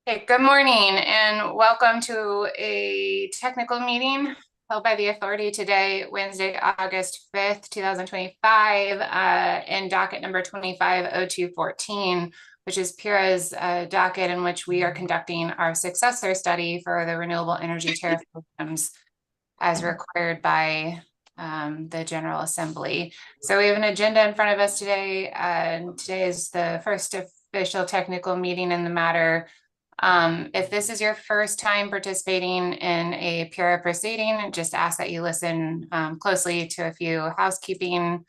Okay, good morning and welcome to a technical meeting held by the authority today, Wednesday, August 5th, 2025, in docket number 250214, which is PURA's docket in which we are conducting our successor study for the renewable energy tariff programs as required by the General Assembly. So we have an agenda in front of us today, and today is the first official technical meeting in the matter. If this is your first time participating in a PURA proceeding, just ask that you listen closely to a few housekeeping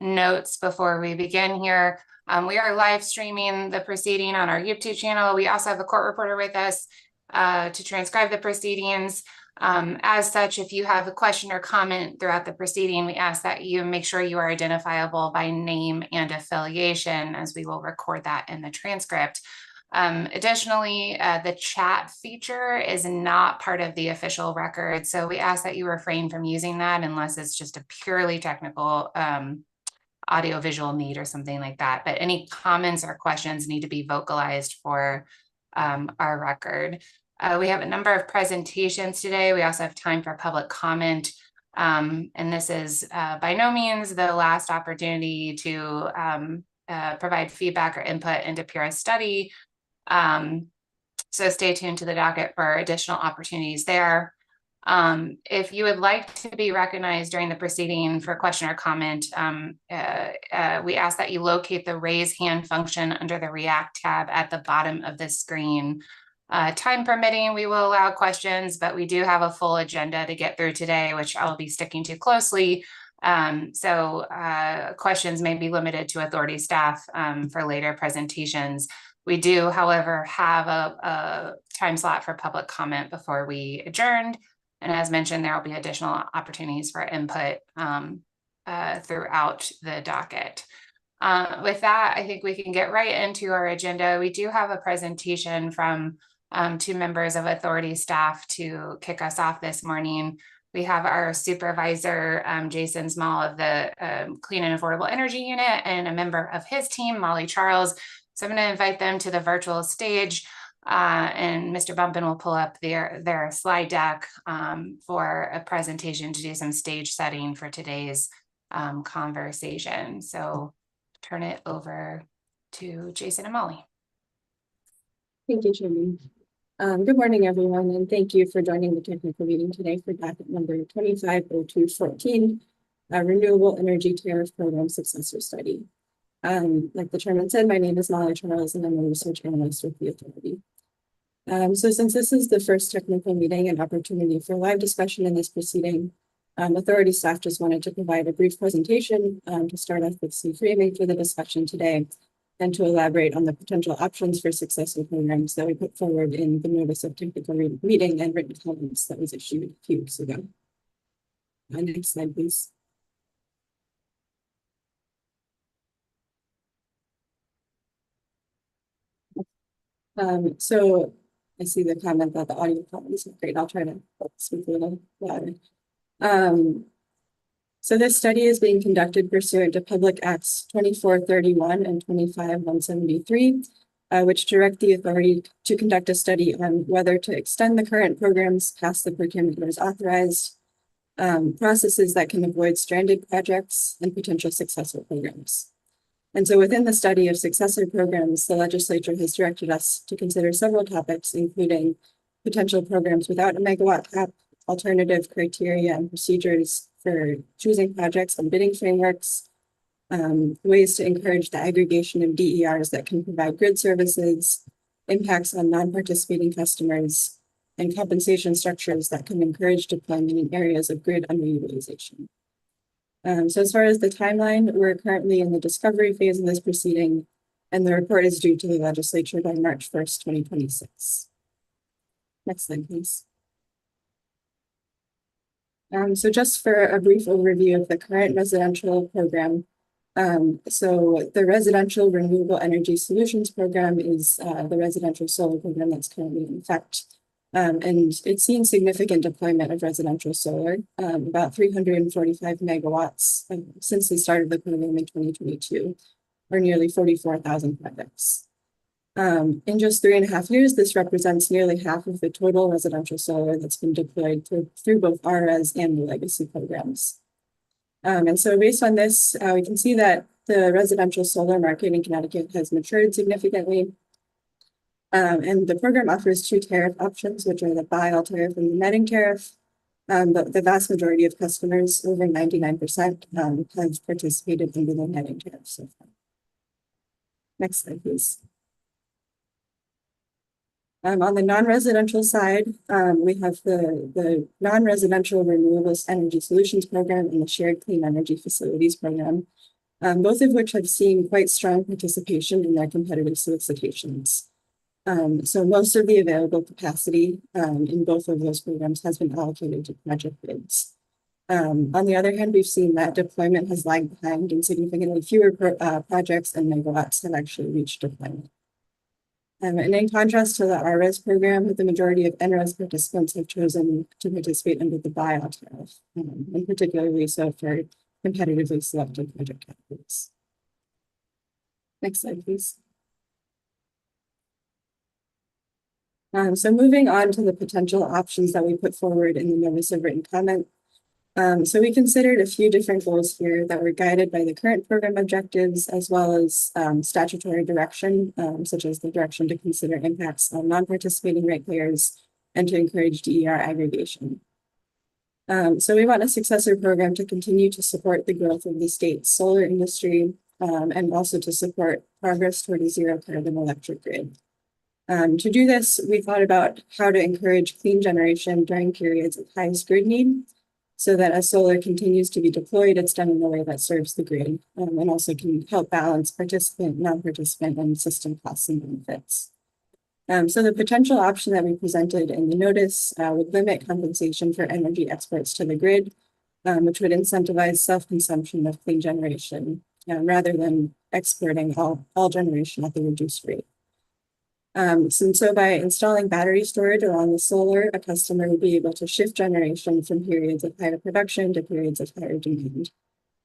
notes before we begin here. We are live streaming the proceeding on our YouTube channel. We also have a court reporter with us to transcribe the proceedings. As such, if you have a question or comment throughout the proceeding, we ask that you make sure you are identifiable by name and affiliation, as we will record that in the transcript. Additionally, the chat feature is not part of the official record, so we ask that you refrain from using that unless it's just a purely technical audio-visual need or something like that. But any comments or questions need to be vocalized for our record. We have a number of presentations today. We also have time for public comment. And this is by no means the last opportunity to provide feedback or input into PURA's study. So stay tuned to the docket for additional opportunities there. If you would like to be recognized during the proceeding for a question or comment, we ask that you locate the raise hand function under the React tab at the bottom of the screen. Time permitting, we will allow questions, but we do have a full agenda to get through today, which I'll be sticking to closely. So questions may be limited to authority staff for later presentations. We do, however, have a time slot for public comment before we adjourned. And as mentioned, there will be additional opportunities for input throughout the docket. With that, I think we can get right into our agenda. We do have a presentation from two members of authority staff to kick us off this morning. We have our supervisor, Jason Small of the Clean and Affordable Energy Unit, and a member of his team, Molly Charles. So I'm going to invite them to the virtual stage, and Mr. Bumpin will pull up their slide deck for a presentation to do some stage setting for today's conversation. So turn it over to Jason and Molly. Thank you, Chairman. Good morning, everyone, and thank you for joining the technical meeting today for docket number 250214, Renewable Energy Tariff Program Successor Study. Like the chairman said, my name is Molly Charles, and I'm a research analyst with the authority. So since this is the first technical meeting and opportunity for live discussion in this proceeding, authority staff just wanted to provide a brief presentation to start off with some framing for the discussion today and to elaborate on the potential options for successor programs that we put forward in the notice of technical meeting and written comments that was issued a few weeks ago. Next slide, please. So I see the comment that the audio quality is not great. I'll try to speak a little louder. So this study is being conducted pursuant to Public Acts 2431 and 25173, which direct the authority to conduct a study on whether to extend the current programs past the procurement as authorized, processes that can avoid stranded projects, and potential successor programs. And so within the study of successor programs, the legislature has directed us to consider several topics, including potential programs without a megawatt cap, alternative criteria and procedures for choosing projects and bidding frameworks, ways to encourage the aggregation of DERs that can provide grid services, impacts on non-participating customers, and compensation structures that can encourage deployment in areas of grid underutilization. So as far as the timeline, we're currently in the discovery phase of this proceeding. And the report is due to the legislature by March 1st, 2026. Next slide, please. So just for a brief overview of the current residential program. So the Residential Renewable Energy Solutions Program is the residential solar program that's currently in effect. And it's seen significant deployment of residential solar, about 345 megawatts since they started the program in 2022, or nearly 44,000 projects. In just 3.5 years, this represents nearly half of the total residential solar that's been deployed through both RRES and the legacy programs. And so based on this, we can see that the residential solar market in Connecticut has matured significantly. And the program offers two tariff options, which are the buy-all tariff and the netting tariff. But the vast majority of customers, over 99%, have participated in the netting tariff so far. Next slide, please. On the non-residential side, we have the non-residential renewable energy solutions program and the shared clean energy facilities program, both of which have seen quite strong participation in their competitive solicitations. So most of the available capacity in both of those programs has been allocated to project bids. On the other hand, we've seen that deployment has lagged behind and significantly fewer projects and megawatts have actually reached deployment. And in contrast to the RRES program, the majority of NRES participants have chosen to participate under the buy-all tariff, and particularly so for competitively selected project categories. Next slide, please. So moving on to the potential options that we put forward in the notice of written comment. So we considered a few different goals here that were guided by the current program objectives, as well as statutory direction, such as the direction to consider impacts on non-participating ratepayers and to encourage DER aggregation. So we want a successor program to continue to support the growth of the state's solar industry, and also to support progress toward a zero carbon electric grid. To do this, we thought about how to encourage clean generation during periods of highest grid need, so that as solar continues to be deployed, it's done in a way that serves the grid, and also can help balance participant, non-participant, and system costs and benefits. So the potential option that we presented in the notice would limit compensation for energy exports to the grid, which would incentivize self-consumption of clean generation, rather than exporting all generation at the reduced rate. So by installing battery storage along the solar, a customer would be able to shift generation from periods of higher production to periods of higher demand,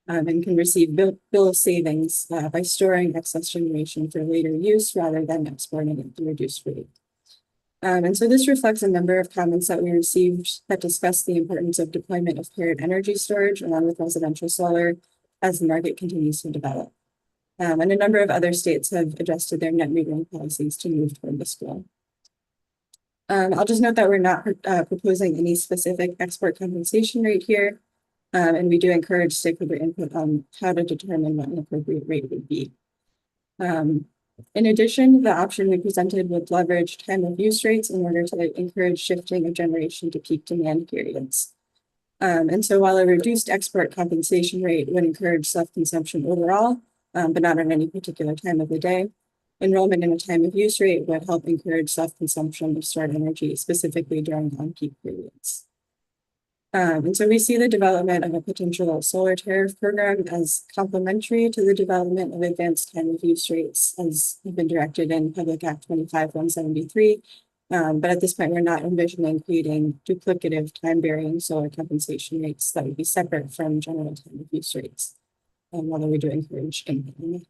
and can receive bill savings by storing excess generation for later use rather than exporting at the reduced rate. And so this reflects a number of comments that we received that discuss the importance of deployment of paired energy storage along with residential solar as the market continues to develop. And a number of other states have adjusted their net metering policies to move toward this goal. I'll just note that we're not proposing any specific export compensation rate here, and we do encourage stakeholder input on how to determine what an appropriate rate would be. In addition, the option we presented would leverage time of use rates in order to encourage shifting of generation to peak demand periods. And so while a reduced export compensation rate would encourage self-consumption overall, but not on any particular time of the day, enrollment in a time of use rate would help encourage self-consumption of stored energy, specifically during on-peak periods. And so we see the development of a potential solar tariff program as complementary to the development of advanced time of use rates as have been directed in Public Act 25-173. But at this point, we're not envisioning creating duplicative time-varying solar compensation rates that would be separate from general time of use rates. Although we do encourage input.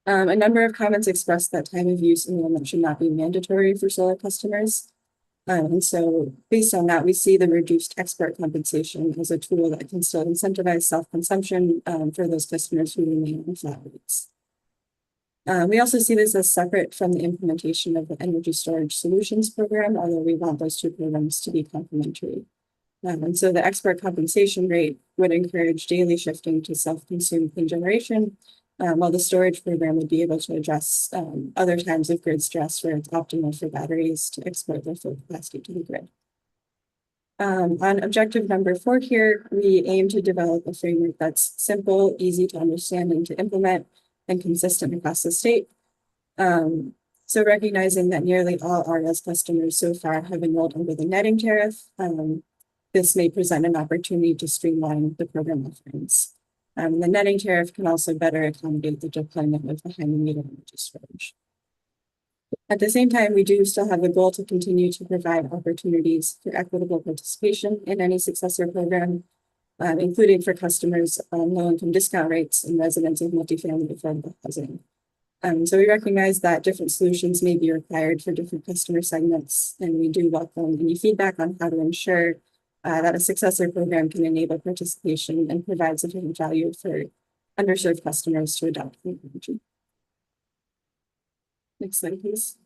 A number of comments expressed that time of use enrollment should not be mandatory for solar customers. And so based on that, we see the reduced export compensation as a tool that can still incentivize self-consumption for those customers who remain on flat rates. We also see this as separate from the implementation of the Energy Storage Solutions Program, although we want those two programs to be complementary. And so the export compensation rate would encourage daily shifting to self-consumed clean generation, while the storage program would be able to address other times of grid stress where it's optimal for batteries to export their full capacity to the grid. On objective number 4 here, we aim to develop a framework that's simple, easy to understand and to implement, and consistent across the state. So recognizing that nearly all RS customers so far have enrolled under the netting tariff, this may present an opportunity to streamline the program offerings. The netting tariff can also better accommodate the deployment of behind-the-meter energy storage. At the same time, we do still have a goal to continue to provide opportunities for equitable participation in any successor program, including for customers on low-income discount rates and residents of multifamily affordable housing. So we recognize that different solutions may be required for different customer segments, and we do welcome any feedback on how to ensure that a successor program can enable participation and provide sufficient value for underserved customers to adopt clean energy. Next slide, please.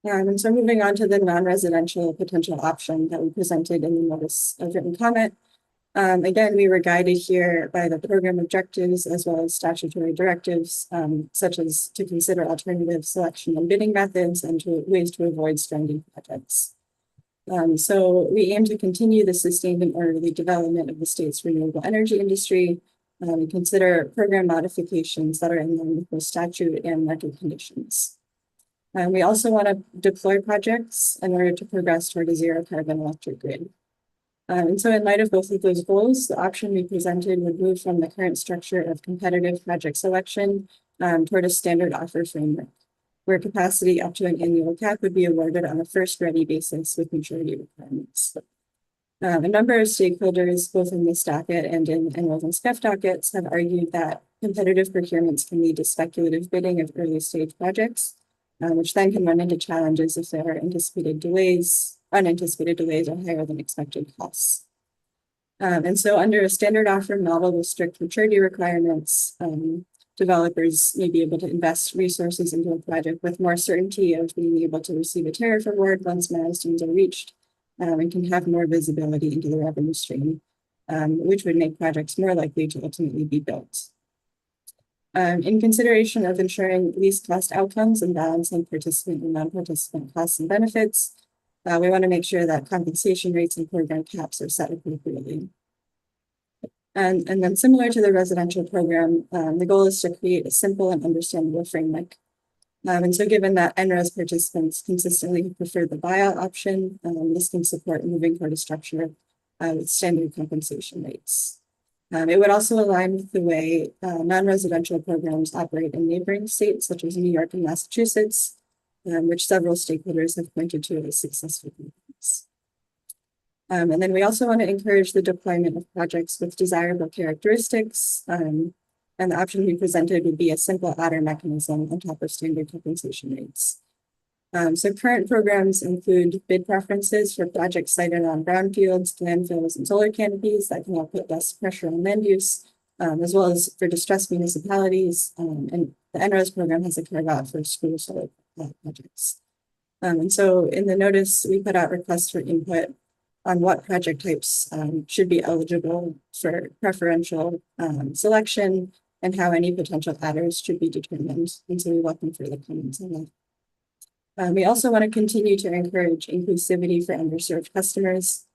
And so moving on to the non-residential potential option that we presented in the notice of written comment. Again, we were guided here by the program objectives as well as statutory directives, such as to consider alternative selection and bidding methods and ways to avoid stranding projects. So we aim to continue the sustained and orderly development of the state's renewable energy industry and consider program modifications that are in line with both statute and market conditions. We also want to deploy projects in order to progress toward a zero carbon electric grid. And so in light of both of those goals, the option we presented would move from the current structure of competitive project selection toward a standard offer framework, where capacity up to an annual cap would be awarded on a first ready basis with maturity requirements. A number of stakeholders, both in this docket and in enrolled and SPEF dockets, have argued that competitive procurements can lead to speculative bidding of early stage projects, which then can run into challenges if there are unanticipated delays or higher than expected costs. And so under a standard offer model with strict maturity requirements, developers may be able to invest resources into a project with more certainty of being able to receive a tariff award once milestones are reached, and can have more visibility into the revenue stream, which would make projects more likely to ultimately be built. In consideration of ensuring least cost outcomes and balancing participant and non-participant costs and benefits, we want to make sure that compensation rates and program caps are set appropriately. And then similar to the residential program, the goal is to create a simple and understandable framework. And so given that NRES participants consistently prefer the buyout option, this can support moving toward a structure with standard compensation rates. It would also align with the way non-residential programs operate in neighboring states, such as New York and Massachusetts, which several stakeholders have pointed to as successful programs. And then we also want to encourage the deployment of projects with desirable characteristics. And the option we presented would be a simple adder mechanism on top of standard compensation rates. So current programs include bid preferences for projects sited on brownfields, landfills, and solar canopies that can help put less pressure on land use, as well as for distressed municipalities. And the NRES program has a carve out for school solar projects. And so in the notice, we put out requests for input on what project types should be eligible for preferential selection and how any potential adders should be determined. And so we welcome further comments on that. We also want to continue to encourage inclusivity for underserved customers.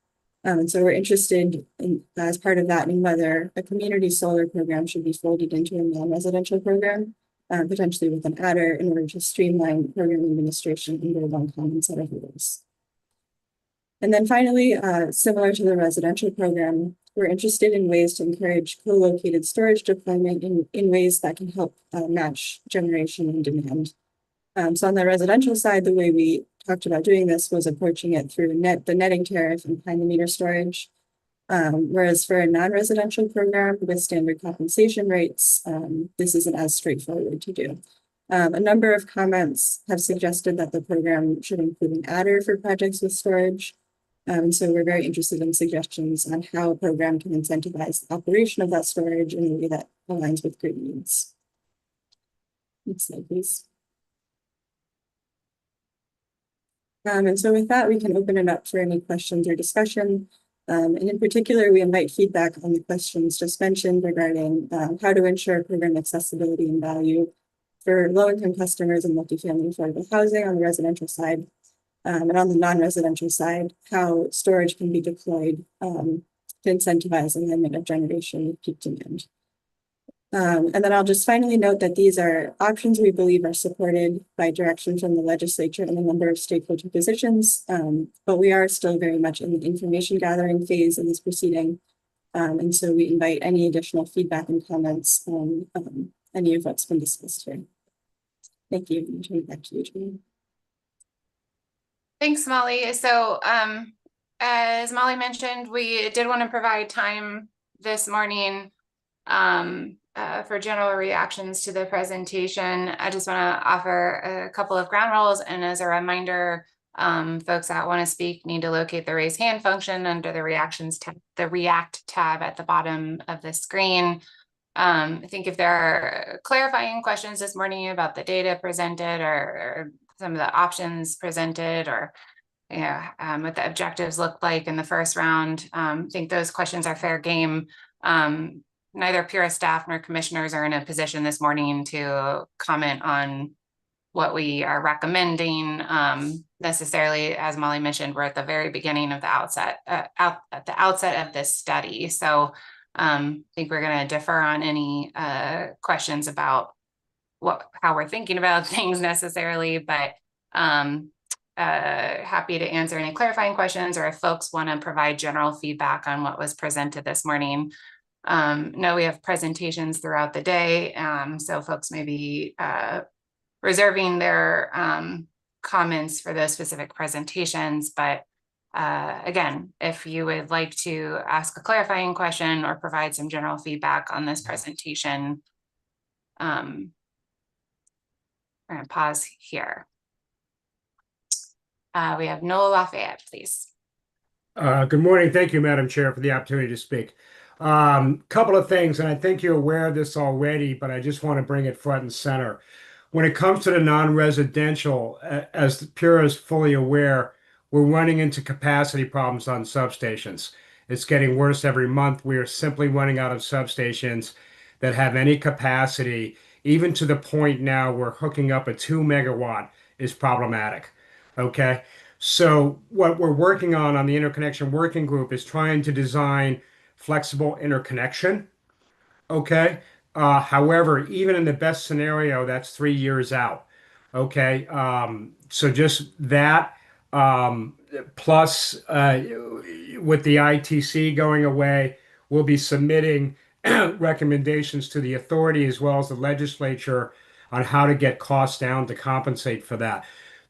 And so we're interested in, as part of that, in whether a community solar program should be folded into a non-residential program, potentially with an adder in order to streamline program administration under one common set of rules. And then finally, similar to the residential program, we're interested in ways to encourage co-located storage deployment in ways that can help match generation and demand. So on the residential side, the way we talked about doing this was approaching it through the netting tariff and behind-the-meter storage. Whereas for a non-residential program with standard compensation rates, this isn't as straightforward to do. A number of comments have suggested that the program should include an adder for projects with storage. So we're very interested in suggestions on how a program can incentivize the operation of that storage in a way that aligns with grid needs. Next slide, please. And so with that, we can open it up for any questions or discussion. And in particular, we invite feedback on the questions just mentioned regarding how to ensure program accessibility and value for low-income customers and multifamily affordable housing on the residential side. And on the non-residential side, how storage can be deployed to incentivize alignment of generation with peak demand. And then I'll just finally note that these are options we believe are supported by direction from the legislature and a number of stakeholder positions. But we are still very much in the information gathering phase in this proceeding. And so we invite any additional feedback and comments on any of what's been discussed here. Thank you. I'll turn it back to you, Julie. Thanks, Molly. So as Molly mentioned, we did want to provide time this morning for general reactions to the presentation. I just want to offer a couple of ground rules, and as a reminder, folks that want to speak need to locate the raise hand function under the reactions tab, the React tab at the bottom of the screen. I think if there are clarifying questions this morning about the data presented or some of the options presented, or what the objectives look like in the first round, I think those questions are fair game. Neither Pura staff nor commissioners are in a position this morning to comment on what we are recommending necessarily. As Molly mentioned, we're at the very beginning of the outset of this study. So I think we're going to differ on any questions about how we're thinking about things necessarily, but happy to answer any clarifying questions, or if folks want to provide general feedback on what was presented this morning. No, we have presentations throughout the day, so folks may be reserving their comments for those specific presentations. But again, if you would like to ask a clarifying question or provide some general feedback on this presentation, we're going to pause here. We have Noah Lafayette, please. Good morning. Thank you, Madam Chair, for the opportunity to speak. Couple of things, and I think you're aware of this already, but I just want to bring it front and center. When it comes to the non-residential, as Pura is fully aware, we're running into capacity problems on substations. It's getting worse every month. We are simply running out of substations that have any capacity, even to the point now where hooking up a 2 megawatt is problematic. Okay. So what we're working on the interconnection working group is trying to design flexible interconnection. Okay. However, even in the best scenario, that's 3 years out. Okay. So just that, plus with the ITC going away, we'll be submitting recommendations to the authority as well as the legislature on how to get costs down to compensate for that.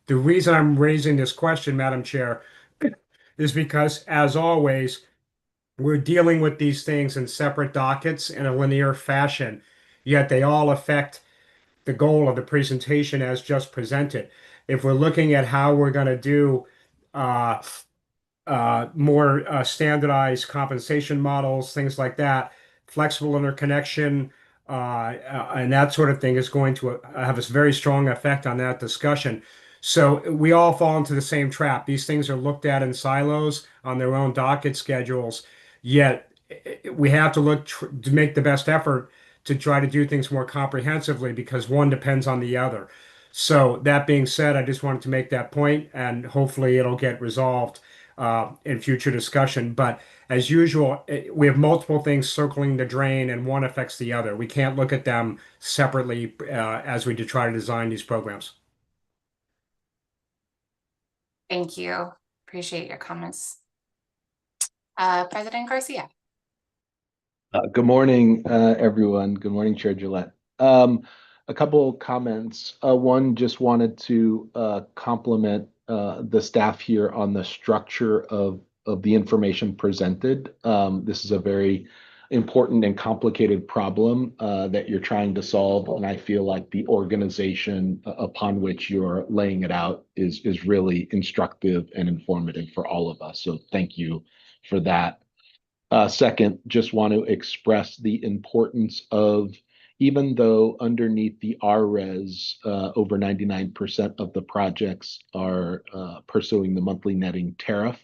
The reason I'm raising this question, Madam Chair, is because, as always, we're dealing with these things in separate dockets in a linear fashion, yet they all affect the goal of the presentation as just presented. If we're looking at how we're going to do more standardized compensation models, things like that, flexible interconnection, and that sort of thing is going to have a very strong effect on that discussion. So we all fall into the same trap. These things are looked at in silos on their own docket schedules, yet we have to look to make the best effort to try to do things more comprehensively because one depends on the other. So that being said, I just wanted to make that point, and hopefully it'll get resolved in future discussion. But as usual, we have multiple things circling the drain, and one affects the other. We can't look at them separately as we try to design these programs. Thank you. Appreciate your comments. President Garcia. Good morning, everyone. Good morning, Chair Gillette. A couple of comments. One, just wanted to compliment the staff here on the structure of the information presented. This is a very important and complicated problem that you're trying to solve, and I feel like the organization upon which you're laying it out is really instructive and informative for all of us. So thank you for that. Second, just want to express the importance of, even though underneath the RRES, over 99% of the projects are pursuing the monthly netting tariff.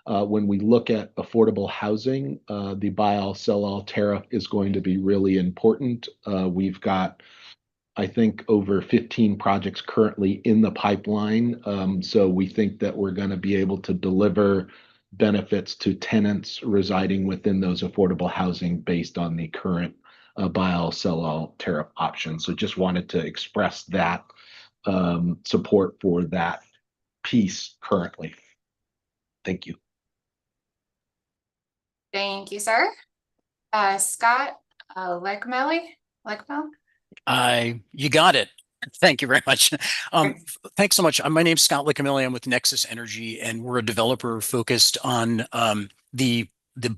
When we look at affordable housing, the buy all, sell all tariff is going to be really important. We've got, I think, over 15 projects currently in the pipeline. So we think that we're going to be able to deliver benefits to tenants residing within those affordable housing based on the current buy all, sell all tariff option. So just wanted to express that support for that piece currently. Thank you. Thank you, sir. Scott, Lekmel? You got it. Thank you very much. Thanks so much. My name's Scott Licamilli. I'm with Nexus Energy, and we're a developer focused on the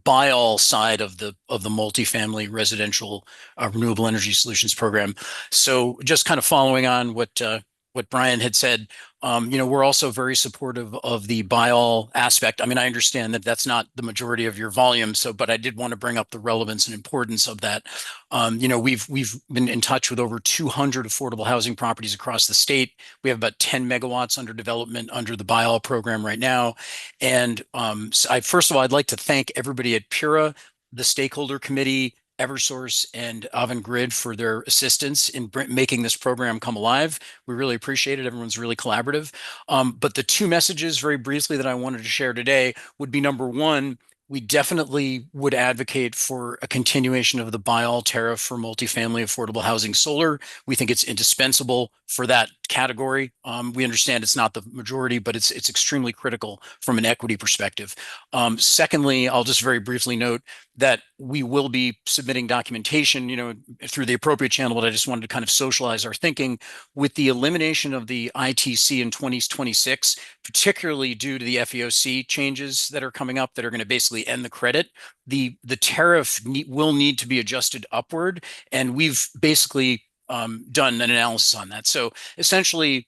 buy all side of the multifamily residential renewable energy solutions program. So just kind of following on what Brian had said, we're also very supportive of the buy all aspect. I mean, I understand that that's not the majority of your volume, but I did want to bring up the relevance and importance of that. We've been in touch with over 200 affordable housing properties across the state. We have about 10 megawatts under development under the buy all program right now. And first of all, I'd like to thank everybody at PURA, the stakeholder committee, Eversource, and Avangrid for their assistance in making this program come alive. We really appreciate it. Everyone's really collaborative. But the two messages very briefly that I wanted to share today would be, number one, we definitely would advocate for a continuation of the buy all tariff for multifamily affordable housing solar. We think it's indispensable for that category. We understand it's not the majority, but it's extremely critical from an equity perspective. Secondly, I'll just very briefly note that we will be submitting documentation, through the appropriate channel, but I just wanted to kind of socialize our thinking with the elimination of the ITC in 2026, particularly due to the FEOC changes that are coming up that are going to basically end the credit. The tariff will need to be adjusted upward, and we've basically done an analysis on that. So essentially,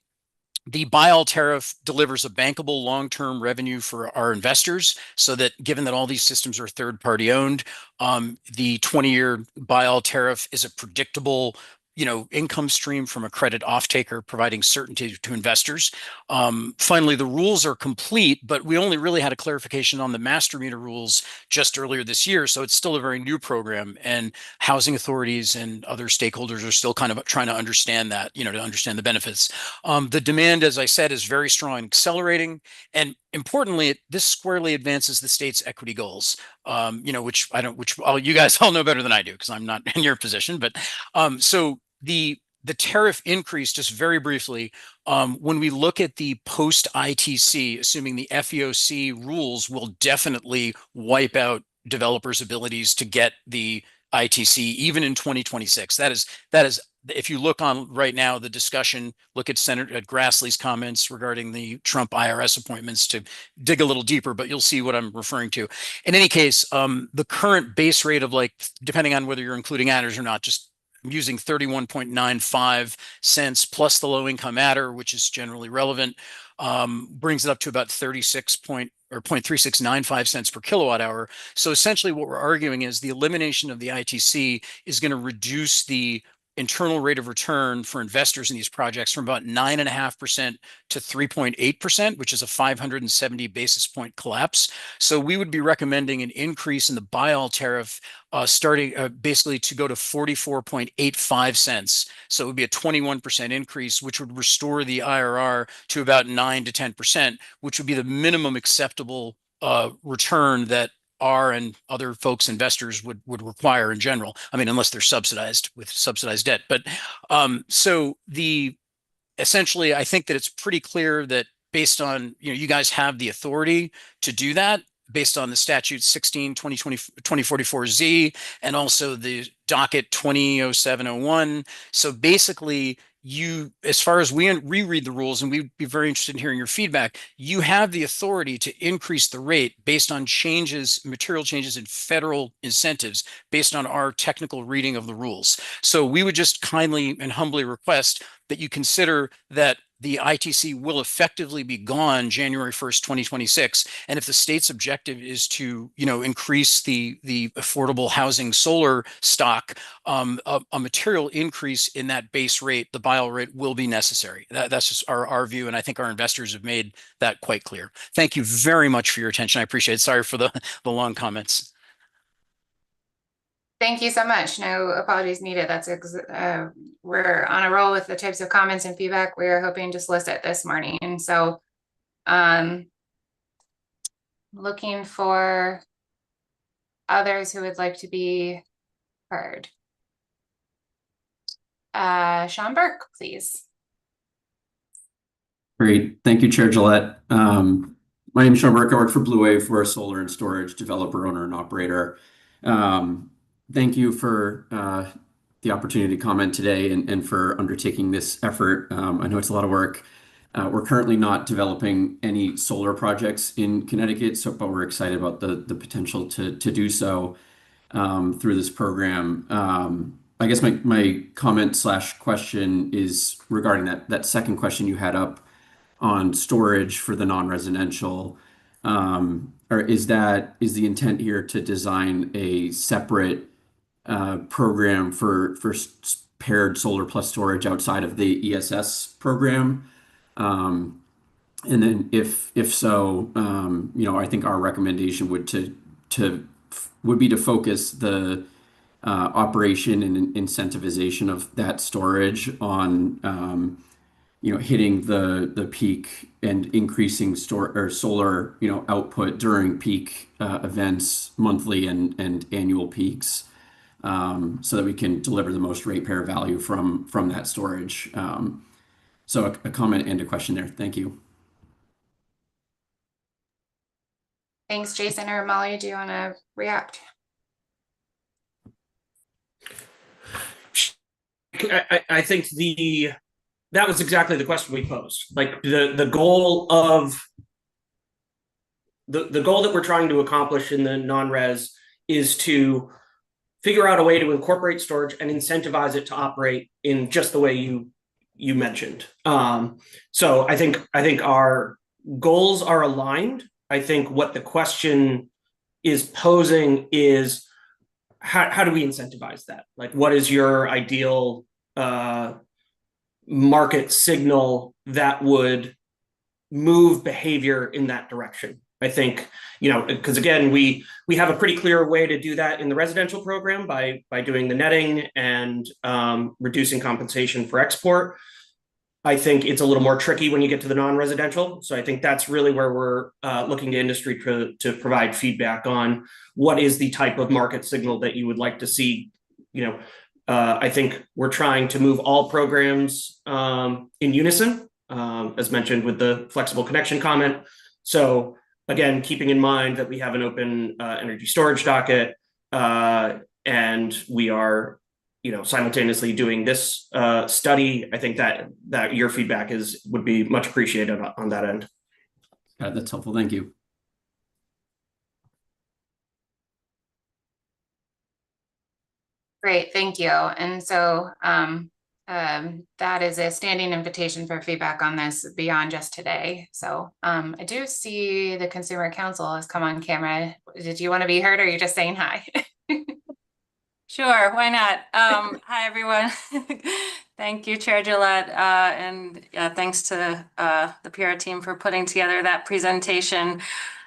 the buy all tariff delivers a bankable long-term revenue for our investors, so that given that all these systems are third-party owned, the 20-year buy all tariff is a predictable income stream from a credit off-taker, providing certainty to investors. Finally, the rules are complete, but we only really had a clarification on the master meter rules just earlier this year. So it's still a very new program, and housing authorities and other stakeholders are still kind of trying to understand that, to understand the benefits. The demand, as I said, is very strong and accelerating. And importantly, this squarely advances the state's equity goals, which you guys all know better than I do, because I'm not in your position. But so the tariff increase, just very briefly, when we look at the post ITC, assuming the FEOC rules will definitely wipe out developers' abilities to get the ITC even in 2026. That is, if you look on right now, the discussion, look at Senator Grassley's comments regarding the Trump IRS appointments to dig a little deeper, but you'll see what I'm referring to. In any case, the current base rate of, depending on whether you're including adders or not, just using 31.95 cents plus the low income adder, which is generally relevant, brings it up to about 0.3695 cents per kilowatt hour. So essentially what we're arguing is the elimination of the ITC is going to reduce the internal rate of return for investors in these projects from about 9.5% to 3.8%, which is a 570 basis point collapse. So we would be recommending an increase in the buy all tariff starting basically to go to 44.85 cents. So it would be a 21% increase, which would restore the IRR to about 9 to 10%, which would be the minimum acceptable return that and other folks, investors, would require in general. I mean, unless they're subsidized with subsidized debt. But essentially, I think that it's pretty clear that based on, you guys have the authority to do that based on the statute 16 2044Z and also the docket 200701. So basically, as far as we reread the rules, and we'd be very interested in hearing your feedback, you have the authority to increase the rate based on material changes in federal incentives based on our technical reading of the rules. So we would just kindly and humbly request that you consider that the ITC will effectively be gone January 1st, 2026. And if the state's objective is to, increase the affordable housing solar stock, a material increase in that base rate, the buy all rate, will be necessary. That's just our view. And I think our investors have made that quite clear. Thank you very much for your attention. I appreciate it. Sorry for the long comments. Thank you so much. No apologies needed. We're on a roll with the types of comments and feedback we are hoping to solicit this morning. And so looking for others who would like to be heard. Sean Burke, please. Great. Thank you, Chair Gillette. My name is Sean Burke. I work for Blue Wave. We're a solar and storage developer, owner, and operator. Thank you for the opportunity to comment today and for undertaking this effort. I know it's a lot of work. We're currently not developing any solar projects in Connecticut, but we're excited about the potential to do so through this program. I guess my comment / question is regarding that second question you had up on storage for the non-residential. Or is the intent here to design a separate program for paired solar plus storage outside of the ESS program? And then if so, I think our recommendation would be to focus the operation and incentivization of that storage on hitting the peak and increasing solar output during peak events, monthly and annual peaks, so that we can deliver the most ratepayer value from that storage. So a comment and a question there. Thank you. Thanks, Jason. Or Molly, do you want to react? I think that was exactly the question we posed. Like the goal that we're trying to accomplish in the non-res is to figure out a way to incorporate storage and incentivize it to operate in just the way you mentioned. So I think our goals are aligned. I think what the question is posing is how do we incentivize that? Like, what is your ideal market signal that would move behavior in that direction? I think, because again, we have a pretty clear way to do that in the residential program by doing the netting and reducing compensation for export. I think it's a little more tricky when you get to the non-residential. So I think that's really where we're looking to industry to provide feedback on what is the type of market signal that you would like to see. I think we're trying to move all programs in unison, as mentioned with the flexible connection comment. So again, keeping in mind that we have an open energy storage docket, and we are simultaneously doing this study. I think that your feedback would be much appreciated on that end. That's helpful. Thank you. Great, thank you. And so that is a standing invitation for feedback on this beyond just today. So I do see the Consumer Council has come on camera. Did you want to be heard, or are you just saying hi? Sure, why not? Hi, everyone. Thank you, Chair Gillette, and thanks to the PR team for putting together that presentation.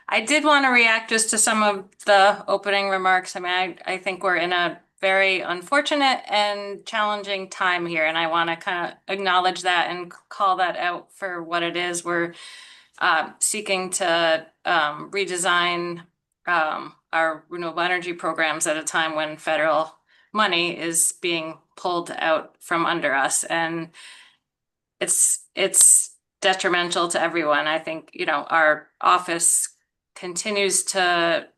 I did want to react just to some of the opening remarks. I mean, I think we're in a very unfortunate and challenging time here, and I want to kind of acknowledge that and call that out for what it is. We're seeking to redesign our renewable energy programs at a time when federal money is being pulled out from under us, and it's detrimental to everyone. I think our office continues to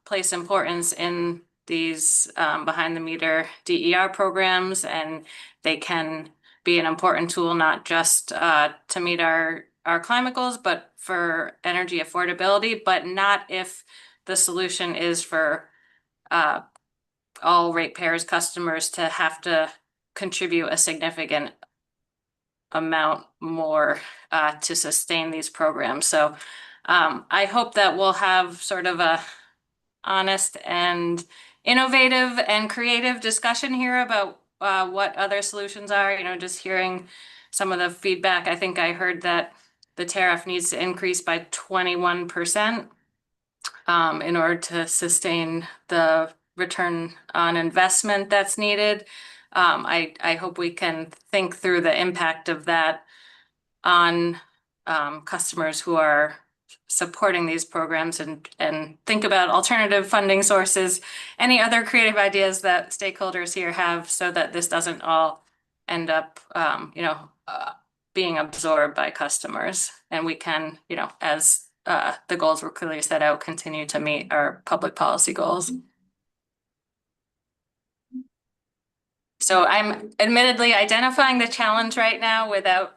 place importance in these behind the meter DER programs, and they can be an important tool not just to meet our climate goals, but for energy affordability, but not if the solution is for all ratepayers customers to have to contribute a significant amount more to sustain these programs. So I hope that we'll have sort of a honest and innovative and creative discussion here about what other solutions are. Just hearing some of the feedback, I think I heard that the tariff needs to increase by 21% in order to sustain the return on investment that's needed. I hope we can think through the impact of that on customers who are supporting these programs, and think about alternative funding sources, any other creative ideas that stakeholders here have, so that this doesn't all end up, being absorbed by customers. And we can, as the goals were clearly set out, continue to meet our public policy goals. So I'm admittedly identifying the challenge right now without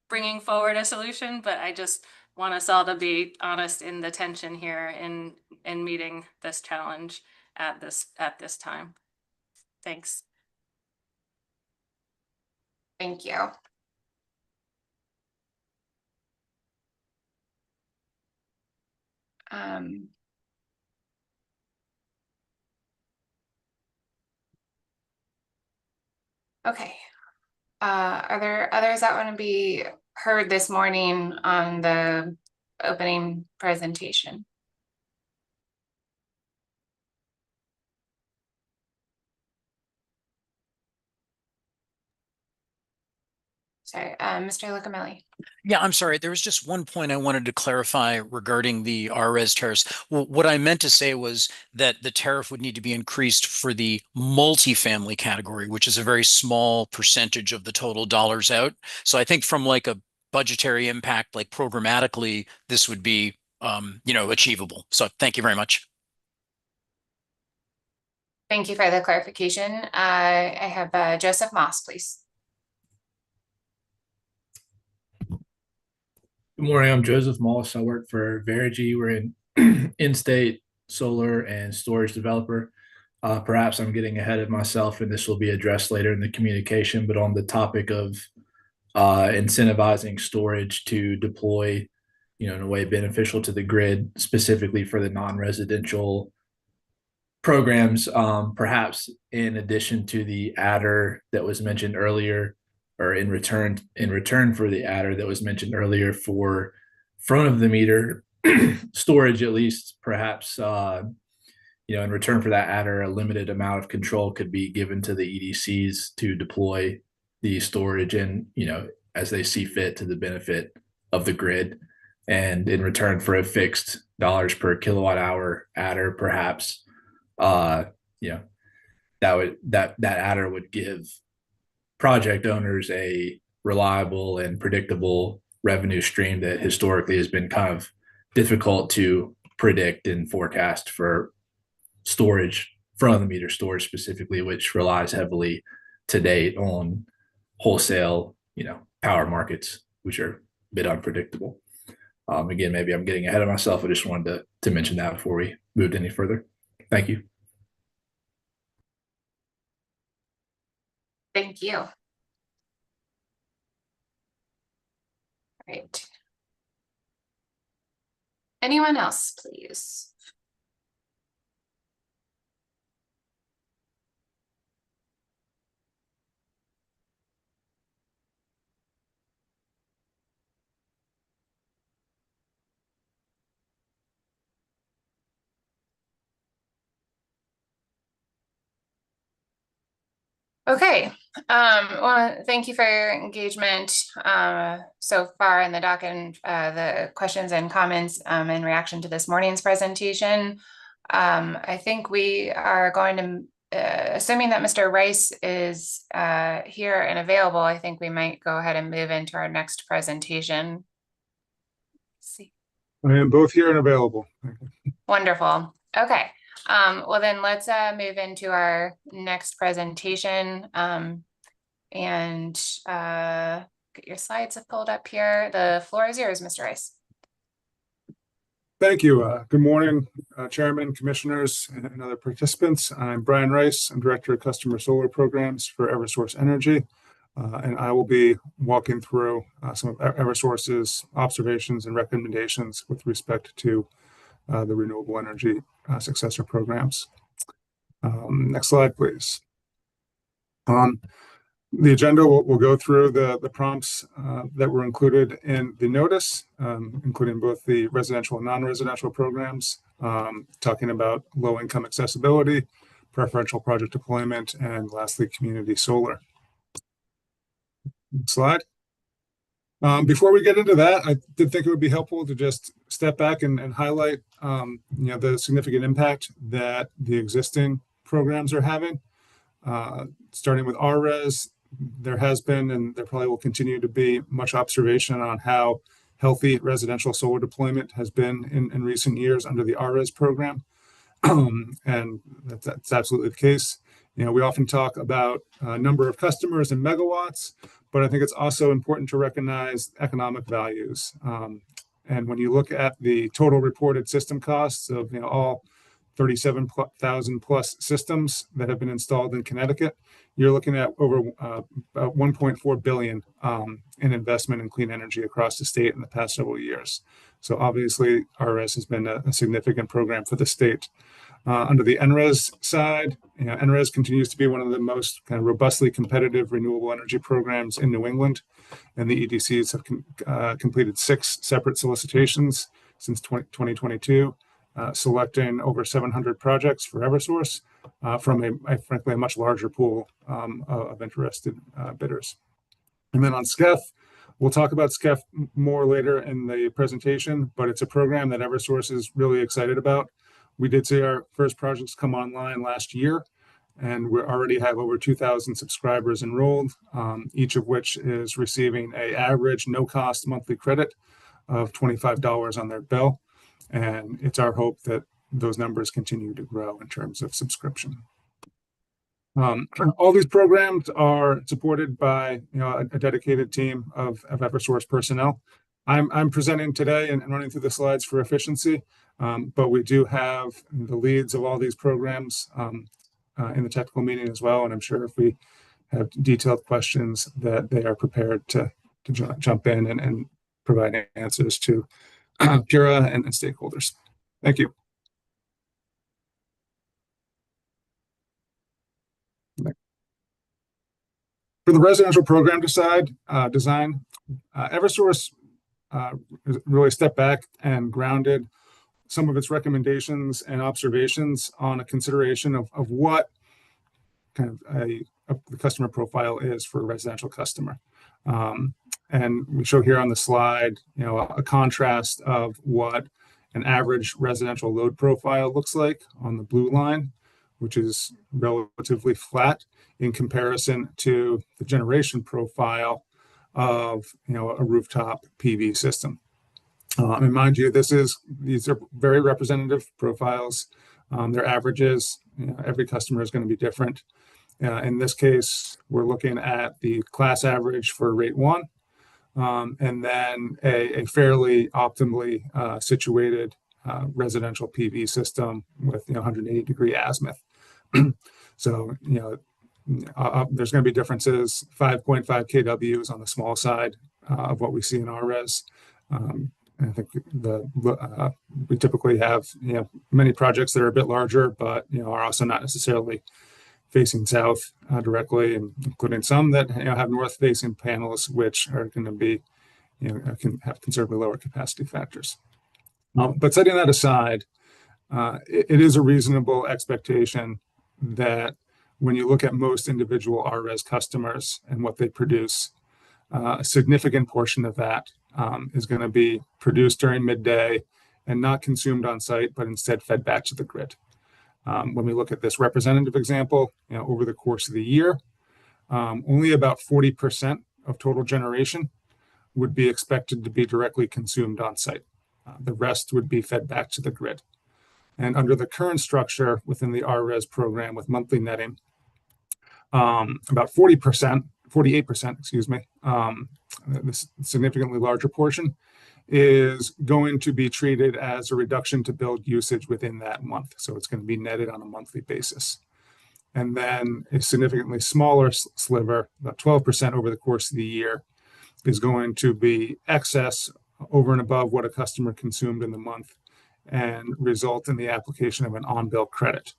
bringing forward a solution, but I just want us all to be honest in the tension here in meeting this challenge at this time. Thanks. Thank you. Okay. Are there others that want to be heard this morning on the opening presentation? Sorry, Mr. Lucamelli. Yeah, I'm sorry. There was just one point I wanted to clarify regarding the RRES tariffs. Well, what I meant to say was that the tariff would need to be increased for the multifamily category, which is a very small percentage of the total dollars out. So I think from like a budgetary impact, like programmatically, this would be, achievable. So thank you very much. Thank you for the clarification. I have Joseph Moss, please. Good morning, I'm Joseph Moss. I work for Verigy. We're an in-state solar and storage developer. Perhaps I'm getting ahead of myself and this will be addressed later in the communication, but on the topic of incentivizing storage to deploy, in a way beneficial to the grid, specifically for the non-residential programs, perhaps in addition to the adder that was mentioned earlier, or in return for the adder that was mentioned earlier for front of the meter storage, at least perhaps, in return for that adder, a limited amount of control could be given to the EDCs to deploy the storage and, as they see fit to the benefit of the grid. And in return for a fixed dollars per kilowatt hour adder, perhaps, that adder would give project owners a reliable and predictable revenue stream that historically has been kind of difficult to predict and forecast for storage, front of the meter storage specifically, which relies heavily to date on wholesale, power markets, which are a bit unpredictable. Again, maybe I'm getting ahead of myself. I just wanted to mention that before we moved any further. Thank you. Thank you. All right. Anyone else, please? Okay, well, thank you for your engagement so far in the docket and the questions and comments in reaction to this morning's presentation. I think we are going to, assuming that Mr. Rice is here and available, I think we might go ahead and move into our next presentation. Let's see. I am both here and available. Wonderful. Okay. Well, then let's move into our next presentation and get your slides pulled up here. The floor is yours, Mr. Rice. Thank you. Good morning, Chairman, Commissioners, and other participants. I'm Brian Rice. I'm Director of Customer Solar Programs for Eversource Energy, and I will be walking through some of Eversource's observations and recommendations with respect to the renewable energy successor programs. Next slide, please. The agenda will go through the prompts that were included in the notice, including both the residential and non-residential programs, talking about low-income accessibility, preferential project deployment, and lastly, community solar. Next slide. Before we get into that, I did think it would be helpful to just step back and highlight, the significant impact that the existing programs are having. Starting with RRES, there has been, and there probably will continue to be, much observation on how healthy residential solar deployment has been in recent years under the RRES program. And that's absolutely the case. You know, we often talk about number of customers and megawatts, but I think it's also important to recognize economic values. And when you look at the total reported system costs of, you know, all 37,000 plus systems that have been installed in Connecticut, you're looking at over about 1.4 billion in investment in clean energy across the state in the past several years. So obviously, RRES has been a significant program for the state. Under the NRES side, you know, NRES continues to be one of the most kind of robustly competitive renewable energy programs in New England, and the EDCs have completed 6 separate solicitations since 2022, selecting over 700 projects for Eversource from frankly a much larger pool of interested bidders. And then on SCEF, we'll talk about SCEF more later in the presentation, but it's a program that Eversource is really excited about. We did see our first projects come online last year, and we already have over 2,000 subscribers enrolled, each of which is receiving an average no-cost monthly credit of $25 on their bill. And it's our hope that those numbers continue to grow in terms of subscription. All these programs are supported by, you know, a dedicated team of Eversource personnel. I'm presenting today and running through the slides for efficiency, but we do have the leads of all these programs in the technical meeting as well. And I'm sure if we have detailed questions that they are prepared to jump in and provide answers to PURA and stakeholders. Thank you. For the residential program design, Eversource really stepped back and grounded some of its recommendations and observations on a consideration of what kind of the customer profile is for a residential customer. And we show here on the slide, you know, a contrast of what an average residential load profile looks like on the blue line, which is relatively flat in comparison to the generation profile of, you know, a rooftop PV system. And mind you, these are very representative profiles. They're averages. You know, every customer is going to be different. In this case, we're looking at the class average for rate 1, and then a fairly optimally situated residential PV system with, you know, 180-degree azimuth. So, you know, there's going to be differences. 5.5 kW is on the small side of what we see in RRES. I think we typically have, you know, many projects that are a bit larger, but, you know, are also not necessarily facing south directly, and including some that, you know, have north-facing panels, which are going to be, you know, can have considerably lower capacity factors. But setting that aside, it is a reasonable expectation that when you look at most individual RRES customers and what they produce, a significant portion of that is going to be produced during midday and not consumed on site, but instead fed back to the grid. When we look at this representative example, you know, over the course of the year, only about 40% of total generation would be expected to be directly consumed on site. The rest would be fed back to the grid. And under the current structure within the RRES program with monthly netting, about 48%, excuse me, this significantly larger portion is going to be treated as a reduction to build usage within that month. So it's going to be netted on a monthly basis. And then a significantly smaller sliver, about 12% over the course of the year, is going to be excess over and above what a customer consumed in the month and result in the application of an on-bill credit.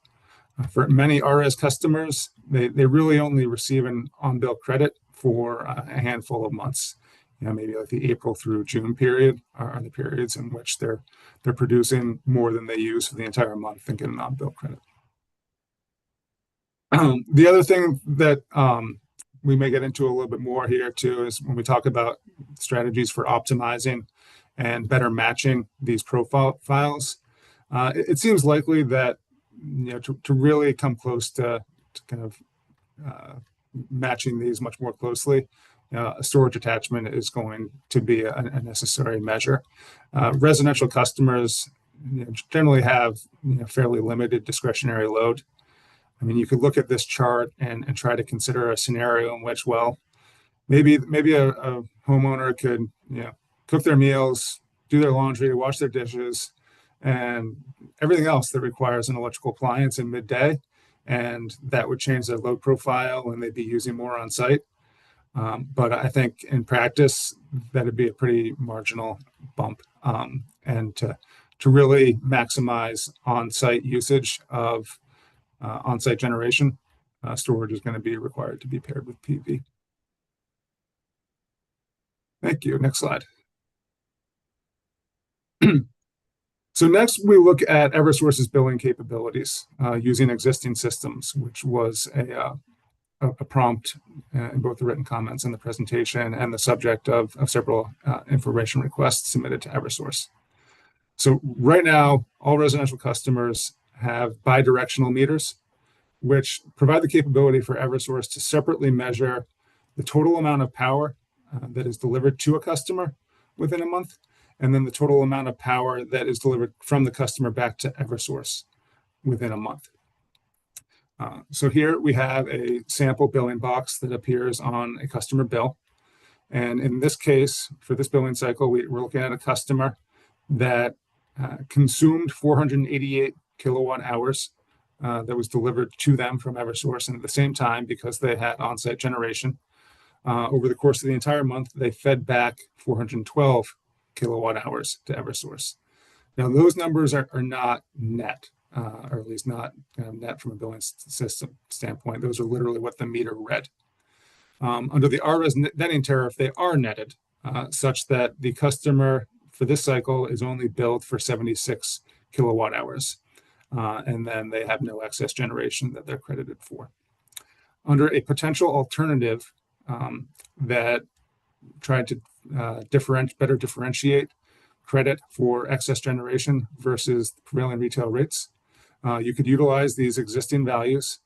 For many RRES customers, they really only receive an on-bill credit for a handful of months. You know, maybe like the April through June period are the periods in which they're producing more than they use for the entire month and get an on-bill credit. The other thing that we may get into a little bit more here too is when we talk about strategies for optimizing and better matching these profiles. It seems likely that, you know, to really come close to kind of matching these much more closely, a storage attachment is going to be a necessary measure. Residential customers generally have fairly limited discretionary load. I mean, you could look at this chart and try to consider a scenario in which, well, maybe a homeowner could cook their meals, do their laundry, wash their dishes, and everything else that requires an electrical appliance in midday, and that would change their load profile and they'd be using more on site. But I think in practice, that'd be a pretty marginal bump. And to really maximize on-site usage of on-site generation, storage is going to be required to be paired with PV. Thank you. Next slide. So next, we look at Eversource's billing capabilities using existing systems, which was a prompt in both the written comments and the presentation, and the subject of several information requests submitted to Eversource. So right now, all residential customers have bidirectional meters, which provide the capability for Eversource to separately measure the total amount of power that is delivered to a customer within a month, and then the total amount of power that is delivered from the customer back to Eversource within a month. So here we have a sample billing box that appears on a customer bill. And in this case, for this billing cycle, we're looking at a customer that consumed 488 kilowatt hours that was delivered to them from Eversource. And at the same time, because they had on-site generation, over the course of the entire month, they fed back 412 kilowatt hours to Eversource. Now, those numbers are not net, or at least not net from a billing system standpoint. Those are literally what the meter read. Under the RRES netting tariff, they are netted such that the customer for this cycle is only billed for 76 kilowatt hours. And then they have no excess generation that they're credited for. Under a potential alternative that tried to better differentiate credit for excess generation versus prevailing retail rates, you could utilize these existing values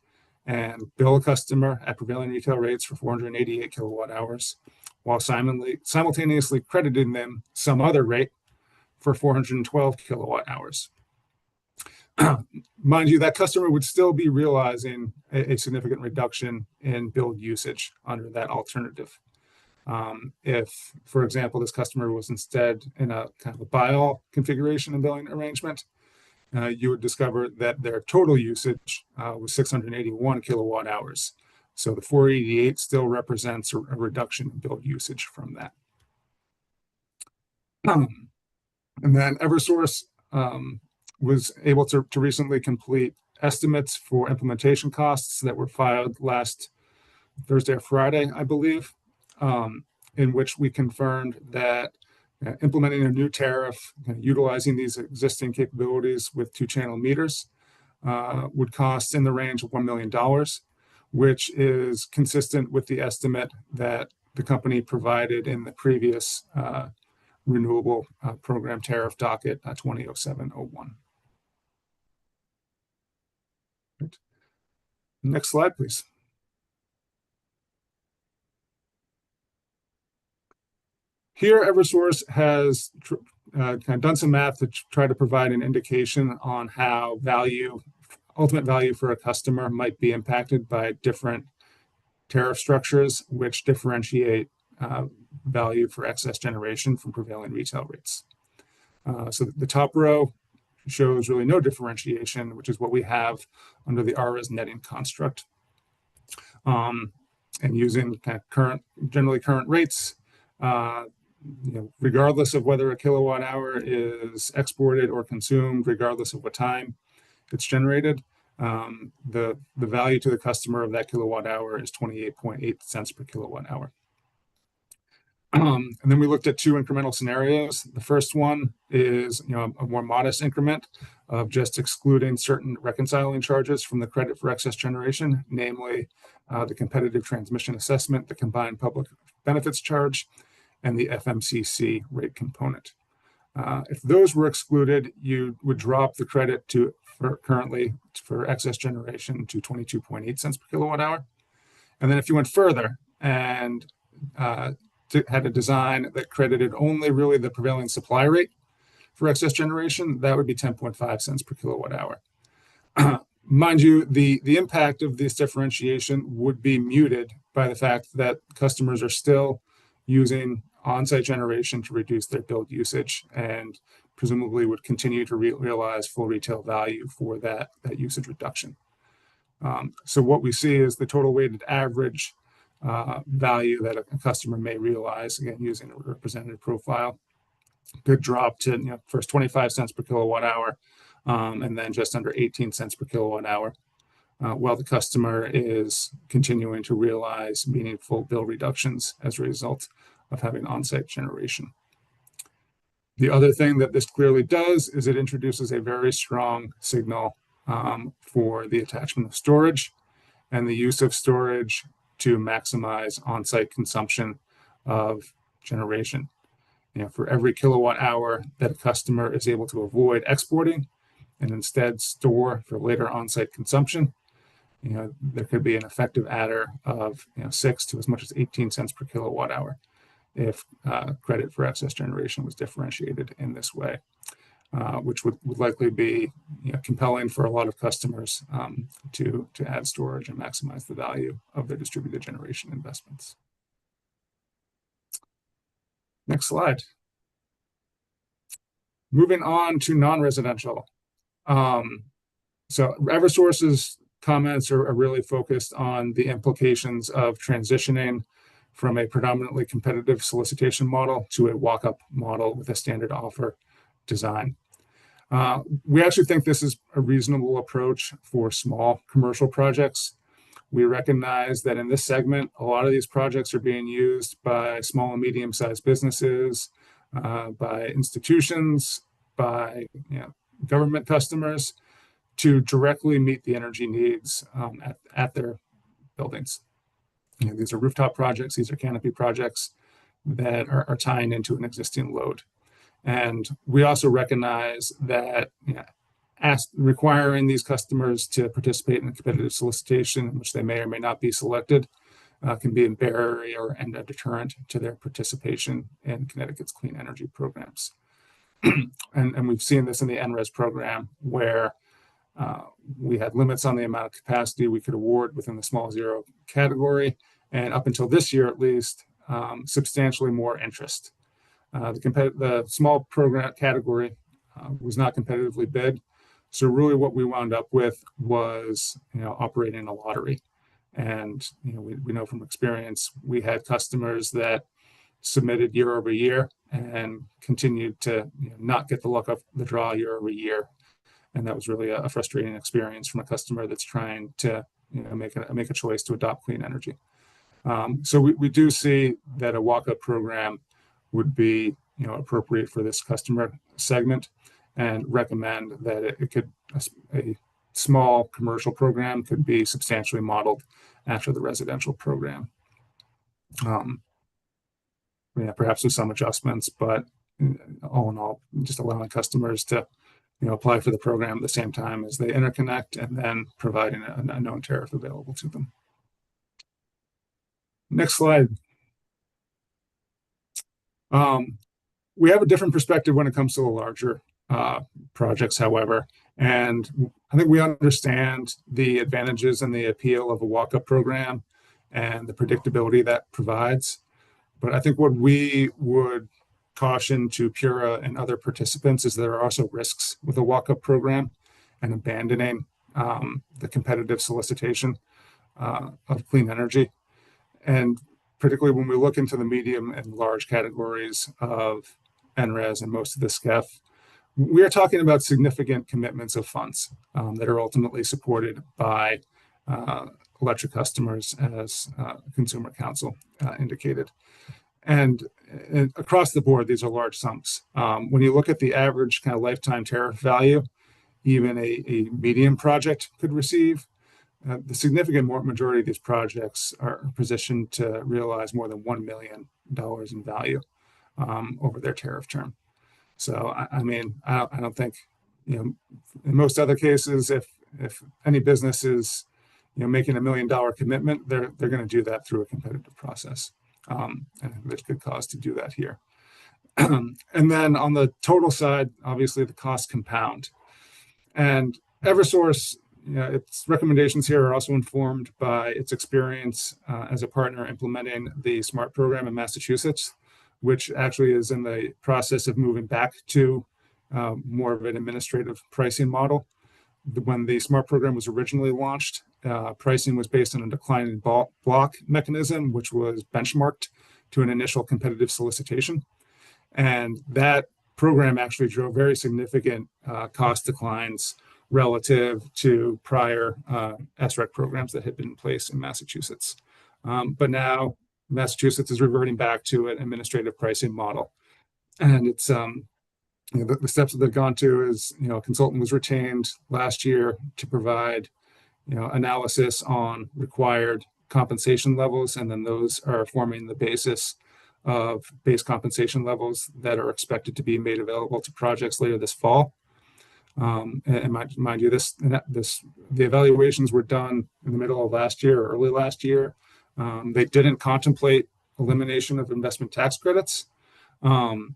and bill a customer at prevailing retail rates for 488 kilowatt hours, while simultaneously crediting them some other rate for 412 kilowatt hours. Mind you, that customer would still be realizing a significant reduction in billed usage under that alternative. If, for example, this customer was instead in a kind of a buy-all configuration and billing arrangement, you would discover that their total usage was 681 kilowatt hours. So the 488 still represents a reduction in billed usage from that. And then Eversource was able to recently complete estimates for implementation costs that were filed last Thursday or Friday, I believe, in which we confirmed that implementing a new tariff, utilizing these existing capabilities with two-channel meters would cost in the range of $1 million, which is consistent with the estimate that the company provided in the previous renewable program tariff docket 2007-01. Right. Next slide, please. Here, Eversource has kind of done some math to try to provide an indication on how ultimate value for a customer might be impacted by different tariff structures, which differentiate value for excess generation from prevailing retail rates. So the top row shows really no differentiation, which is what we have under the RRES netting construct. And using kind of generally current rates, regardless of whether a kilowatt hour is exported or consumed, regardless of what time it's generated, the value to the customer of that kilowatt hour is 28.8 cents per kilowatt hour. And then we looked at two incremental scenarios. The first one is a more modest increment of just excluding certain reconciling charges from the credit for excess generation, namely the competitive transmission assessment, the combined public benefits charge, and the FMCC rate component. If those were excluded, you would drop the credit currently for excess generation to 22.8 cents per kilowatt hour. And then if you went further and had a design that credited only really the prevailing supply rate for excess generation, that would be 10.5 cents per kilowatt hour. Mind you, the impact of this differentiation would be muted by the fact that customers are still using on-site generation to reduce their billed usage and presumably would continue to realize full retail value for that usage reduction. So what we see is the total weighted average value that a customer may realize, again, using a representative profile, could drop to first 25 cents per kilowatt hour, and then just under 18 cents per kilowatt hour, while the customer is continuing to realize meaningful bill reductions as a result of having on-site generation. The other thing that this clearly does is it introduces a very strong signal for the attachment of storage and the use of storage to maximize on-site consumption of generation. For every kilowatt hour that a customer is able to avoid exporting and instead store for later on-site consumption, there could be an effective adder of 6 to as much as 18 cents per kilowatt hour if credit for excess generation was differentiated in this way, which would likely be compelling for a lot of customers to add storage and maximize the value of their distributed generation investments. Next slide. Moving on to non-residential. So Eversource's comments are really focused on the implications of transitioning from a predominantly competitive solicitation model to a walk-up model with a standard offer design. We actually think this is a reasonable approach for small commercial projects. We recognize that in this segment, a lot of these projects are being used by small and medium-sized businesses, by institutions, by government customers to directly meet the energy needs at their buildings. These are rooftop projects, these are canopy projects that are tying into an existing load. And we also recognize that requiring these customers to participate in a competitive solicitation, in which they may or may not be selected, can be a barrier and a deterrent to their participation in Connecticut's clean energy programs. And we've seen this in the NRES program, where we had limits on the amount of capacity we could award within the small zero category, and up until this year at least, substantially more interest. The small program category was not competitively bid, so really what we wound up with was operating a lottery. And we know from experience, we had customers that submitted year over year and continued to not get the luck of the draw year over year. And that was really a frustrating experience from a customer that's trying to make a choice to adopt clean energy. So we do see that a walk-up program would be appropriate for this customer segment, and recommend that a small commercial program could be substantially modeled after the residential program. Perhaps with some adjustments, but all in all, just allowing customers to apply for the program at the same time as they interconnect, and then providing a known tariff available to them. Next slide. We have a different perspective when it comes to the larger projects, however, and I think we understand the advantages and the appeal of a walk-up program and the predictability that provides. But I think what we would caution to Pura and other participants is there are also risks with a walk-up program and abandoning the competitive solicitation of clean energy. And particularly when we look into the medium and large categories of NRES and most of the SCEF, we are talking about significant commitments of funds that are ultimately supported by electric customers, as Consumer Council indicated. And across the board, these are large sums. When you look at the average kind of lifetime tariff value, even a medium project could receive, the significant majority of these projects are positioned to realize more than $1 million in value over their tariff term. So, I don't think, in most other cases, if any business is, making $1 million commitment, they're going to do that through a competitive process. And there's good cause to do that here. And then on the total side, obviously the costs compound. And Eversource, its recommendations here are also informed by its experience as a partner implementing the SMART program in Massachusetts, which actually is in the process of moving back to more of an administrative pricing model. When the SMART program was originally launched, pricing was based on a declining block mechanism, which was benchmarked to an initial competitive solicitation. And that program actually drove very significant cost declines relative to prior SREC programs that had been in place in Massachusetts. But now Massachusetts is reverting back to an administrative pricing model. And it's the steps that they've gone to is, a consultant was retained last year to provide, analysis on required compensation levels, and then those are forming the basis of base compensation levels that are expected to be made available to projects later this fall. And mind you, the evaluations were done in the middle of last year or early last year. They didn't contemplate elimination of investment tax credits. And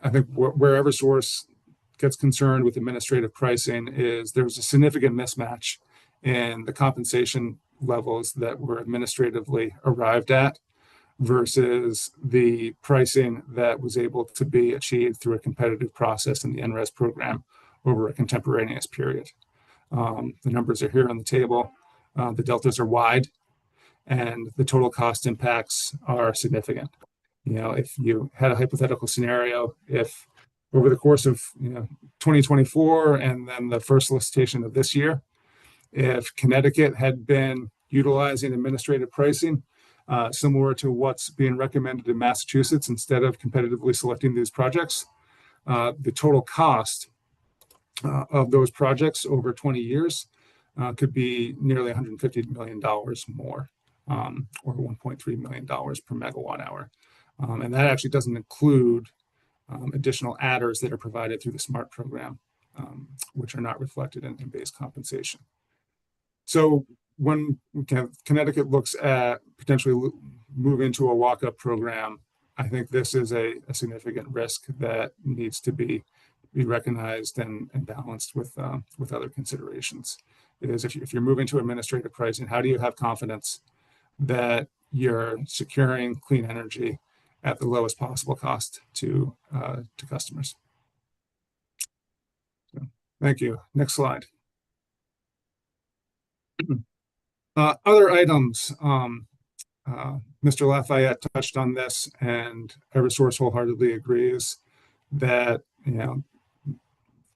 I think where Eversource gets concerned with administrative pricing is there's a significant mismatch in the compensation levels that were administratively arrived at versus the pricing that was able to be achieved through a competitive process in the NRES program over a contemporaneous period. The numbers are here on the table. The deltas are wide, and the total cost impacts are significant. If you had a hypothetical scenario, if over the course of 2024 and then the first solicitation of this year, if Connecticut had been utilizing administrative pricing similar to what's being recommended in Massachusetts instead of competitively selecting these projects, the total cost of those projects over 20 years could be nearly $150 million more, or $1.3 million per megawatt hour. And that actually doesn't include additional adders that are provided through the SMART program, which are not reflected in base compensation. So when Connecticut looks at potentially moving to a walk-up program, I think this is a significant risk that needs to be recognized and balanced with other considerations. It is if you're moving to administrative pricing, how do you have confidence that you're securing clean energy at the lowest possible cost to customers? So, thank you. Next slide. Other items, Mr. Lafayette touched on this, and Eversource wholeheartedly agrees that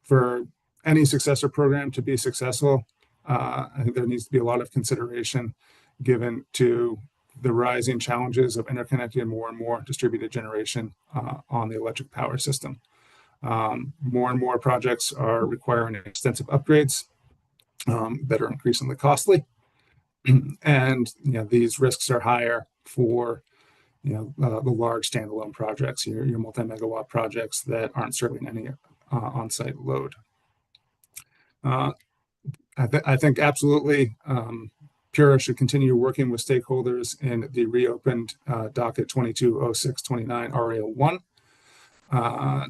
for any successor program to be successful, I think there needs to be a lot of consideration given to the rising challenges of interconnecting more and more distributed generation on the electric power system. More and more projects are requiring extensive upgrades that are increasingly costly. And these risks are higher for the large standalone projects, your multi-megawatt projects that aren't serving any on-site load. I think absolutely Pura should continue working with stakeholders in the reopened Docket 220629 RA01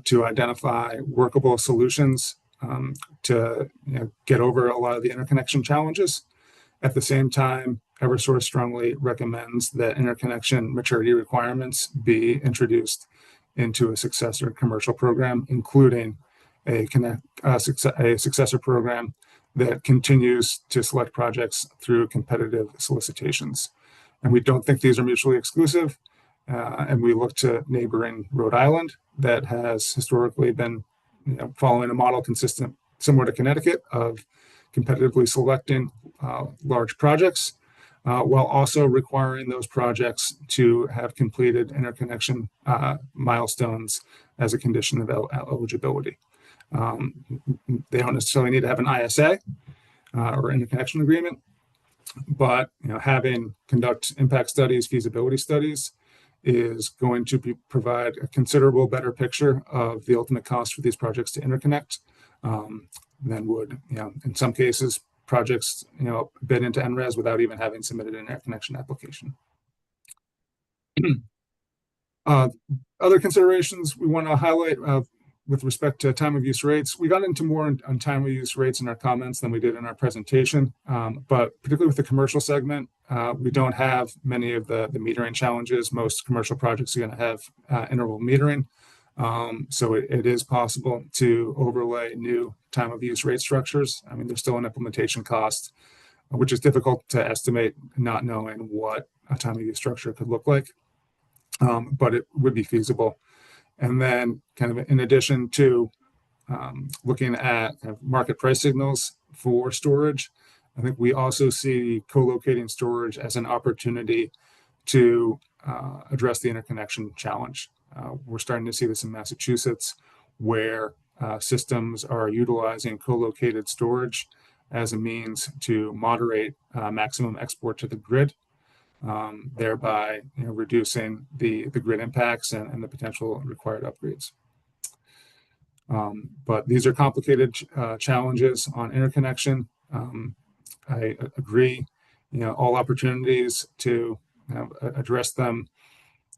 to identify workable solutions to get over a lot of the interconnection challenges. At the same time, Eversource strongly recommends that interconnection maturity requirements be introduced into a successor commercial program, including a successor program that continues to select projects through competitive solicitations. And we don't think these are mutually exclusive. And we look to neighboring Rhode Island that has historically been following a model similar to Connecticut of competitively selecting large projects, while also requiring those projects to have completed interconnection milestones as a condition of eligibility. They don't necessarily need to have an ISA or interconnection agreement, but conduct impact studies, feasibility studies is going to provide a considerable better picture of the ultimate cost for these projects to interconnect than would, in some cases, projects, bid into NRES without even having submitted an interconnection application. Other considerations we want to highlight with respect to time of use rates. We got into more on time of use rates in our comments than we did in our presentation, but particularly with the commercial segment, we don't have many of the metering challenges. Most commercial projects are going to have interval metering. So it is possible to overlay new time of use rate structures. I mean, there's still an implementation cost, which is difficult to estimate, not knowing what a time of use structure could look like. But it would be feasible. And then kind of in addition to looking at kind of market price signals for storage, I think we also see co-locating storage as an opportunity to address the interconnection challenge. We're starting to see this in Massachusetts, where systems are utilizing co-located storage as a means to moderate maximum export to the grid, thereby reducing the grid impacts and the potential required upgrades. But these are complicated challenges on interconnection. I agree, all opportunities to address them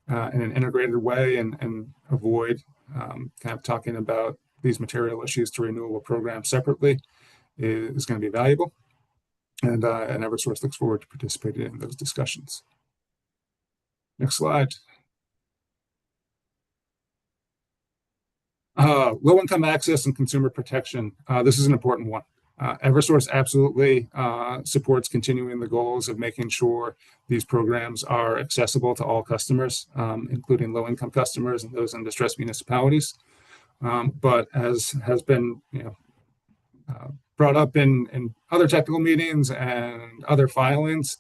in an integrated way and avoid kind of talking about these material issues to renewable programs separately is going to be valuable. And Eversource looks forward to participating in those discussions. Next slide. Low-income access and consumer protection. This is an important one. Eversource absolutely supports continuing the goals of making sure these programs are accessible to all customers, including low-income customers and those in distressed municipalities. But as has been brought up in other technical meetings and other filings,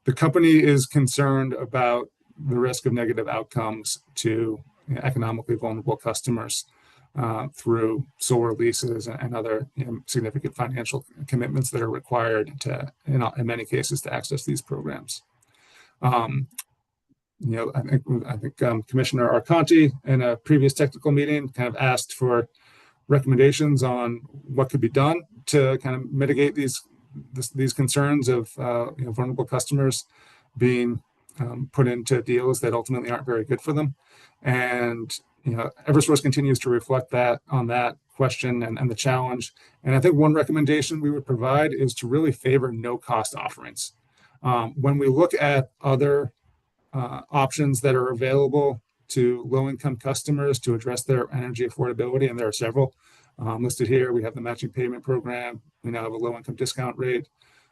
the company is concerned about the risk of negative outcomes to economically vulnerable customers through solar leases and other significant financial commitments that are required to, in many cases, to access these programs. I think Commissioner Arconti in a previous technical meeting kind of asked for recommendations on what could be done to kind of mitigate these concerns of vulnerable customers being put into deals that ultimately aren't very good for them. And Eversource continues to reflect on that question and the challenge. And I think one recommendation we would provide is to really favor no-cost offerings. When we look at other options that are available to low-income customers to address their energy affordability, and there are several listed here. We have the matching payment program. We now have a low-income discount rate.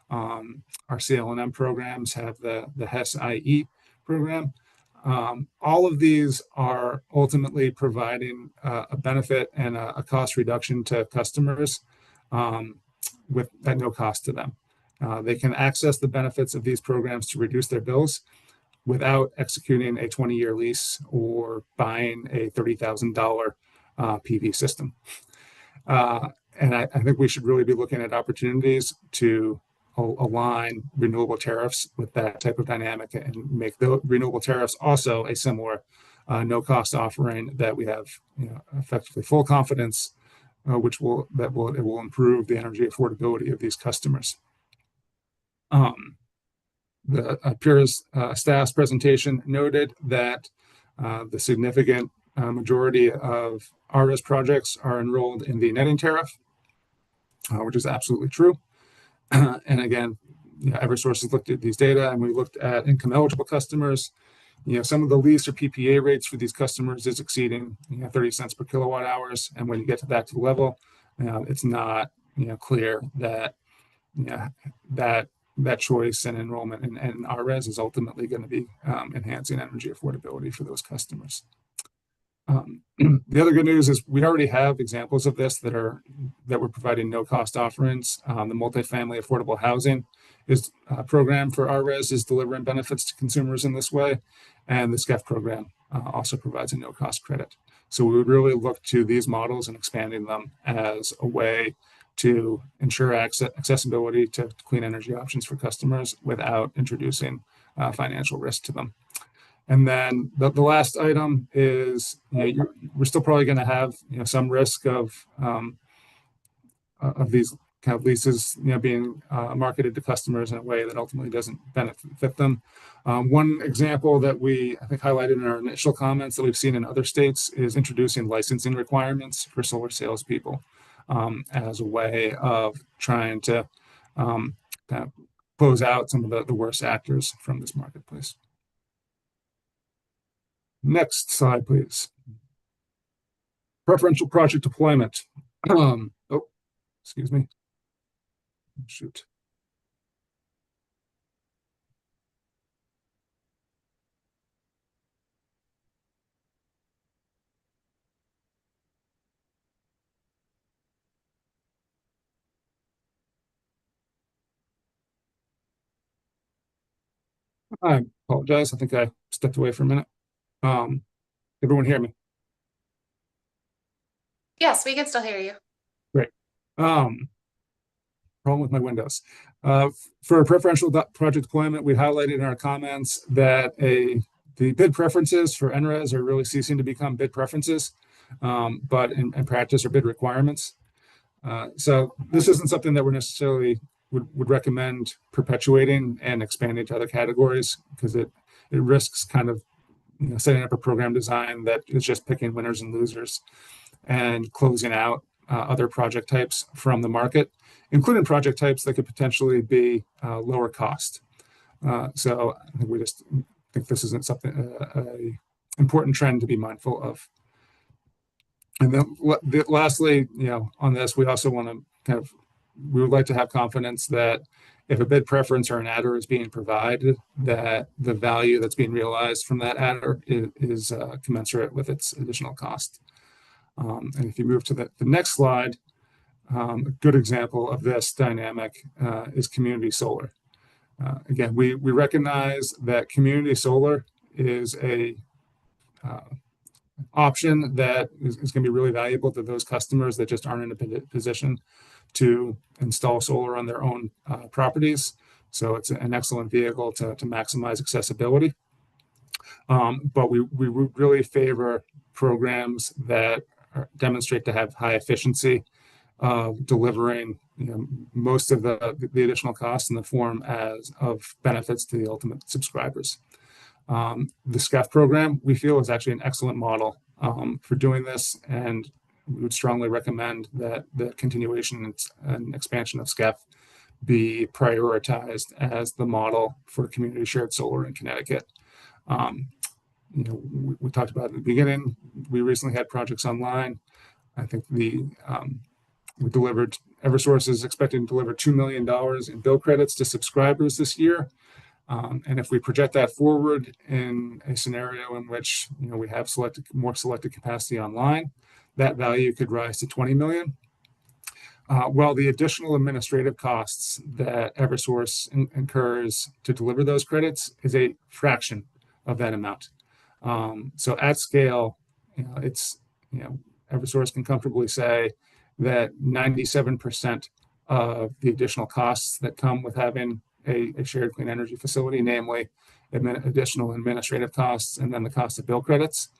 Our CLNM programs have the HES-IE program. All of these are ultimately providing a benefit and a cost reduction to customers at no cost to them. They can access the benefits of these programs to reduce their bills without executing a 20-year lease or buying a $30,000 PV system. And I think we should really be looking at opportunities to align renewable tariffs with that type of dynamic and make the renewable tariffs also a similar no-cost offering that we have effectively full confidence, it will improve the energy affordability of these customers. The Pura's staff's presentation noted that the significant majority of RS projects are enrolled in the netting tariff, which is absolutely true. And again, Eversource has looked at these data, and we looked at income eligible customers. Some of the lease or PPA rates for these customers is exceeding 30 cents per kilowatt hours. And when you get to that level, it's not clear that that choice and enrollment in RES is ultimately going to be enhancing energy affordability for those customers. The other good news is we already have examples of this that we're providing no-cost offerings. The multifamily affordable housing program for RES is delivering benefits to consumers in this way, and the SCEF program also provides a no-cost credit. So we would really look to these models and expanding them as a way to ensure accessibility to clean energy options for customers without introducing financial risk to them. And then the last item is we're still probably going to have some risk of these kind of leases, being marketed to customers in a way that ultimately doesn't benefit them. One example that we, I think, highlighted in our initial comments that we've seen in other states is introducing licensing requirements for solar salespeople as a way of trying to kind of close out some of the worst actors from this marketplace. Next slide, please. Preferential project deployment. Oh, excuse me. Shoot. I apologize. I think I stepped away for a minute. Everyone hear me? Yes, we can still hear you. Great. Problem with my Windows. For a preferential project deployment, we highlighted in our comments that the bid preferences for NRES are really ceasing to become bid preferences, but in practice are bid requirements. So this isn't something that we're necessarily would recommend perpetuating and expanding to other categories, because it risks kind of setting up a program design that is just picking winners and losers and closing out other project types from the market, including project types that could potentially be lower cost. So I think we just think this isn't something an important trend to be mindful of. And then lastly, on this, we also want to we would like to have confidence that if a bid preference or an adder is being provided, that the value that's being realized from that adder is commensurate with its additional cost. And if you move to the next slide, a good example of this dynamic is community solar. Again, we recognize that community solar is a option that is going to be really valuable to those customers that just aren't in a position to install solar on their own properties. So it's an excellent vehicle to maximize accessibility. But we really favor programs that demonstrate to have high efficiency of delivering most of the additional costs in the form of benefits to the ultimate subscribers. The SCEF program, we feel, is actually an excellent model for doing this, and we would strongly recommend that the continuation and expansion of SCEF be prioritized as the model for community shared solar in Connecticut. We talked about at the beginning, we recently had projects online. I think we delivered, Eversource is expecting to deliver $2 million in bill credits to subscribers this year. And if we project that forward in a scenario in which we have more selected capacity online, that value could rise to $20 million. While the additional administrative costs that Eversource incurs to deliver those credits is a fraction of that amount. So at scale, Eversource can comfortably say that 97% of the additional costs that come with having a shared clean energy facility, namely additional administrative costs and then the cost of bill credits,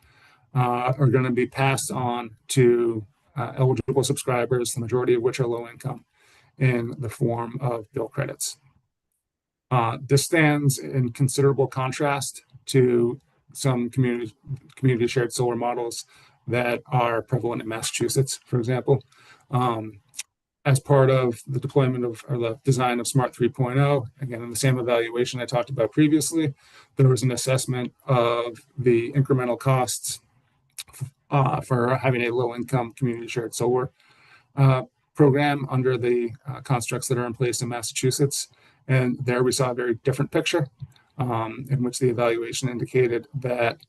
are going to be passed on to eligible subscribers, the majority of which are low income, in the form of bill credits. This stands in considerable contrast to some community shared solar models that are prevalent in Massachusetts, for example. As part of the deployment or the design of Smart 3.0, again, in the same evaluation I talked about previously, there was an assessment of the incremental costs for having a low-income community shared solar program under the constructs that are in place in Massachusetts. And there we saw a very different picture in which the evaluation indicated that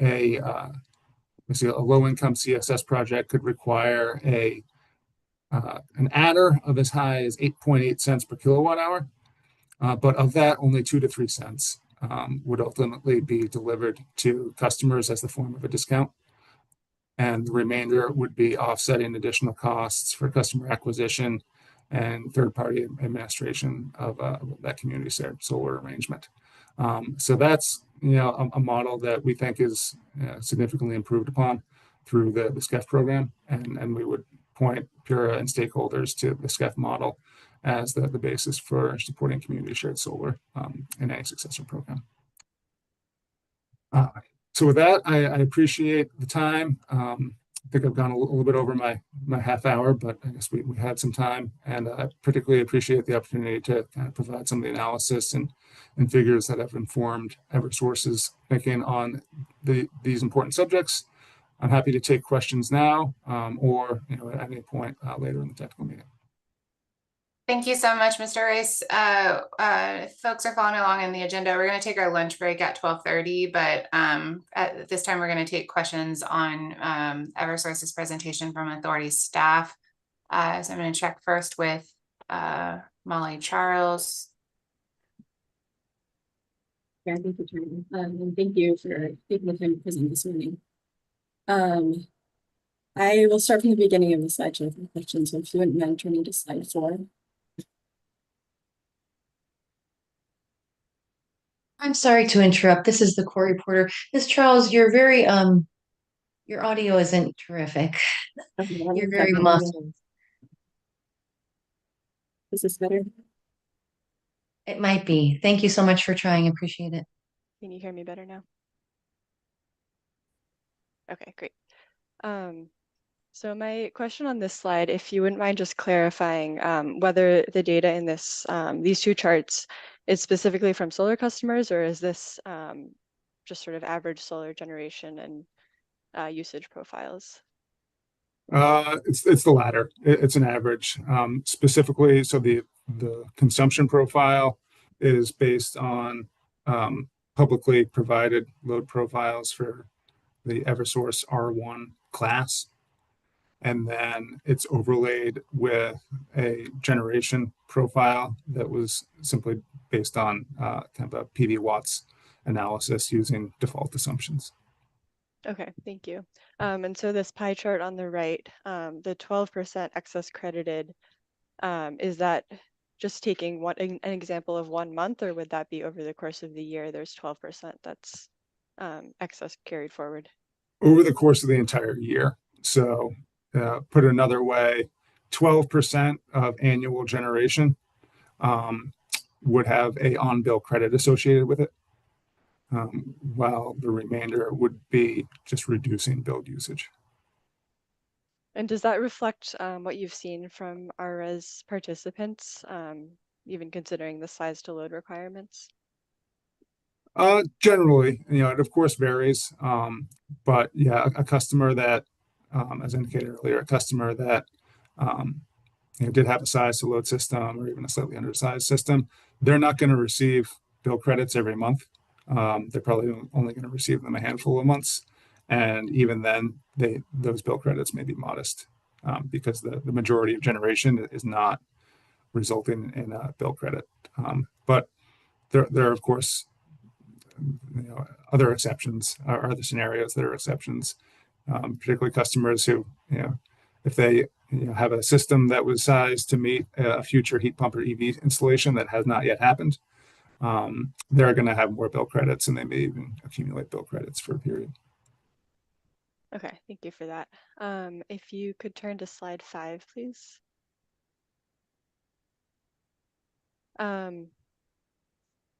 a low-income CSS project could require an adder of as high as 8.8 cents per kilowatt hour, but of that, only 2 to 3 cents would ultimately be delivered to customers as the form of a discount. And the remainder would be offsetting additional costs for customer acquisition and third-party administration of that community shared solar arrangement. So that's a model that we think is significantly improved upon through the SCEF program, and we would point Pura and stakeholders to the SCEF model as the basis for supporting community shared solar in any successor program. So with that, I appreciate the time. I think I've gone a little bit over my half hour, but I guess we had some time, and I particularly appreciate the opportunity to kind of provide some of the analysis and figures that have informed Eversource's thinking on these important subjects. I'm happy to take questions now, or at any point later in the technical meeting. Thank you so much, Mr. Rice. Folks are following along in the agenda. We're going to take our lunch break at 12:30, but at this time, we're going to take questions on Eversource's presentation from authority staff. So I'm going to check first with Molly Charles. Yeah, thank you, Chairman. And thank you for taking the time to present this morning. I will start from the beginning of the slideshow for questions, so if you wouldn't mind turning to slide 4. I'm sorry to interrupt. This is the core reporter. Ms. Charles, you're very your audio isn't terrific. You're very muffled. Is this better? It might be. Thank you so much for trying. Appreciate it. Can you hear me better now? Okay, great. So my question on this slide, if you wouldn't mind just clarifying whether the data in this these two charts is specifically from solar customers, or is this just sort of average solar generation and usage profiles? It's the latter. It's an average. Specifically, so the consumption profile is based on publicly provided load profiles for the Eversource R1 class. And then it's overlaid with a generation profile that was simply based on kind of a PV watts analysis using default assumptions. Okay, thank you. And so this pie chart on the right, the 12% excess credited, is that just taking an example of 1 month, or would that be over the course of the year? There's 12% that's excess carried forward. Over the course of the entire year. So put another way, 12% of annual generation would have a on-bill credit associated with it, while the remainder would be just reducing billed usage. And does that reflect what you've seen from our RES participants, even considering the size to load requirements? Generally, it of course varies, but yeah, a customer that, as indicated earlier, a customer that did have a size to load system or even a slightly undersized system, they're not going to receive bill credits every month. They're probably only going to receive them a handful of months, and even then, those bill credits may be modest because the majority of generation is not resulting in a bill credit. But there are of course other exceptions, or other scenarios that are exceptions, particularly customers who, if they have a system that was sized to meet a future heat pump or EV installation that has not yet happened, they're going to have more bill credits, and they may even accumulate bill credits for a period. Okay, thank you for that. If you could turn to slide 5, please.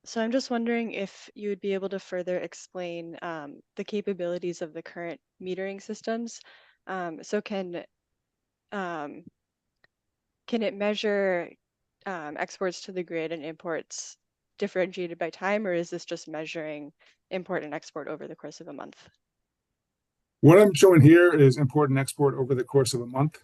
So I'm just wondering if you would be able to further explain the capabilities of the current metering systems. So can it measure exports to the grid and imports differentiated by time, or is this just measuring import and export over the course of a month? What I'm showing here is import and export over the course of a month.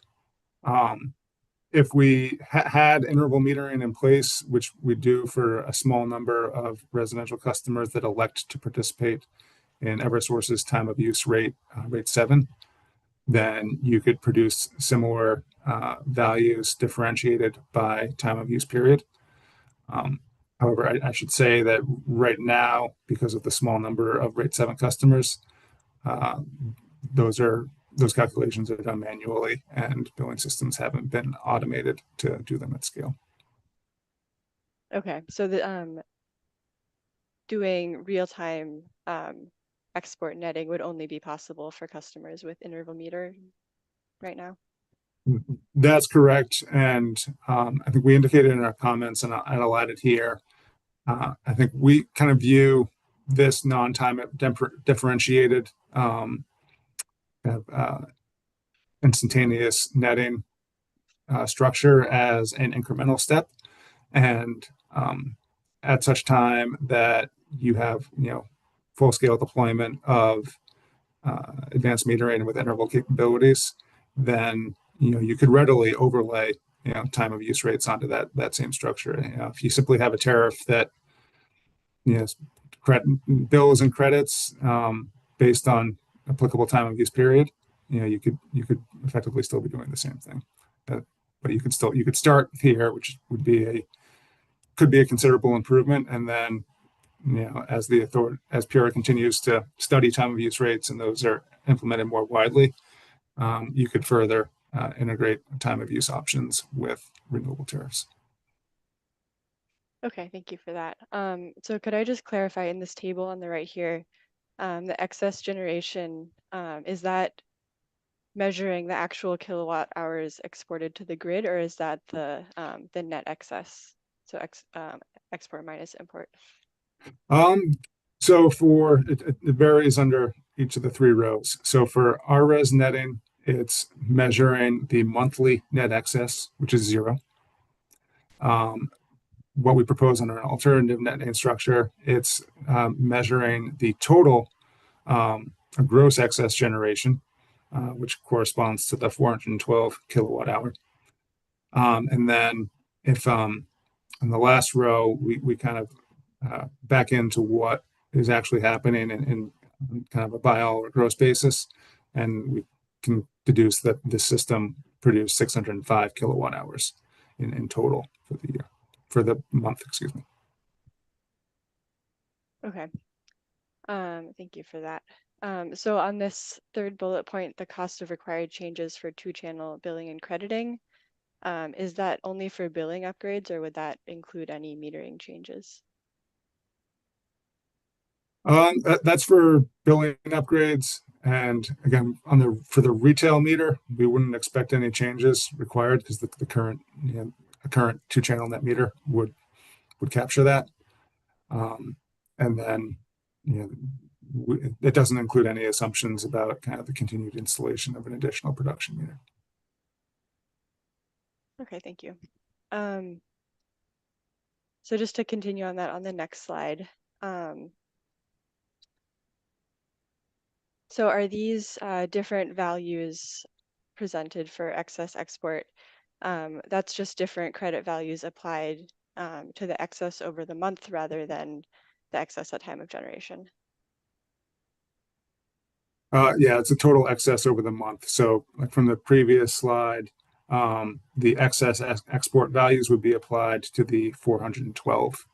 If we had interval metering in place, which we do for a small number of residential customers that elect to participate in Eversource's time of use rate 7, then you could produce similar values differentiated by time of use period. However, I should say that right now, because of the small number of rate 7 customers, those calculations are done manually, and billing systems haven't been automated to do them at scale. Okay, so the doing real-time export netting would only be possible for customers with interval meter right now? That's correct. And I think we indicated in our comments, and I'll add it here. I think we kind of view this non-time differentiated instantaneous netting structure as an incremental step. And at such time that you have, full scale deployment of advanced metering with interval capabilities, then you could readily overlay time of use rates onto that same structure. If you simply have a tariff that bills and credits based on applicable time of use period, you could effectively still be doing the same thing. But you could start here, which could be a considerable improvement, and then as PURA continues to study time of use rates and those are implemented more widely, you could further integrate time of use options with renewable tariffs. Okay, thank you for that. So could I just clarify in this table on the right here, the excess generation, is that measuring the actual kilowatt hours exported to the grid, or is that the net excess? So export minus import. So it varies under each of the three rows. So for our res netting, it's measuring the monthly net excess, which is 0. What we propose under an alternative netting structure, it's measuring the total gross excess generation, which corresponds to the 412 kilowatt hour. And then if in the last row, we kind of back into what is actually happening in kind of a by-all or gross basis, and we can deduce that the system produced 605 kilowatt hours in total for the month, excuse me. Okay. Thank you for that. So on this third bullet point, the cost of required changes for 2-channel billing and crediting, is that only for billing upgrades, or would that include any metering changes? That's for billing upgrades, and again, for the retail meter, we wouldn't expect any changes required because the current 2-channel net meter would capture that, and then it doesn't include any assumptions about kind of the continued installation of an additional production meter. Okay, thank you. So just to continue on that on the next slide. So are these different values presented for excess export? That's just different credit values applied to the excess over the month rather than the excess at time of generation. Yeah, it's a total excess over the month. So like from the previous slide, the excess export values would be applied to the 412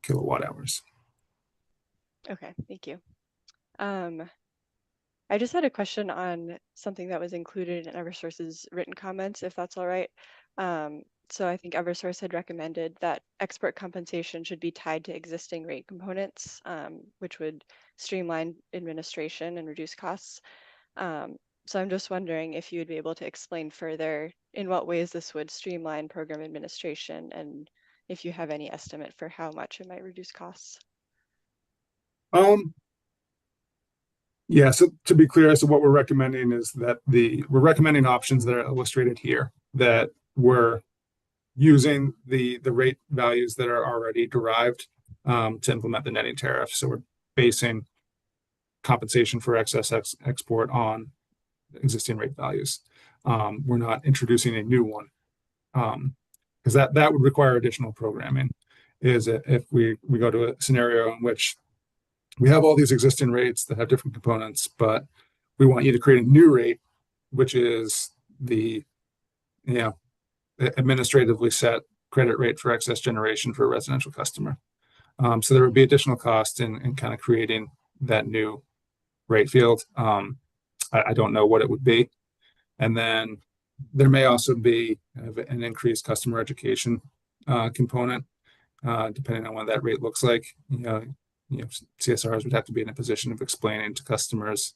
kilowatt hours. Okay, thank you. I just had a question on something that was included in Eversource's written comments, if that's all right. So I think Eversource had recommended that export compensation should be tied to existing rate components, which would streamline administration and reduce costs. So I'm just wondering if you would be able to explain further in what ways this would streamline program administration, and if you have any estimate for how much it might reduce costs. Yeah, so to be clear, so what we're recommending is that we're recommending options that are illustrated here, that we're using the rate values that are already derived to implement the netting tariff. So we're basing compensation for excess export on existing rate values. We're not introducing a new one, because that would require additional programming. Is if we go to a scenario in which we have all these existing rates that have different components, but we want you to create a new rate, which is the administratively set credit rate for excess generation for a residential customer. So there would be additional cost in kind of creating that new rate field. I don't know what it would be. And then there may also be an increased customer education component, depending on what that rate looks like. CSRs would have to be in a position of explaining to customers,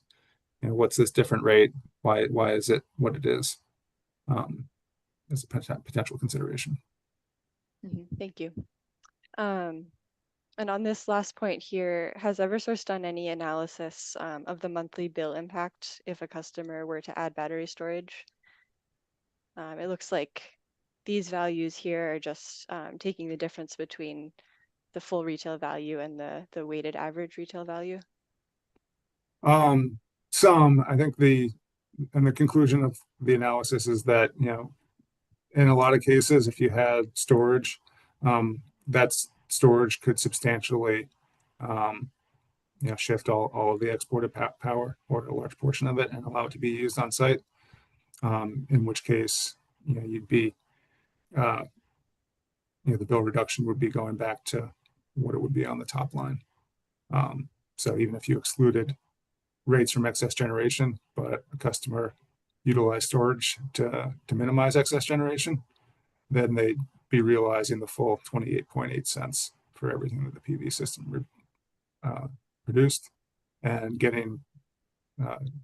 what's this different rate? Why is it what it is? as a potential consideration. Thank you. And on this last point here, has Eversource done any analysis of the monthly bill impact if a customer were to add battery storage? It looks like these values here are just taking the difference between the full retail value and the weighted average retail value. I think the conclusion of the analysis is that, in a lot of cases, if you had storage, that storage could substantially, shift all of the exported power, or a large portion of it, and allow it to be used on site. In which case, you'd be, the bill reduction would be going back to what it would be on the top line. So even if you excluded rates from excess generation, but a customer utilized storage to minimize excess generation, then they'd be realizing the full 28.8 cents for everything that the PV system produced, and getting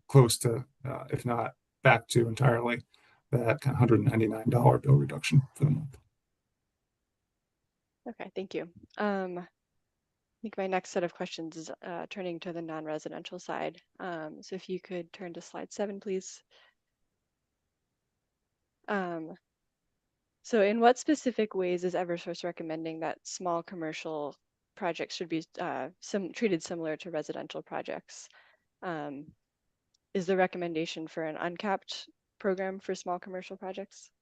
close to, if not back to entirely, that kind of $199 bill reduction for the month. Okay, thank you. I think my next set of questions is turning to the non-residential side. So if you could turn to slide 7, please. So in what specific ways is Eversource recommending that small commercial projects should be treated similar to residential projects? Is the recommendation for an uncapped program for small commercial projects?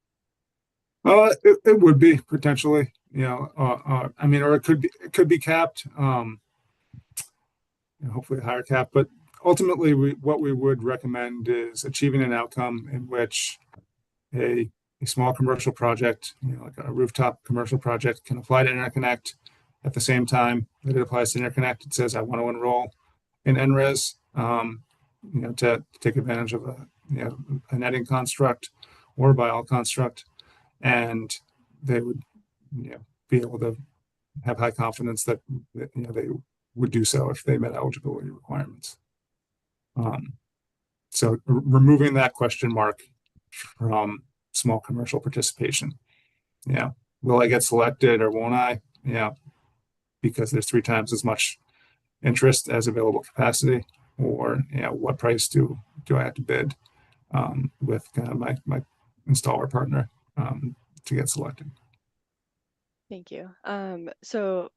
It would be potentially, I mean, or it could be capped, hopefully a higher cap, but ultimately what we would recommend is achieving an outcome in which a small commercial project, like a rooftop commercial project, can apply to interconnect at the same time that it applies to interconnect. It says, I want to enroll in NRES, to take advantage of a netting construct or a buy-all construct, and they would, be able to have high confidence that they would do so if they met eligibility requirements. So removing that question mark from small commercial participation. Will I get selected or won't I? Because there's 3 times as much interest as available capacity, or what price do I have to bid with kind of my installer partner to get selected. Thank you. So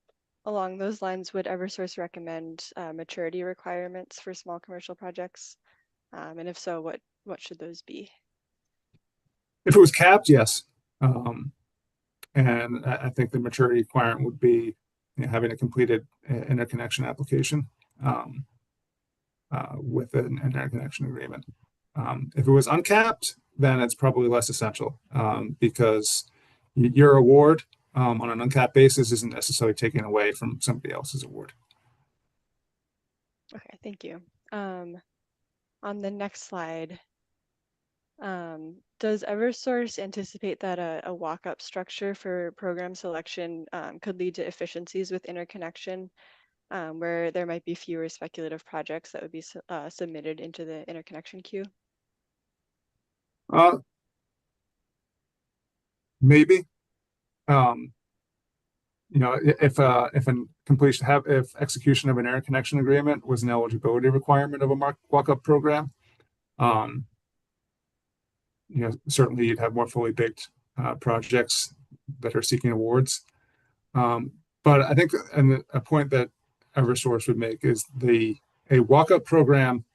along those lines, would Eversource recommend maturity requirements for small commercial projects? And if so, what should those be? If it was capped, yes. And I think the maturity requirement would be having a completed interconnection application with an interconnection agreement. If it was uncapped, then it's probably less essential, because your award on an uncapped basis isn't necessarily taken away from somebody else's award. Okay, thank you. On the next slide, does Eversource anticipate that a walk-up structure for program selection could lead to efficiencies with interconnection, where there might be fewer speculative projects that would be submitted into the interconnection queue? Maybe. If execution of an interconnection agreement was an eligibility requirement of a walk-up program, certainly you'd have more fully baked projects that are seeking awards. But I think, and a point that Eversource would make is a walk-up program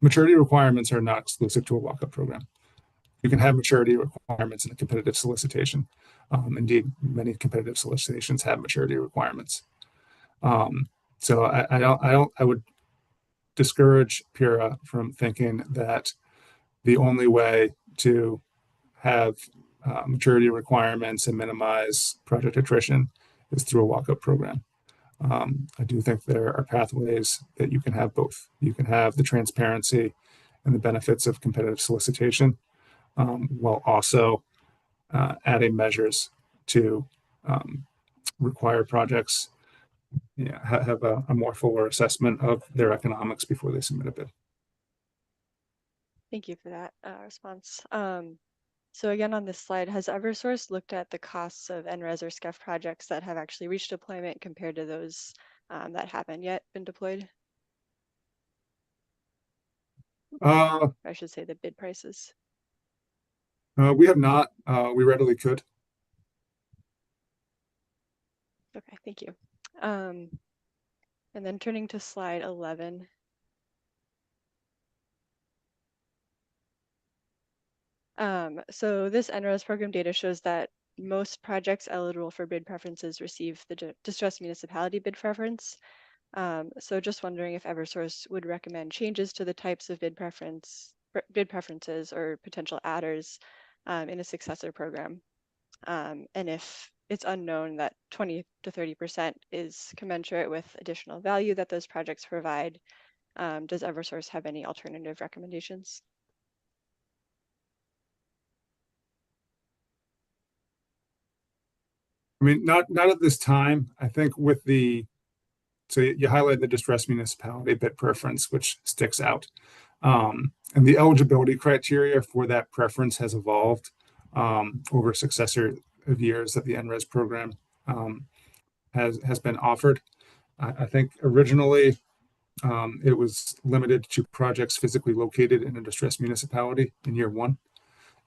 maturity requirements are not exclusive to a walk-up program. You can have maturity requirements in a competitive solicitation. Indeed, many competitive solicitations have maturity requirements. So I would discourage PURA from thinking that the only way to have maturity requirements and minimize project attrition is through a walk-up program. I do think there are pathways that you can have both. You can have the transparency and the benefits of competitive solicitation, while also adding measures to require projects have a more fuller assessment of their economics before they submit a bid. Thank you for that response. So again, on this slide, has Eversource looked at the costs of NRES or SCEF projects that have actually reached deployment compared to those that haven't yet been deployed? I should say the bid prices. We have not. We readily could. Okay, thank you. And then turning to slide 11. So this NRES program data shows that most projects eligible for bid preferences receive the distressed municipality bid preference. So just wondering if Eversource would recommend changes to the types of bid preferences or potential adders in a successor program. And if it's unknown that 20 to 30% is commensurate with additional value that those projects provide, does Eversource have any alternative recommendations? I mean, not at this time. I think with so you highlight the distressed municipality bid preference, which sticks out. And the eligibility criteria for that preference has evolved over a successor of years that the NRES program has been offered. I think originally it was limited to projects physically located in a distressed municipality in year one.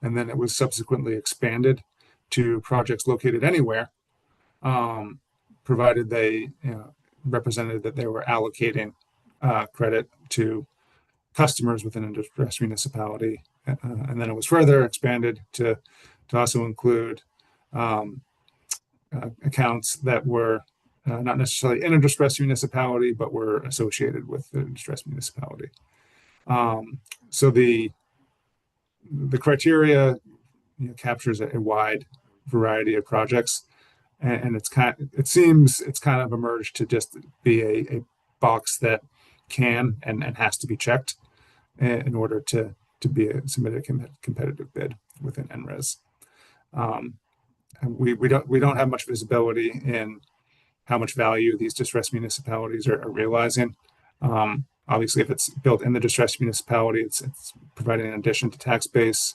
And then it was subsequently expanded to projects located anywhere, provided they represented that they were allocating credit to customers within a distressed municipality. And then it was further expanded to also include accounts that were not necessarily in a distressed municipality, but were associated with the distressed municipality. So the criteria captures a wide variety of projects, and it seems it's kind of emerged to just be a box that can and has to be checked in order to submit a competitive bid within NRES. And we don't have much visibility in how much value these distressed municipalities are realizing. Obviously, if it's built in the distressed municipality, it's providing an addition to tax base.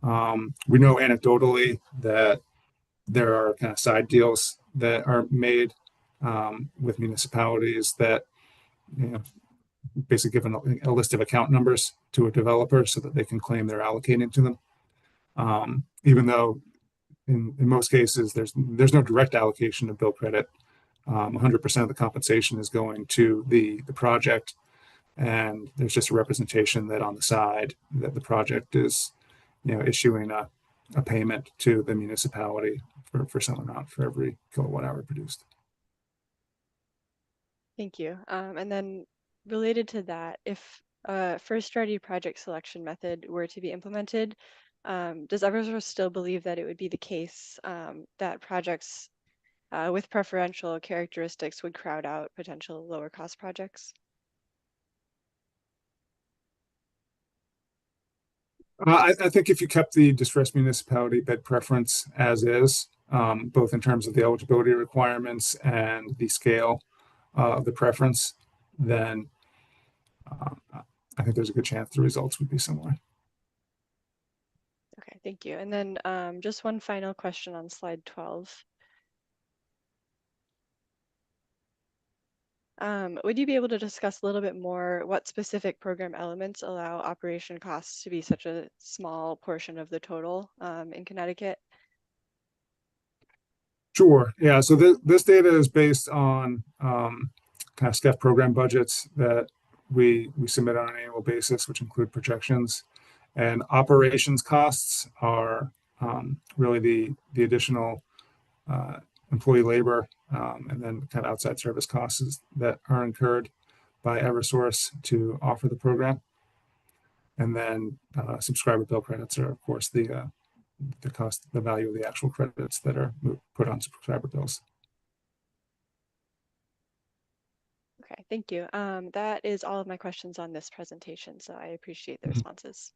We know anecdotally that there are kind of side deals that are made with municipalities that basically given a list of account numbers to a developer so that they can claim they're allocating to them. Even though in most cases there's no direct allocation of bill credit, 100% of the compensation is going to the project, and there's just a representation that on the side that the project is issuing a payment to the municipality for some amount for every kilowatt hour produced. Thank you. And then related to that, if a first-ready project selection method were to be implemented, does Eversource still believe that it would be the case that projects with preferential characteristics would crowd out potential lower cost projects? I think if you kept the distressed municipality bid preference as is, both in terms of the eligibility requirements and the scale of the preference, then I think there's a good chance the results would be similar. Okay, thank you. And then just one final question on slide 12. Would you be able to discuss a little bit more what specific program elements allow operation costs to be such a small portion of the total in Connecticut? Sure. Yeah. So this data is based on kind of SCEF program budgets that we submit on an annual basis, which include projections. And operations costs are really the additional employee labor and then kind of outside service costs that are incurred by Eversource to offer the program. And then subscriber bill credits are, of course, the cost, the value of the actual credits that are put on subscriber bills. Okay, thank you. That is all of my questions on this presentation, so I appreciate the responses.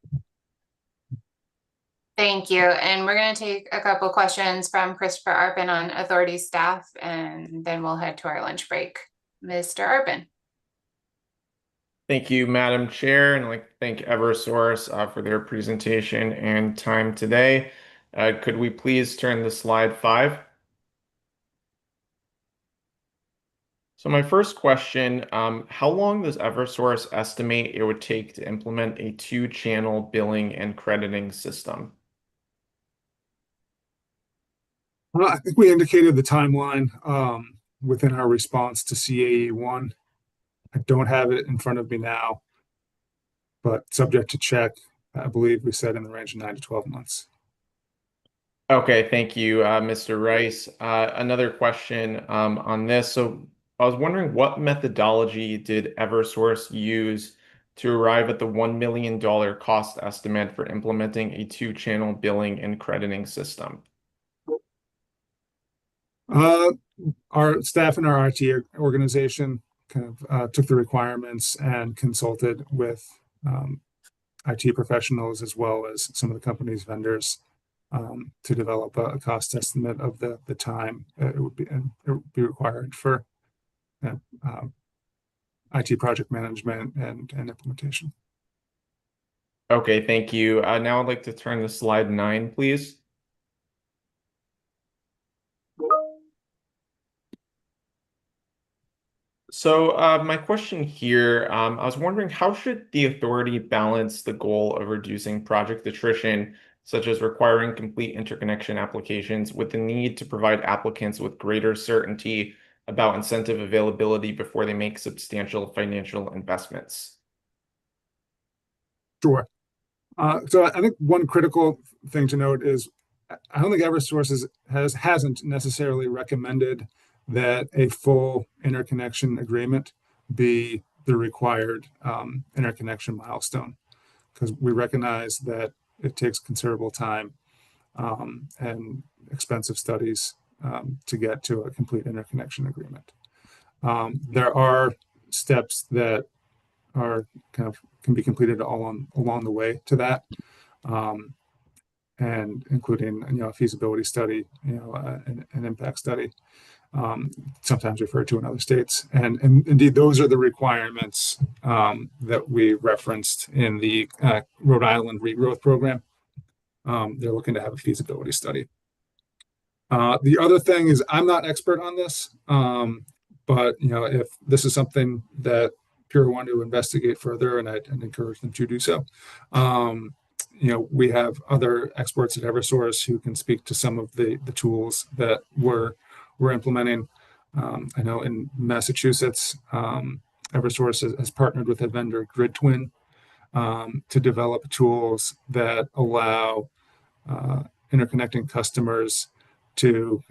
Thank you. And we're going to take a couple questions from Christopher Arpin on authority staff, and then we'll head to our lunch break. Mr. Arpin. Thank you, Madam Chair, and I'd like to thank Eversource for their presentation and time today. Could we please turn to slide 5? So my first question, how long does Eversource estimate it would take to implement a 2-channel billing and crediting system? I think we indicated the timeline within our response to CAE1. I don't have it in front of me now, but subject to check, I believe we said in the range of 9 to 12 months. Okay, thank you, Mr. Rice. Another question on this. So I was wondering, what methodology did Eversource use to arrive at the $1 million cost estimate for implementing a 2-channel billing and crediting system? Our staff in our IT organization kind of took the requirements and consulted with IT professionals as well as some of the company's vendors to develop a cost estimate of the time it would be required for IT project management and implementation. Okay, thank you. Now I'd like to turn to slide 9, please. So my question here, I was wondering, how should the authority balance the goal of reducing project attrition, such as requiring complete interconnection applications, with the need to provide applicants with greater certainty about incentive availability before they make substantial financial investments? Sure. So I think one critical thing to note is I don't think Eversource hasn't necessarily recommended that a full interconnection agreement be the required interconnection milestone, because we recognize that it takes considerable time and expensive studies to get to a complete interconnection agreement. There are steps that are can be completed along the way to that, and including a feasibility study, an impact study, sometimes referred to in other states, and indeed those are the requirements that we referenced in the Rhode Island regrowth program. They're looking to have a feasibility study. The other thing is, I'm not expert on this, but if this is something that Pure want to investigate further, and I'd encourage them to do so. We have other experts at Eversource who can speak to some of the tools that we're implementing. I know in Massachusetts, Eversource has partnered with a vendor, GridTwin, to develop tools that allow interconnecting customers to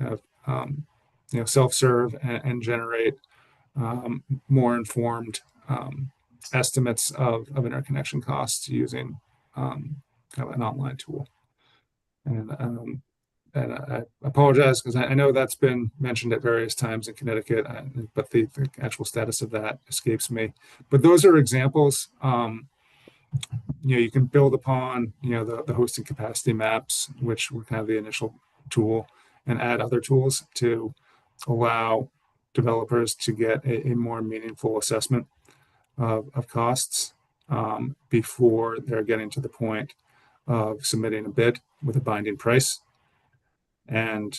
self-serve and generate more informed estimates of interconnection costs using an online tool. And I apologize because I know that's been mentioned at various times in Connecticut, but the actual status of that escapes me. But those are examples. You can build upon the hosting capacity maps, which were kind of the initial tool, and add other tools to allow developers to get a more meaningful assessment of costs before they're getting to the point of submitting a bid with a binding price. And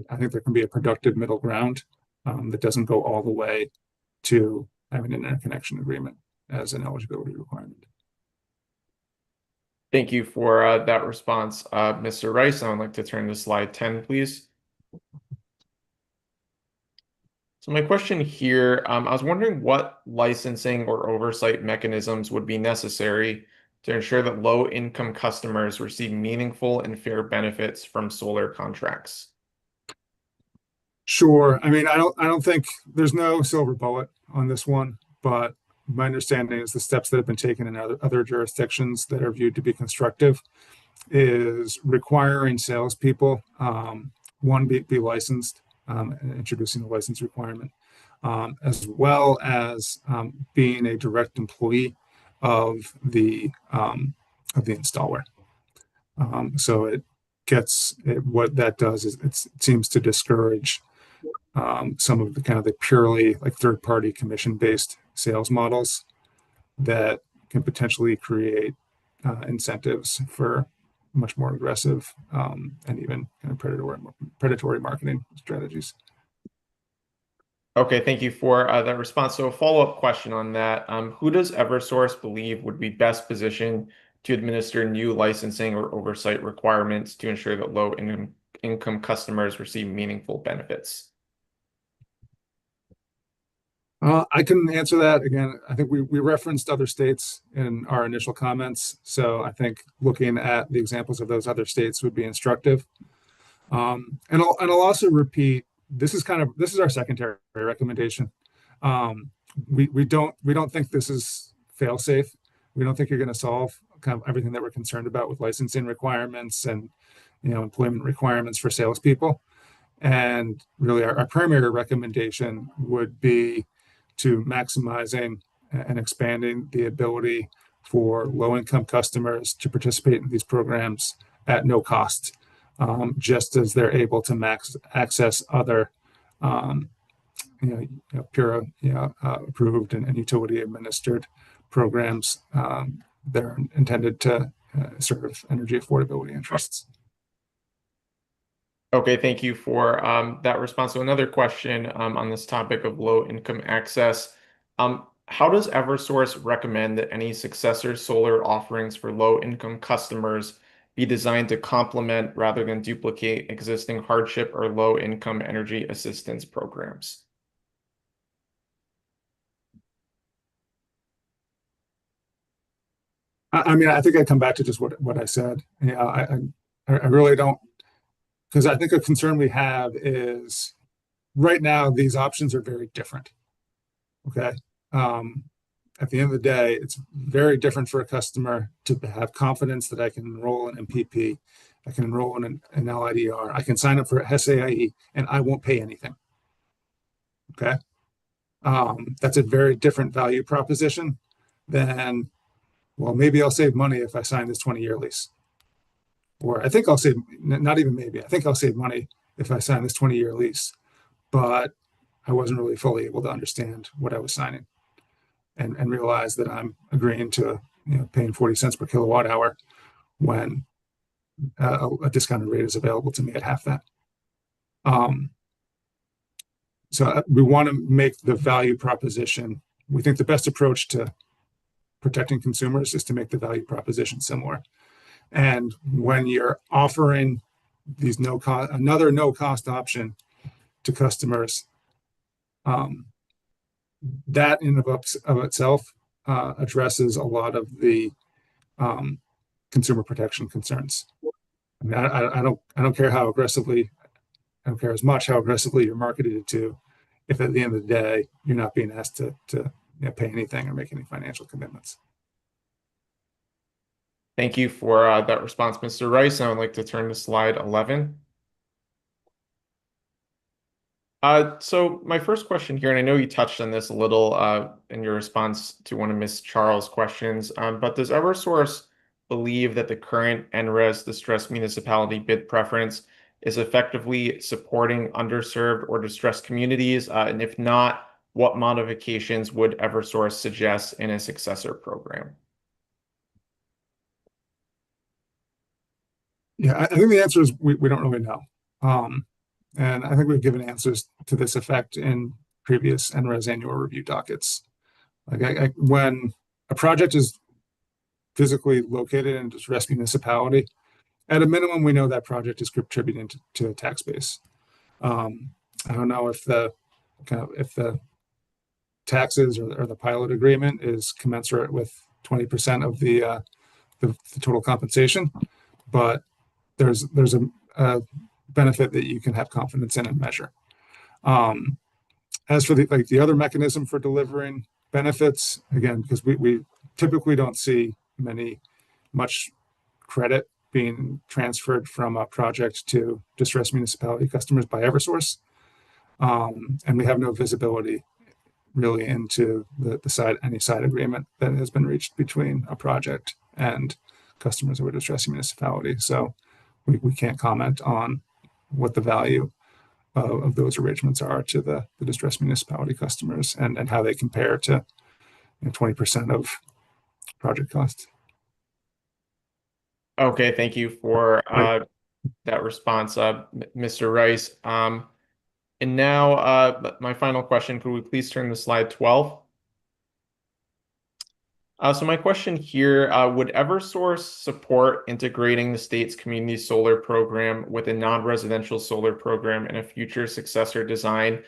I think there can be a productive middle ground that doesn't go all the way to having an interconnection agreement as an eligibility requirement. Thank you for that response, Mr. Rice. I would like to turn to slide 10, please. So my question here, I was wondering what licensing or oversight mechanisms would be necessary to ensure that low-income customers receive meaningful and fair benefits from solar contracts. Sure. I mean, I don't think there's no silver bullet on this one, but my understanding is the steps that have been taken in other jurisdictions that are viewed to be constructive is requiring salespeople, be licensed, introducing the license requirement, as well as being a direct employee of the installer. So what that does is it seems to discourage some of the kind of the purely like third-party commission-based sales models that can potentially create incentives for much more aggressive and even kind of predatory marketing strategies. Okay, thank you for that response. So a follow-up question on that. Who does Eversource believe would be best positioned to administer new licensing or oversight requirements to ensure that low-income customers receive meaningful benefits? I can answer that. Again, I think we referenced other states in our initial comments. So I think looking at the examples of those other states would be instructive. And I'll also repeat, this is our secondary recommendation. We don't think this is fail-safe. We don't think you're going to solve kind of everything that we're concerned about with licensing requirements and employment requirements for salespeople. And really, our primary recommendation would be to maximizing and expanding the ability for low-income customers to participate in these programs at no cost, just as they're able to access other PURA approved and utility administered programs that are intended to serve energy affordability interests. Okay, thank you for that response. So another question on this topic of low income access. How does Eversource recommend that any successor solar offerings for low income customers be designed to complement rather than duplicate existing hardship or low income energy assistance programs? I mean, I think I come back to just what I said. I really don't, because I think a concern we have is right now these options are very different. Okay. At the end of the day, it's very different for a customer to have confidence that I can enroll in MPP, I can enroll in an LIDR, I can sign up for SAIE, and I won't pay anything. Okay. That's a very different value proposition than, well, maybe I'll save money if I sign this 20-year lease. Or I think I'll save, not even maybe, I think I'll save money if I sign this 20-year lease. But I wasn't really fully able to understand what I was signing and realize that I'm agreeing to paying 40 cents per kilowatt hour when a discounted rate is available to me at half that. So we want to make the value proposition. We think the best approach to protecting consumers is to make the value proposition similar. And when you're offering these another no-cost option to customers, that in of itself addresses a lot of the consumer protection concerns. I mean, I don't care how aggressively, I don't care as much how aggressively you're marketed it to, if at the end of the day you're not being asked to pay anything or make any financial commitments. Thank you for that response, Mr. Rice. I would like to turn to slide 11. So my first question here, and I know you touched on this a little in your response to one of Ms. Charles' questions, but does Eversource believe that the current NRES distressed municipality bid preference is effectively supporting underserved or distressed communities? And if not, what modifications would Eversource suggest in a successor program? Yeah, I think the answer is we don't really know. And I think we've given answers to this effect in previous NRES annual review dockets. Like when a project is physically located in a distressed municipality, at a minimum, we know that project is contributing to a tax base. I don't know if the taxes or the pilot agreement is commensurate with 20% of the total compensation, but there's a benefit that you can have confidence in and measure. As for the other mechanism for delivering benefits, again, because we typically don't see much credit being transferred from a project to distressed municipality customers by Eversource, and we have no visibility really into any side agreement that has been reached between a project and customers of a distressed municipality. So we can't comment on what the value of those arrangements are to the distressed municipality customers, and how they compare to 20% of project costs. Okay, thank you for that response, Mr. Rice. And now my final question, could we please turn to slide 12? So my question here, would Eversource support integrating the state's community solar program with a non-residential solar program in a future successor design?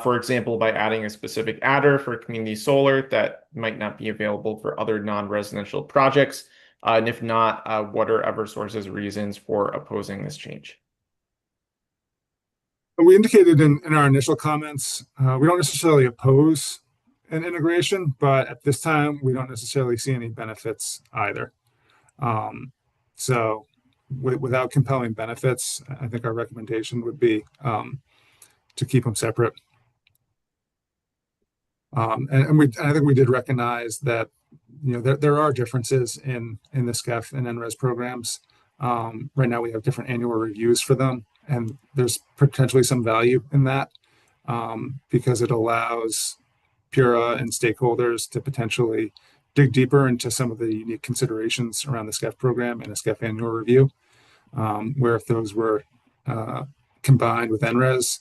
For example, by adding a specific adder for community solar that might not be available for other non-residential projects? And if not, what are Eversource's reasons for opposing this change? We indicated in our initial comments, we don't necessarily oppose an integration, but at this time, we don't necessarily see any benefits either. So without compelling benefits, I think our recommendation would be to keep them separate. And I think we did recognize that there are differences in the SCEF and NRES programs. Right now, we have different annual reviews for them, and there's potentially some value in that because it allows PURA and stakeholders to potentially dig deeper into some of the unique considerations around the SCEF program and a SCEF annual review, where if those were combined with NRES,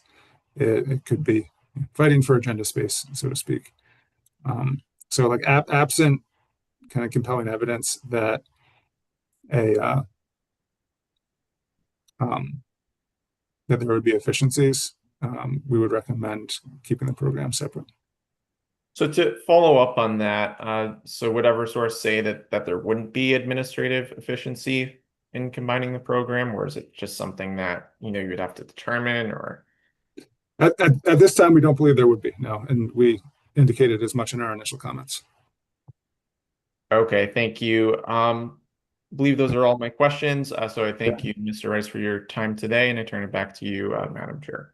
it could be fighting for agenda space, so to speak. So like absent kind of compelling evidence that that there would be efficiencies, we would recommend keeping the program separate. So to follow up on that, so would Eversource say that there wouldn't be administrative efficiency in combining the program, or is it just something that you'd have to determine? Or at this time, we don't believe there would be, no, and we indicated as much in our initial comments. Okay, thank you. I believe those are all my questions. So I thank you, Mr. Rice, for your time today, and I turn it back to you, Madam Chair.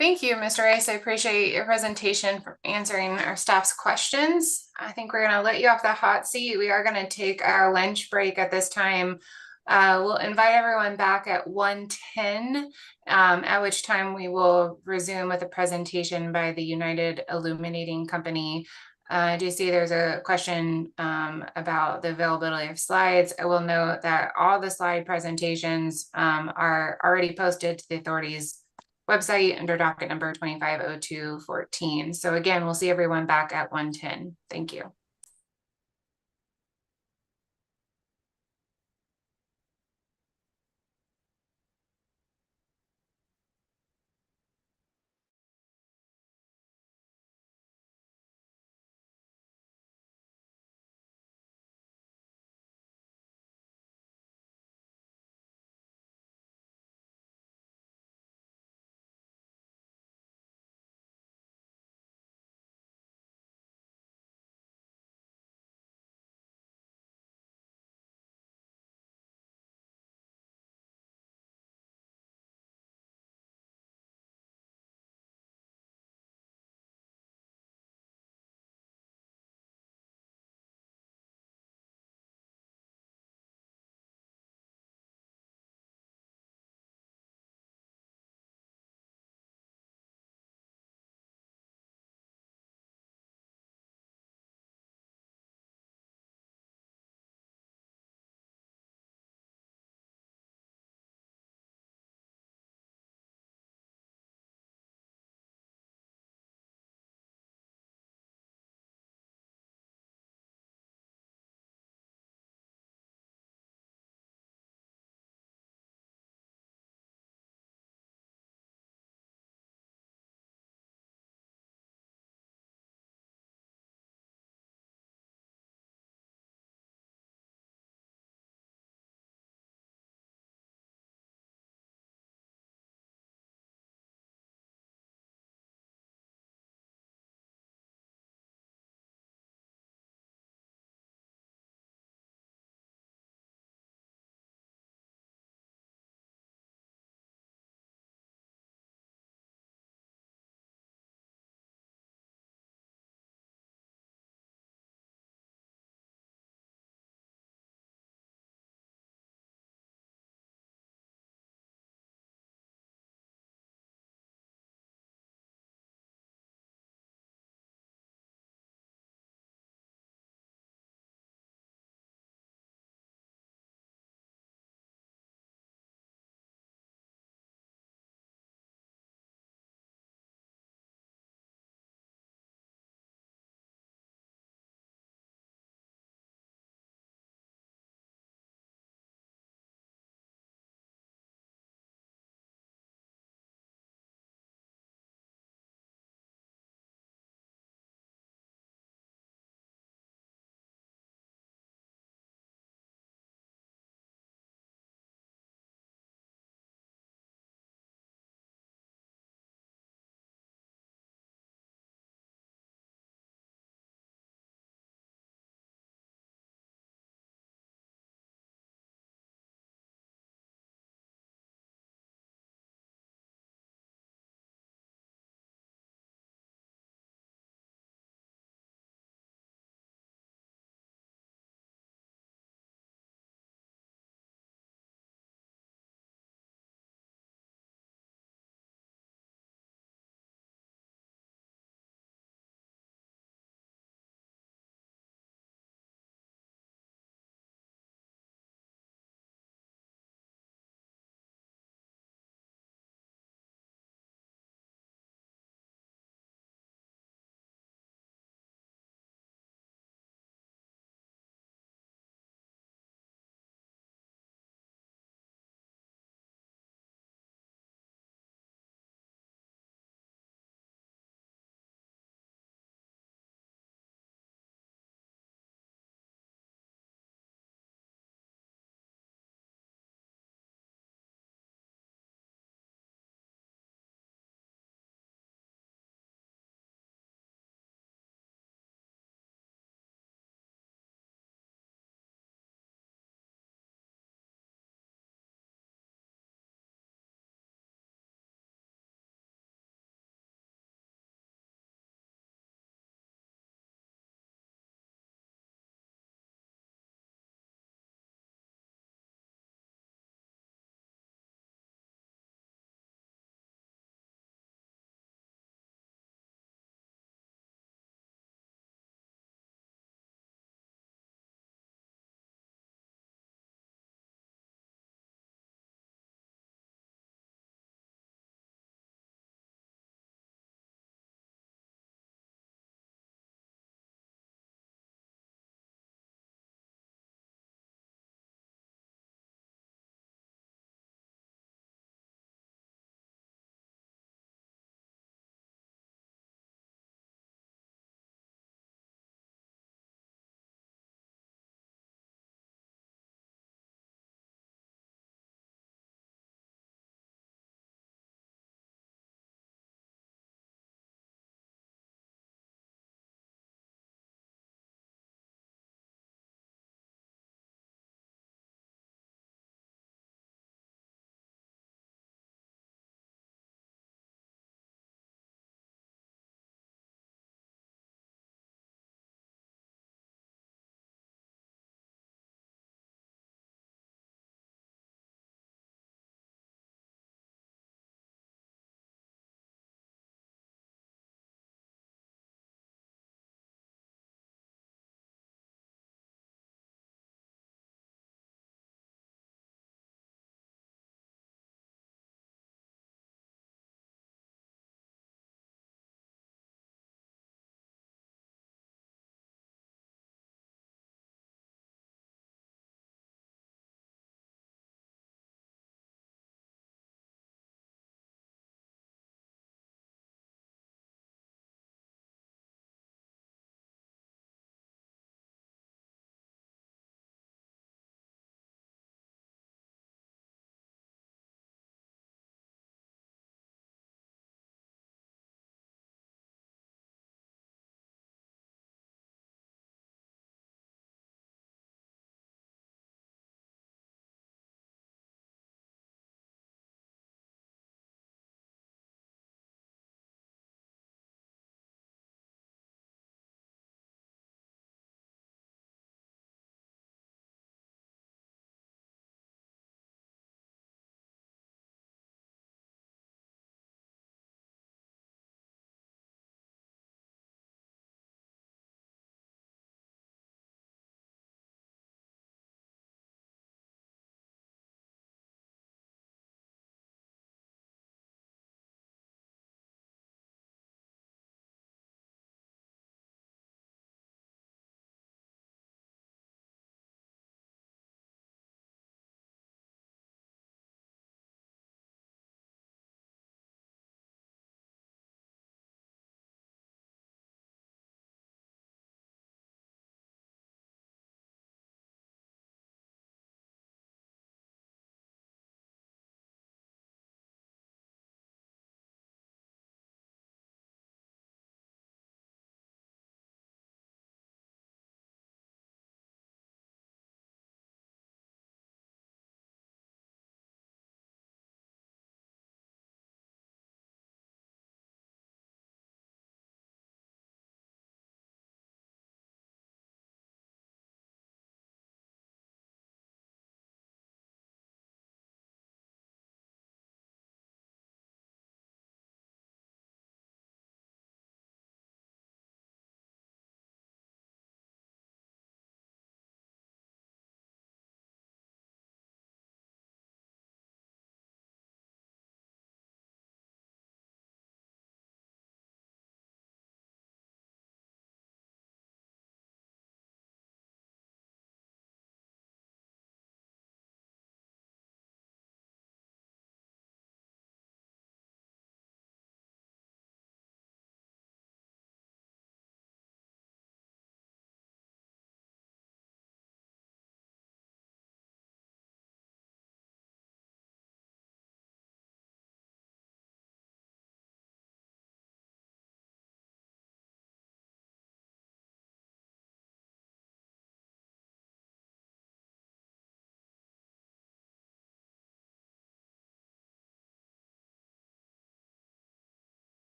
Thank you, Mr. Rice. I appreciate your presentation for answering our staff's questions. I think we're going to let you off the hot seat. We are going to take our lunch break at this time. We'll invite everyone back at 1:10, at which time we will resume with a presentation by the United Illuminating Company. I do see there's a question about the availability of slides. I will note that all the slide presentations are already posted to the authority's website under docket number 250214. So again, we'll see everyone back at 1:10. Thank you.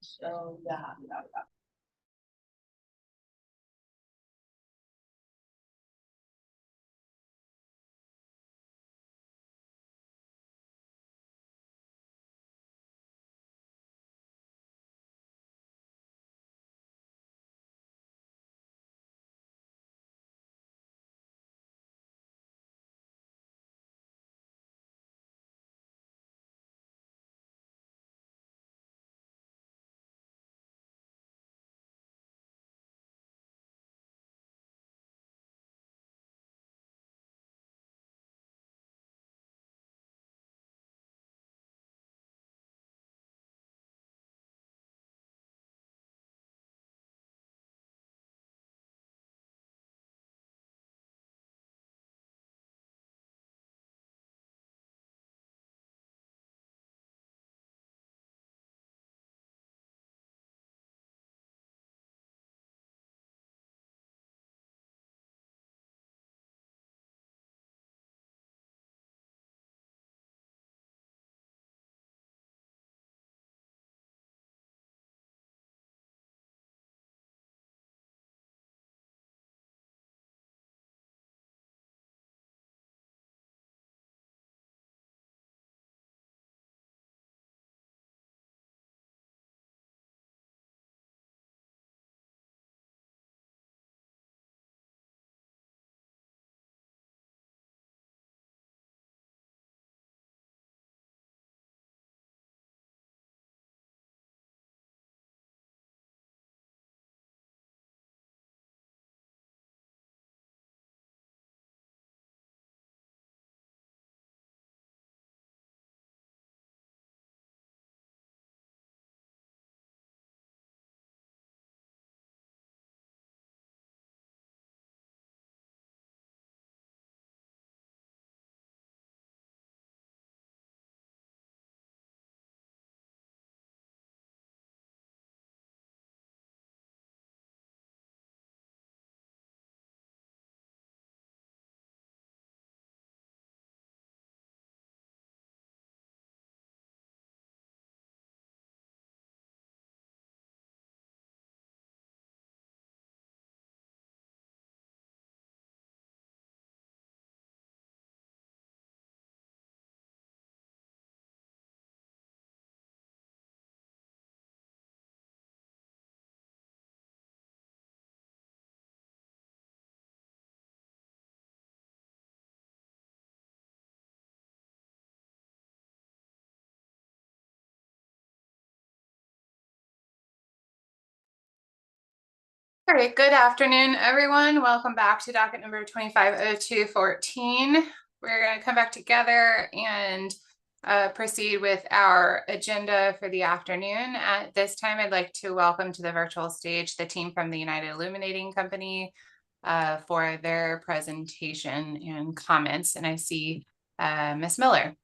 So, yeah. All right, good afternoon, everyone. Welcome back to docket number 250214. We're going to come back together and proceed with our agenda for the afternoon. At this time, I'd like to welcome to the virtual stage the team from the United Illuminating Company for their presentation and comments. And I see Ms. Miller.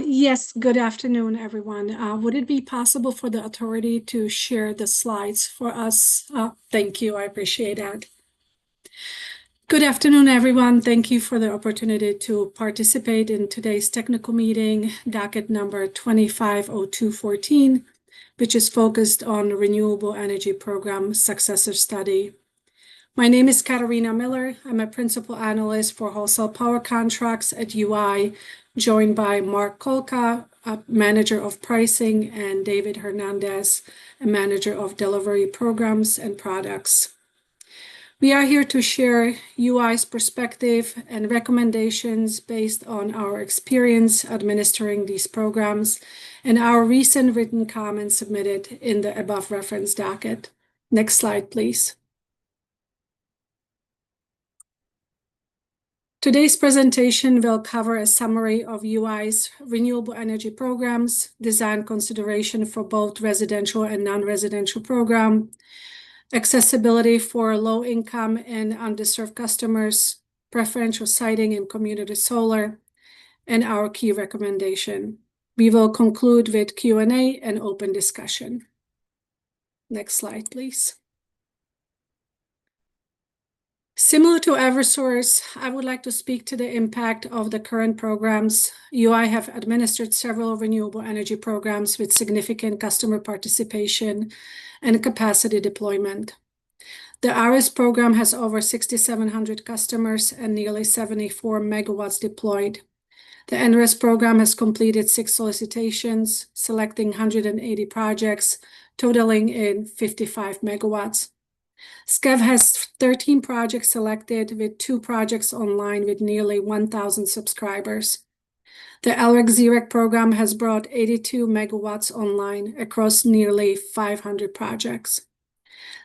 Yes, good afternoon, everyone. Would it be possible for the authority to share the slides for us? Thank you, I appreciate that. Good afternoon, everyone. Thank you for the opportunity to participate in today's technical meeting, docket number 250214, which is focused on the Renewable Energy Program Successor Study. My name is Katarina Miller. I'm a principal analyst for wholesale power contracts at UI, joined by Mark Kolka, a manager of pricing, and David Hernandez, a manager of delivery programs and products. We are here to share UI's perspective and recommendations based on our experience administering these programs and our recent written comments submitted in the above referenced docket. Next slide, please. Today's presentation will cover a summary of UI's renewable energy programs, design consideration for both residential and non-residential program, accessibility for low-income and underserved customers, preferential siting in community solar, and our key recommendation. We will conclude with Q&A and open discussion. Next slide, please. Similar to Eversource, I would like to speak to the impact of the current programs. UI have administered several renewable energy programs with significant customer participation and capacity deployment. The ARIS program has over 6,700 customers and nearly 74 megawatts deployed. The NRES program has completed 6 solicitations, selecting 180 projects, totaling in 55 megawatts. SCEV has 13 projects selected, with 2 projects online with nearly 1,000 subscribers. The LREC-ZREC program has brought 82 megawatts online across nearly 500 projects.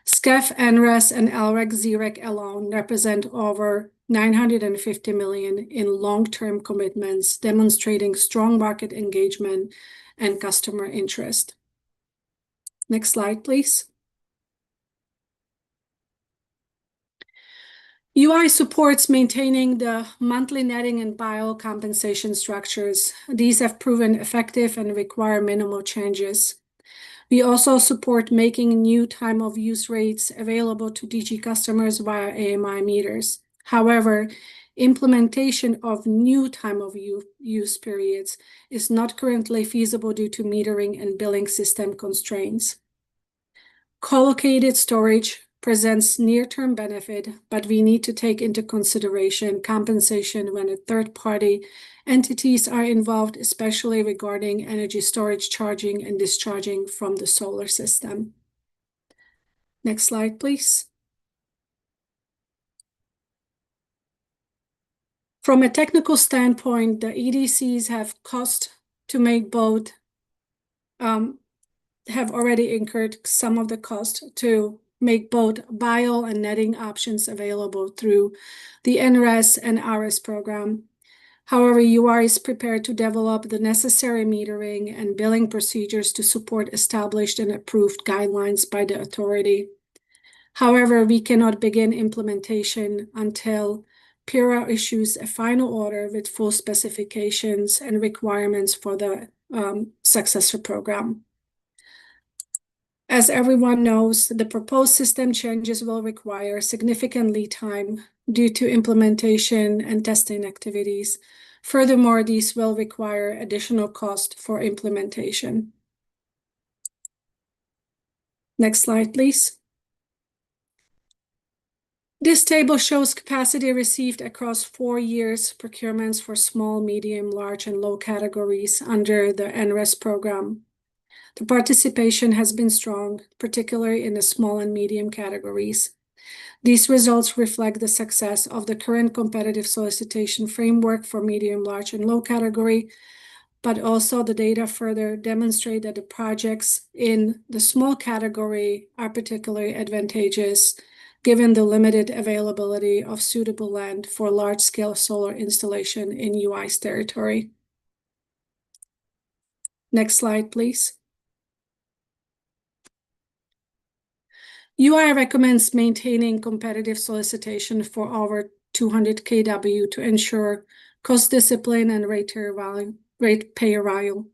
SCEF, NRES, and LREC-ZREC alone represent over $950 million in long-term commitments, demonstrating strong market engagement and customer interest. Next slide, please. UI supports maintaining the monthly netting and BIOL compensation structures. These have proven effective and require minimal changes. We also support making new time of use rates available to DG customers via AMI meters. However, implementation of new time of use periods is not currently feasible due to metering and billing system constraints. Co-located storage presents near-term benefit, but we need to take into consideration compensation when third-party entities are involved, especially regarding energy storage charging and discharging from the solar system. Next slide, please. From a technical standpoint, the EDCs have cost to make both, have already incurred some of the cost to make both BIOL and netting options available through the NRES and ARIS program. However, UI is prepared to develop the necessary metering and billing procedures to support established and approved guidelines by the authority. However, we cannot begin implementation until PURA issues a final order with full specifications and requirements for the Successor program. As everyone knows, the proposed system changes will require significant lead time due to implementation and testing activities. Furthermore, these will require additional cost for implementation. Next slide, please. This table shows capacity received across 4 years procurements for small, medium, large, and low categories under the NRES program. The participation has been strong, particularly in the small and medium categories. These results reflect the success of the current competitive solicitation framework for medium, large, and low category, but also the data further demonstrate that the projects in the small category are particularly advantageous given the limited availability of suitable land for large-scale solar installation in UI's territory. Next slide, please. UI recommends maintaining competitive solicitation for over 200 kW to ensure cost discipline and ratepayer value.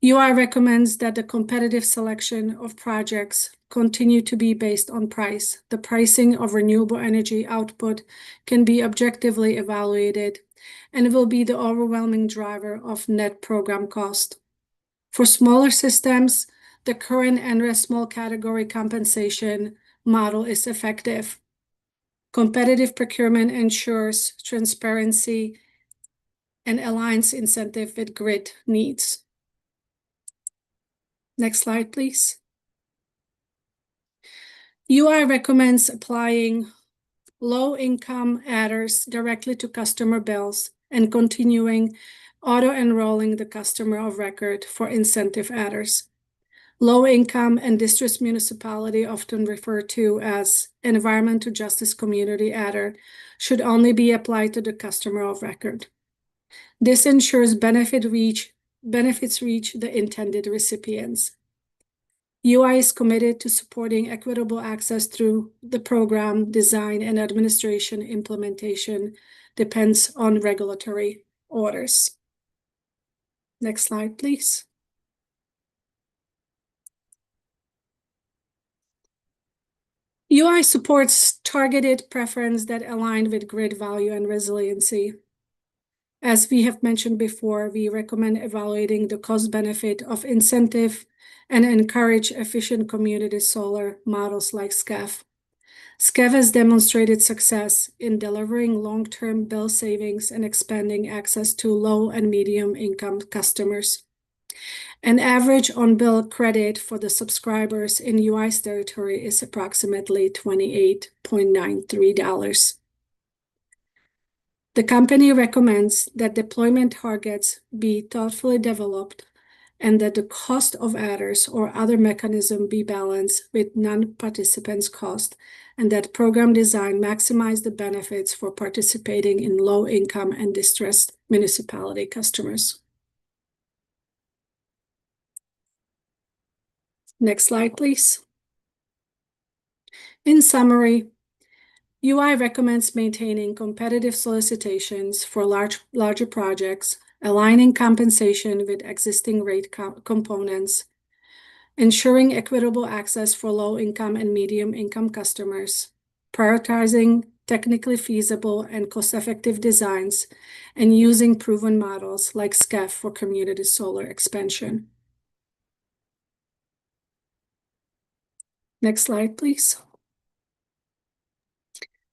UI recommends that the competitive selection of projects continue to be based on price. The pricing of renewable energy output can be objectively evaluated and will be the overwhelming driver of net program cost. For smaller systems, the current NRES small category compensation model is effective. Competitive procurement ensures transparency and aligns incentive with grid needs. Next slide, please. UI recommends applying low-income adders directly to customer bills and continuing auto-enrolling the customer of record for incentive adders. Low-income and distressed municipality, often referred to as environmental justice community adder, should only be applied to the customer of record. This ensures benefits reach the intended recipients. UI is committed to supporting equitable access through the program design and administration. Implementation depends on regulatory orders. Next slide, please. UI supports targeted preference that aligned with grid value and resiliency. As we have mentioned before, we recommend evaluating the cost benefit of incentive and encourage efficient community solar models like SCAF. SCAF has demonstrated success in delivering long-term bill savings and expanding access to low and medium income customers. An average on-bill credit for the subscribers in UI's territory is approximately $28.93. The company recommends that deployment targets be thoughtfully developed and that the cost of adders or other mechanism be balanced with non-participants' cost, and that program design maximize the benefits for participating in low-income and distressed municipality customers. Next slide, please. In summary, UI recommends maintaining competitive solicitations for larger projects, aligning compensation with existing rate components, ensuring equitable access for low-income and medium-income customers, prioritizing technically feasible and cost-effective designs, and using proven models like SCAF for community solar expansion. Next slide, please.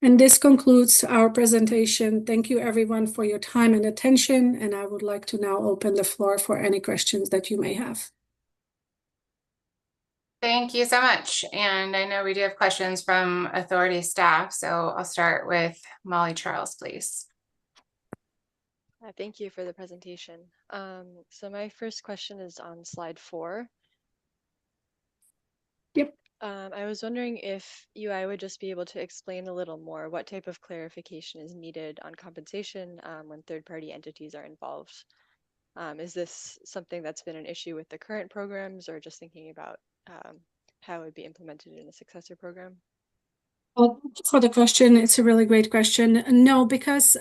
And this concludes our presentation. Thank you everyone for your time and attention, and I would like to now open the floor for any questions that you may have. Thank you so much. And I know we do have questions from authority staff, so I'll start with Molly Charles, please. Thank you for the presentation. So my first question is on slide 4. Yep. I was wondering if UI would just be able to explain a little more what type of clarification is needed on compensation when third-party entities are involved. Is this something that's been an issue with the current programs, or just thinking about how it would be implemented in a successor program? Well, for the question, it's a really great question. No, because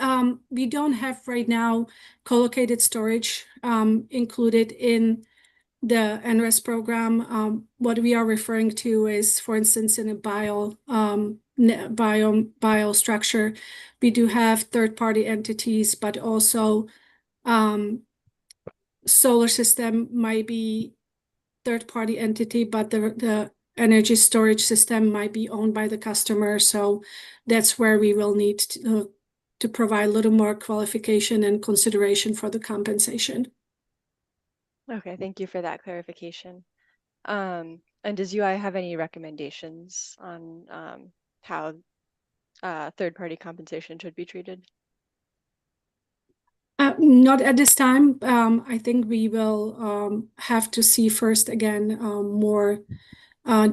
we don't have right now co-located storage included in the NRES program. What we are referring to is, for instance, in a bio structure, we do have third-party entities, but also solar system might be third-party entity, but the energy storage system might be owned by the customer. So that's where we will need to provide a little more qualification and consideration for the compensation. Okay, thank you for that clarification. And does UI have any recommendations on how third-party compensation should be treated? Not at this time. I think we will have to see first again more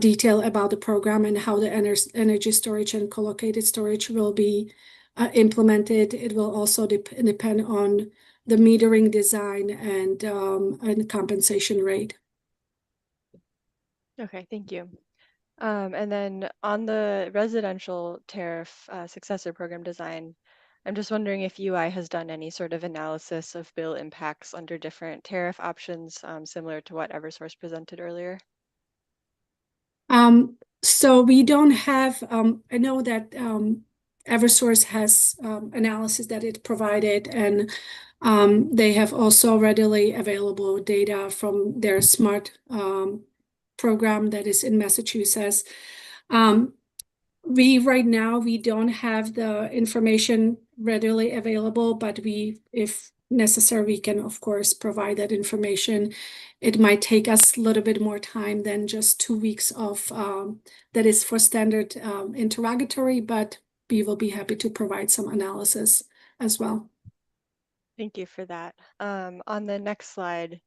detail about the program and how the energy storage and co-located storage will be implemented. It will also depend on the metering design and compensation rate. Okay, thank you. And then on the residential tariff successor program design, I'm just wondering if UI has done any sort of analysis of bill impacts under different tariff options, similar to what Eversource presented earlier. So we don't have, I know that Eversource has analysis that it provided, and they have also readily available data from their SMART program that is in Massachusetts. Right now, we don't have the information readily available, but if necessary, we can, of course, provide that information. It might take us a little bit more time than just 2 weeks of that is for standard interrogatory, but we will be happy to provide some analysis as well. Thank you for that. On the next slide,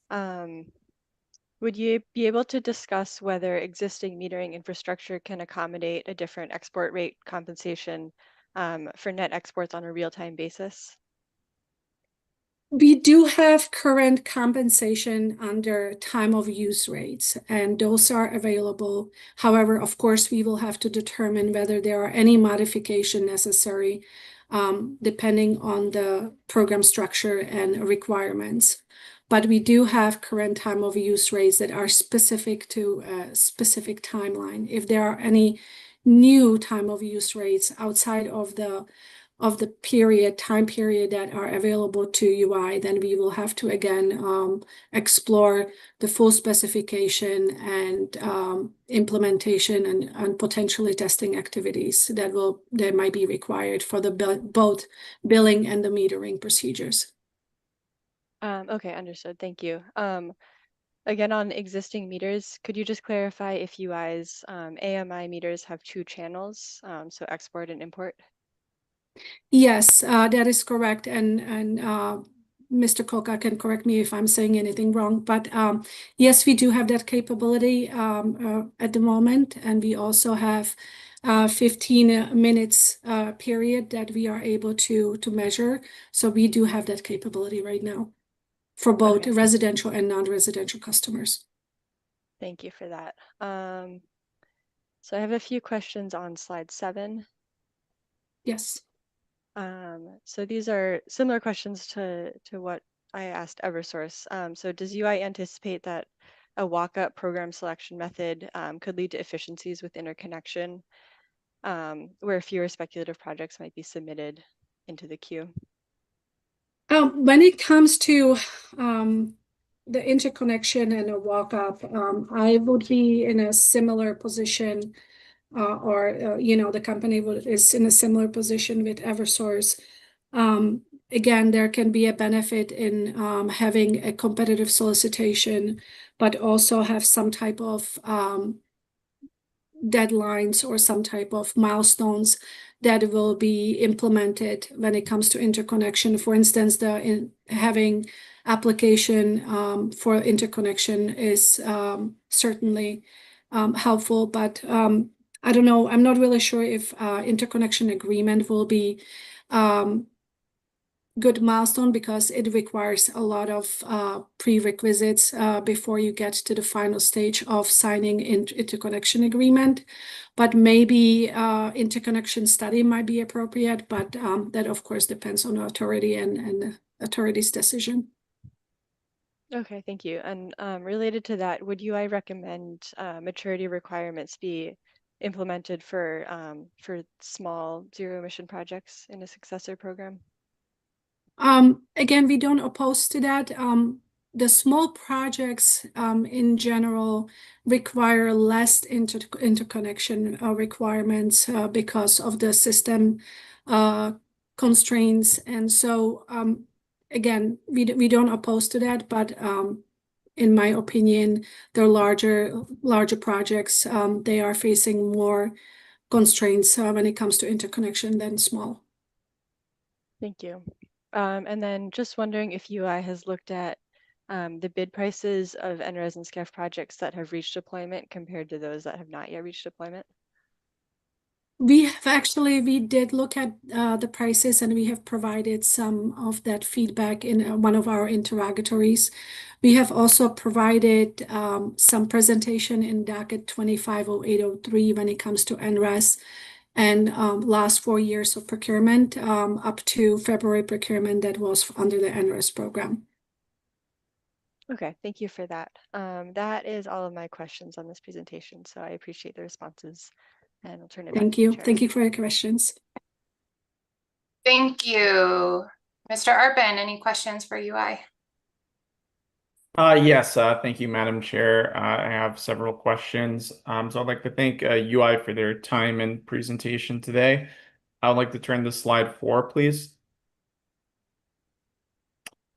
would you be able to discuss whether existing metering infrastructure can accommodate a different export rate compensation for net exports on a real-time basis? We do have current compensation under time of use rates, and those are available. However, of course, we will have to determine whether there are any modification necessary depending on the program structure and requirements. but we do have current time of use rates that are specific to a specific timeline. If there are any new time of use rates outside of the time period that are available to UI, then we will have to again explore the full specification and implementation and potentially testing activities that might be required for the both billing and the metering procedures. Okay, understood. Thank you. Again, on existing meters, could you just clarify if UI's AMI meters have two channels, so export and import? Yes, that is correct. And Mr. Koka can correct me if I'm saying anything wrong, but yes, we do have that capability at the moment. And we also have 15 minutes period that we are able to measure. So we do have that capability right now for both Okay. residential and non-residential customers. Thank you for that. So I have a few questions on slide 7. Yes. So these are similar questions to what I asked Eversource. So does UI anticipate that a walk-up program selection method could lead to efficiencies with interconnection, where fewer speculative projects might be submitted into the queue? When it comes to the interconnection and a walk-up, I would be in a similar position, the company is in a similar position with Eversource. Again, there can be a benefit in having a competitive solicitation, but also have some type of deadlines or some type of milestones that will be implemented when it comes to interconnection. For instance, having application for interconnection is certainly helpful, but I don't know. I'm not really sure if interconnection agreement will be good milestone because it requires a lot of prerequisites before you get to the final stage of signing interconnection agreement. But maybe interconnection study might be appropriate, but that of course depends on the authority and the authority's decision. Okay, thank you. And related to that, would UI recommend maturity requirements be implemented for small zero emission projects in a successor program? Again, we don't oppose to that. The small projects in general require less interconnection requirements because of the system constraints. And so, again, we don't oppose to that, but in my opinion, the larger projects, they are facing more constraints when it comes to interconnection than small. Thank you. And then just wondering if UI has looked at the bid prices of NRES and SCEF projects that have reached deployment compared to those that have not yet reached deployment? We did look at the prices, and we have provided some of that feedback in one of our interrogatories. We have also provided some presentation in Docket 250803 when it comes to NRES and last 4 years of procurement up to February procurement that was under the NRES program. Okay, thank you for that. That is all of my questions on this presentation, so I appreciate the responses. And I'll turn it back to you, Chair. Thank you for your questions. Thank you. Mr. Arpin, any questions for UI? Yes, thank you, Madam Chair. I have several questions. So I'd like to thank UI for their time and presentation today. I would like to turn to slide 4, please.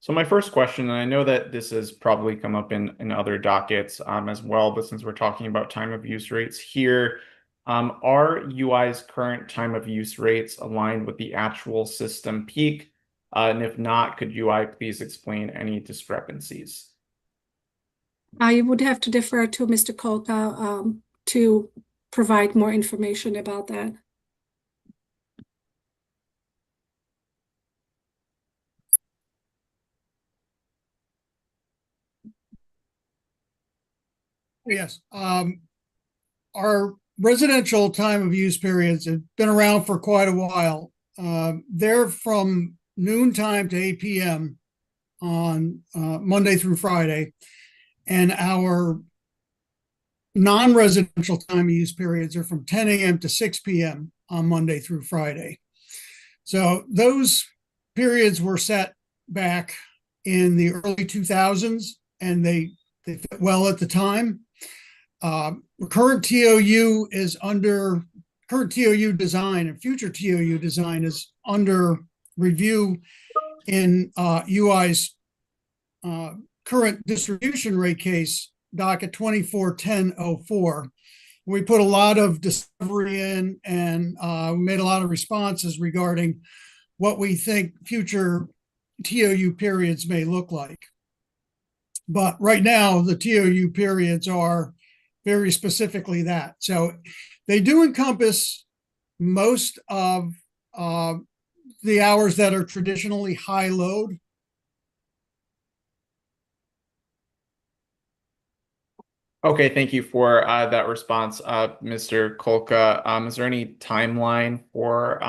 So my first question, and I know that this has probably come up in other dockets as well, but since we're talking about time of use rates here, are UI's current time of use rates aligned with the actual system peak? And if not, could UI please explain any discrepancies? I would have to defer to Mr. Kolka to provide more information about that. Yes. Our residential time of use periods have been around for quite a while. They're from noontime to 8 p.m. on Monday through Friday, and our non-residential time of use periods are from 10 a.m. to 6 p.m. on Monday through Friday. So those periods were set back in the early 2000s, and they fit well at the time. Current TOU design and future TOU design is under review in UI's current distribution rate case, Docket 241004. We put a lot of discovery in and made a lot of responses regarding what we think future TOU periods may look like. But right now, the TOU periods are very specifically that. So they do encompass most of the hours that are traditionally high load. Okay, thank you for that response, Mr. Kolka. Is there any timeline for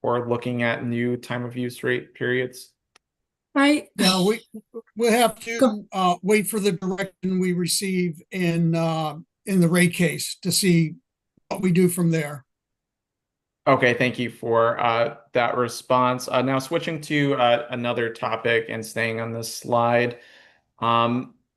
looking at new time of use rate periods? We'll have to wait for the direction we receive in the rate case to see what we do from there. Okay, thank you for that response. Now switching to another topic and staying on this slide.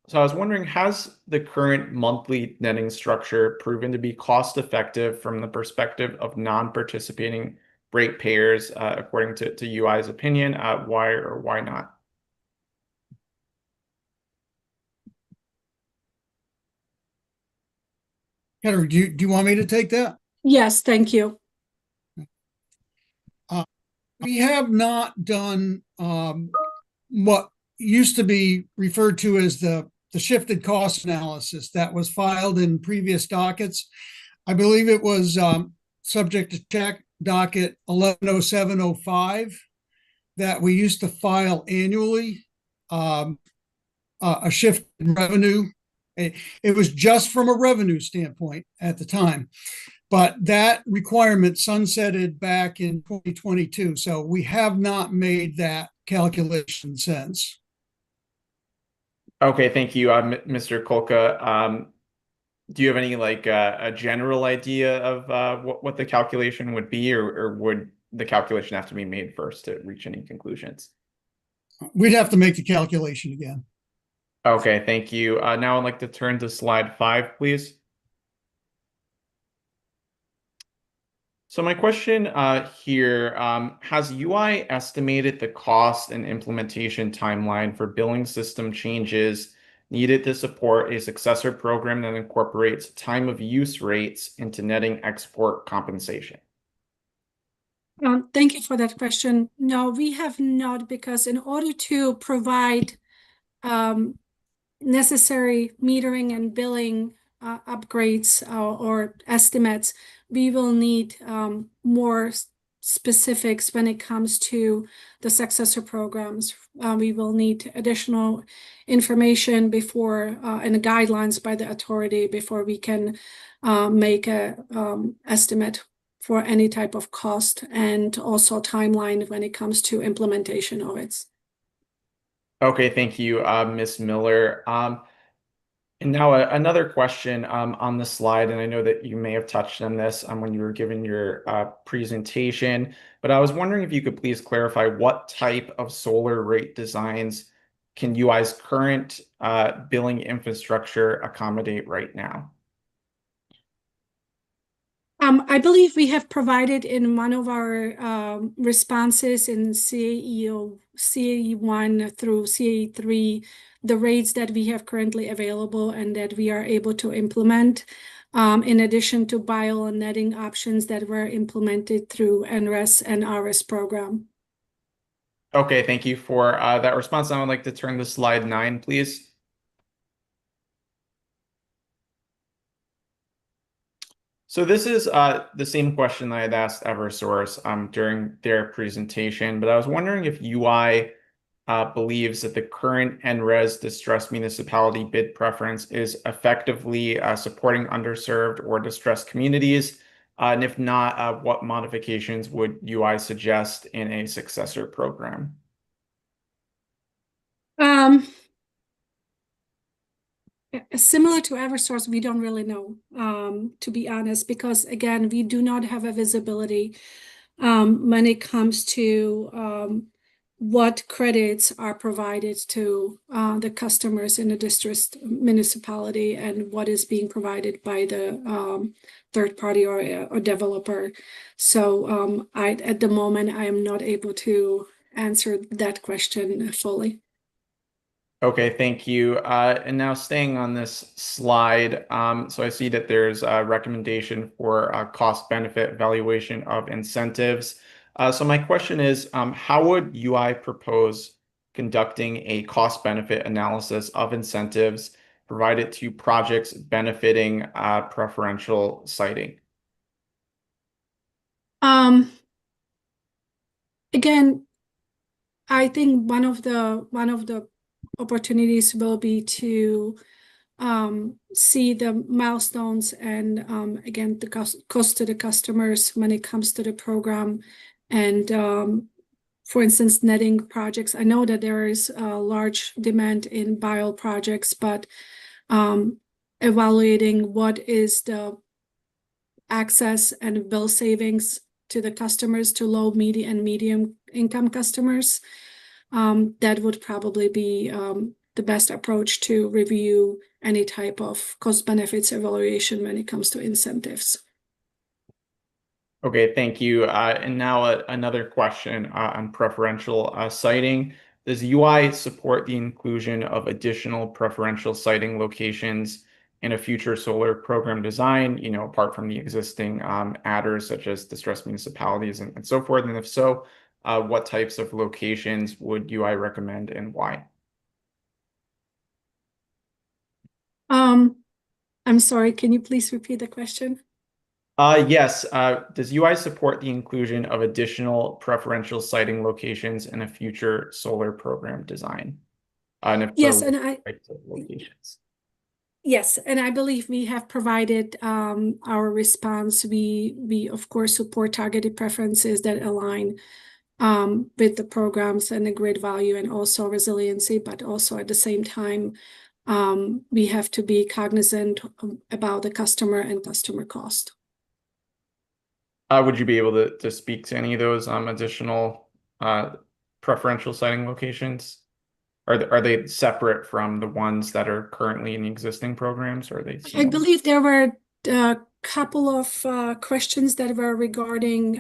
So I was wondering, has the current monthly netting structure proven to be cost effective from the perspective of non-participating ratepayers, according to UI's opinion? Why or why not? Heather, do you want me to take that? Yes, thank you. We have not done what used to be referred to as the shifted cost analysis that was filed in previous dockets. I believe it was subject to check docket 110705 that we used to file annually, a shift in revenue. It was just from a revenue standpoint at the time, but that requirement sunsetted back in 2022. So we have not made that calculation since. Okay, thank you, Mr. Kolka. Do you have any a general idea of what the calculation would be, or would the calculation have to be made first to reach any conclusions? We'd have to make the calculation again. Okay, thank you. Now I'd like to turn to slide 5, please. So my question here, has UI estimated the cost and implementation timeline for billing system changes needed to support a successor program that incorporates time of use rates into netting export compensation? Thank you for that question. No, we have not, because in order to provide necessary metering and billing upgrades or estimates, we will need more specifics when it comes to the successor programs. We will need additional information before and guidelines by the authority before we can make a estimate for any type of cost, and also timeline when it comes to implementation of it. Okay, thank you, Ms. Miller. And now another question on the slide, and I know that you may have touched on this when you were giving your presentation, but I was wondering if you could please clarify what type of solar rate designs can UI's current billing infrastructure accommodate right now? I believe we have provided in one of our responses in CAE1 through CAE3 the rates that we have currently available and that we are able to implement, in addition to bio and netting options that were implemented through NRES and RS program. Okay, thank you for that response. I would like to turn to slide 9, please. So this is the same question that I had asked Eversource during their presentation, but I was wondering if UI believes that the current NRES distressed municipality bid preference is effectively supporting underserved or distressed communities, and if not, what modifications would UI suggest in a successor program? Um, Similar to Eversource, we don't really know, to be honest, because again, we do not have a visibility when it comes to what credits are provided to the customers in the district municipality and what is being provided by the third party or developer. So at the moment, I am not able to answer that question fully. Okay, thank you. And now staying on this slide, so I see that there's a recommendation for a cost benefit evaluation of incentives. So my question is, how would UI propose conducting a cost benefit analysis of incentives provided to projects benefiting preferential siting? Again, I think one of the opportunities will be to see the milestones and again the cost to the customers when it comes to the program, and for instance netting projects. I know that there is a large demand in bio projects, but evaluating what is the access and bill savings to the customers, to low, medium, and medium income customers. That would probably be the best approach to review any type of cost benefits evaluation when it comes to incentives. Okay, thank you. And now another question on preferential siting. Does UI support the inclusion of additional preferential siting locations in a future solar program design, apart from the existing adders such as distressed municipalities and so forth? And if so, what types of locations would UI recommend and why? I'm sorry, can you please repeat the question? Yes. Does UI support the inclusion of additional preferential siting locations in a future solar program design? And if Yes, so, and what types of locations? Yes, and I believe we have provided our response. We of course support targeted preferences that align with the programs and the grid value and also resiliency, but also at the same time, we have to be cognizant about the customer and customer cost. Would you be able to speak to any of those additional preferential siting locations? Are they separate from the ones that are currently in the existing programs, or are they I similar? believe there were a couple of questions that were regarding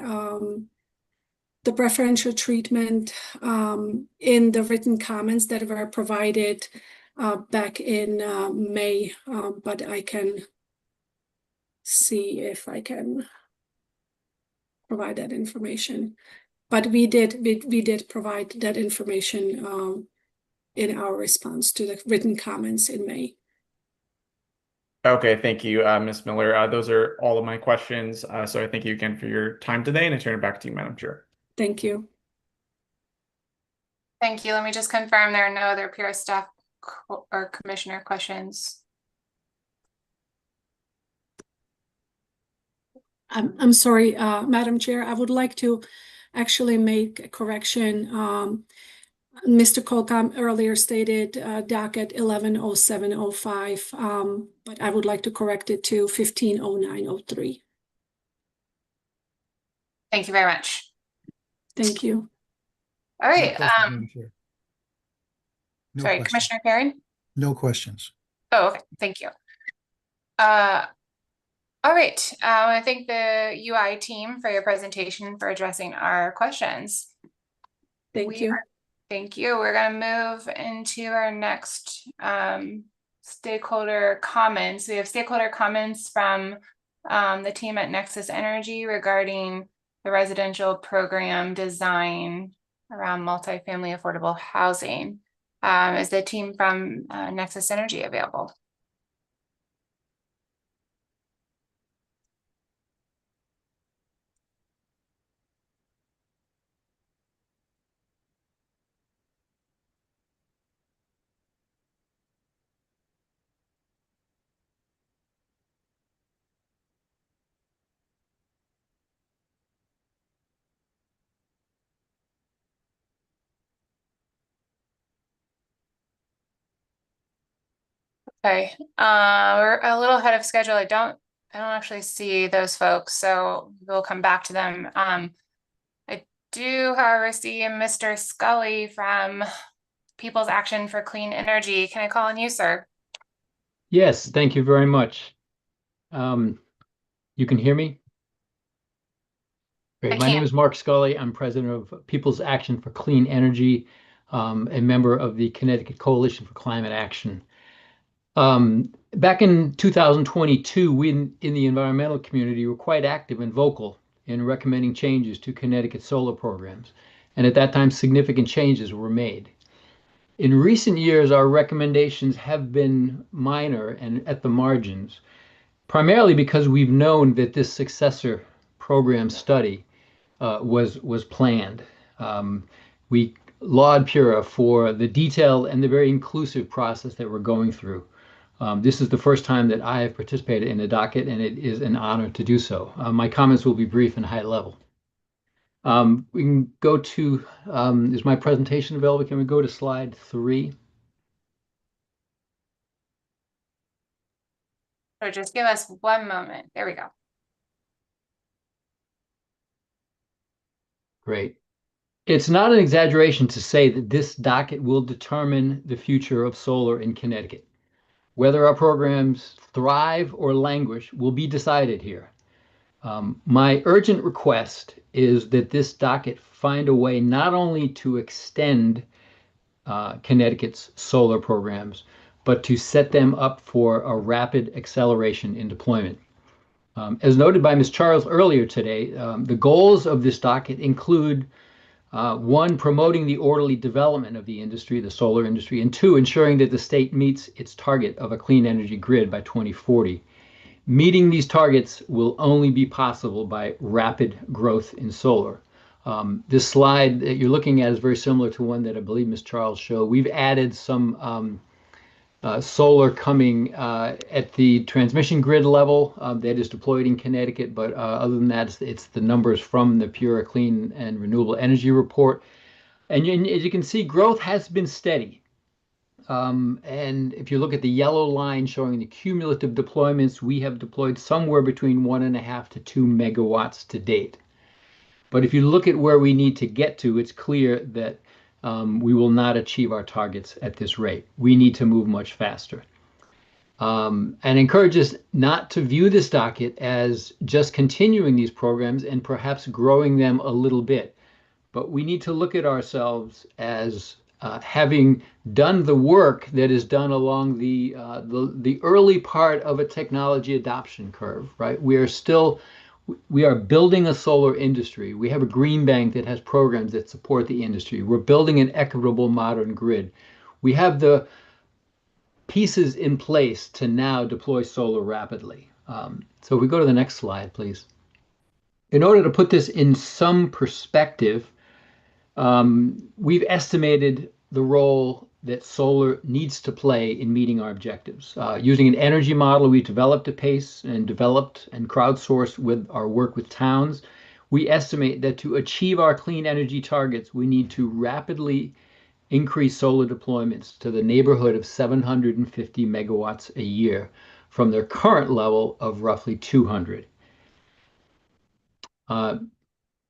the preferential treatment in the written comments that were provided back in May, but I can see if I can provide that information. But we did provide that information in our response to the written comments in May. Okay, thank you, Ms. Miller. Those are all of my questions. So I thank you again for your time today, and I turn it back to you, Madam Chair. Thank you. Thank you. Let me just confirm there are no other peer staff or commissioner questions. I'm sorry, Madam Chair, I would like to actually make a correction. Mr. Colcom earlier stated docket 110705, but I would like to correct it to 150903. Thank you very much. Thank you. All right. No Sorry, questions. Commissioner Perrin? No questions. Oh, okay. Thank you. All right. I thank the UI team for your presentation and for addressing our questions. Thank you. Thank you. We're going to move into our next stakeholder comments. We have stakeholder comments from the team at Nexus Energy regarding the residential program design around multifamily affordable housing. Is the team from Nexus Energy available? Okay, we're a little ahead of schedule. I don't actually see those folks, so we'll come back to them. I do, however, see Mr. Scully from People's Action for Clean Energy. Can I call on you, sir? Yes, thank you very much. You can hear me? Great. My name is Mark Scully. I'm president of People's Action for Clean Energy, a member of the Connecticut Coalition for Climate Action. Back in 2022, we in the environmental community were quite active and vocal in recommending changes to Connecticut solar programs. And at that time, significant changes were made. In recent years, our recommendations have been minor and at the margins, primarily because we've known that this successor program study was planned. We laud Pura for the detailed and the very inclusive process that we're going through. This is the first time that I have participated in a docket, and it is an honor to do so. My comments will be brief and high level. We can go to, is my presentation available? Can we go to slide 3? Or just give us one moment. There we go. Great. It's not an exaggeration to say that this docket will determine the future of solar in Connecticut. Whether our programs thrive or languish will be decided here. My urgent request is that this docket find a way not only to extend Connecticut's solar programs, but to set them up for a rapid acceleration in deployment. As noted by Ms. Charles earlier today, the goals of this docket include 1, promoting the orderly development of the industry, the solar industry, and 2, ensuring that the state meets its target of a clean energy grid by 2040. Meeting these targets will only be possible by rapid growth in solar. This slide that you're looking at is very similar to one that I believe Ms. Charles showed. We've added some solar coming at the transmission grid level that is deployed in Connecticut, but other than that, it's the numbers from the Pura Clean and Renewable Energy Report. And as you can see, growth has been steady. And if you look at the yellow line showing the cumulative deployments, we have deployed somewhere between 1.5 to 2 megawatts to date. But if you look at where we need to get to, it's clear that we will not achieve our targets at this rate. We need to move much faster. And encourage us not to view this docket as just continuing these programs and perhaps growing them a little bit. But we need to look at ourselves as having done the work that is done along the early part of a technology adoption curve, right? We are building a solar industry. We have a green bank that has programs that support the industry. We're building an equitable modern grid. We have the pieces in place to now deploy solar rapidly. So if we go to the next slide, please. In order to put this in some perspective, we've estimated the role that solar needs to play in meeting our objectives. Using an energy model, we developed a pace and developed and crowdsourced with our work with towns. We estimate that to achieve our clean energy targets, we need to rapidly increase solar deployments to the neighborhood of 750 megawatts a year from their current level of roughly 200.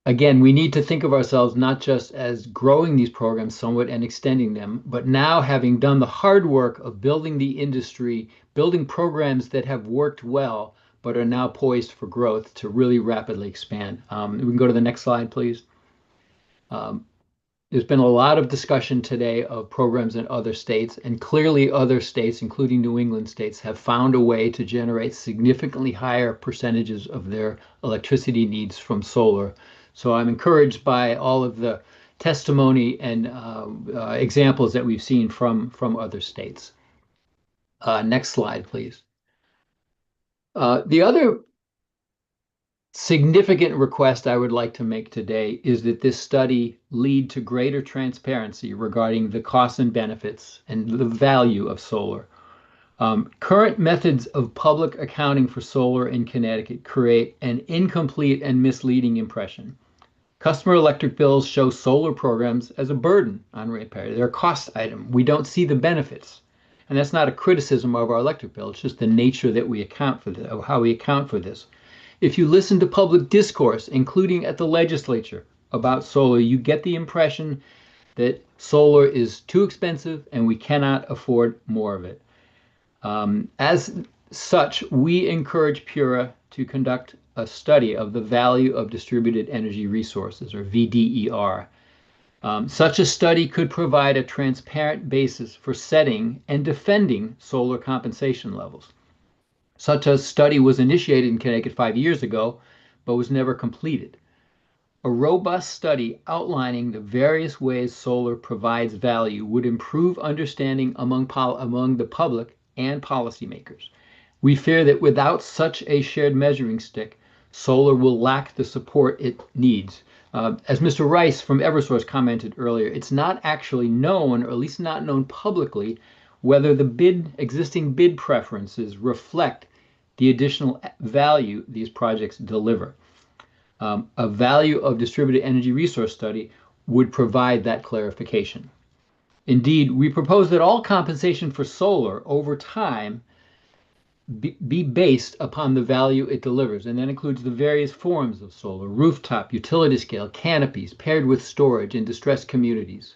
Again, we need to think of ourselves not just as growing these programs somewhat and extending them, but now having done the hard work of building the industry, building programs that have worked well, but are now poised for growth to really rapidly expand. We can go to the next slide, please. There's been a lot of discussion today of programs in other states, and clearly other states, including New England states, have found a way to generate significantly higher percentages of their electricity needs from solar. So I'm encouraged by all of the testimony and examples that we've seen from other states. Next slide, please. The other significant request I would like to make today is that this study lead to greater transparency regarding the costs and benefits and the value of solar. Current methods of public accounting for solar in Connecticut create an incomplete and misleading impression. Customer electric bills show solar programs as a burden on ratepayer. They're a cost item. We don't see the benefits. And that's not a criticism of our electric bill. It's just the nature that we account for this, how we account for this. If you listen to public discourse, including at the legislature, about solar, you get the impression that solar is too expensive and we cannot afford more of it. As such, we encourage Pura to conduct a study of the value of distributed energy resources, or VDER. Such a study could provide a transparent basis for setting and defending solar compensation levels. Such a study was initiated in Connecticut 5 years ago, but was never completed. A robust study outlining the various ways solar provides value would improve understanding among the public and policymakers. We fear that without such a shared measuring stick, solar will lack the support it needs. As Mr. Rice from Eversource commented earlier, it's not actually known, or at least not known publicly, whether the existing bid preferences reflect the additional value these projects deliver. A value of distributed energy resource study would provide that clarification. Indeed, we propose that all compensation for solar over time be based upon the value it delivers, and that includes the various forms of solar: rooftop, utility scale, canopies, paired with storage in distressed communities.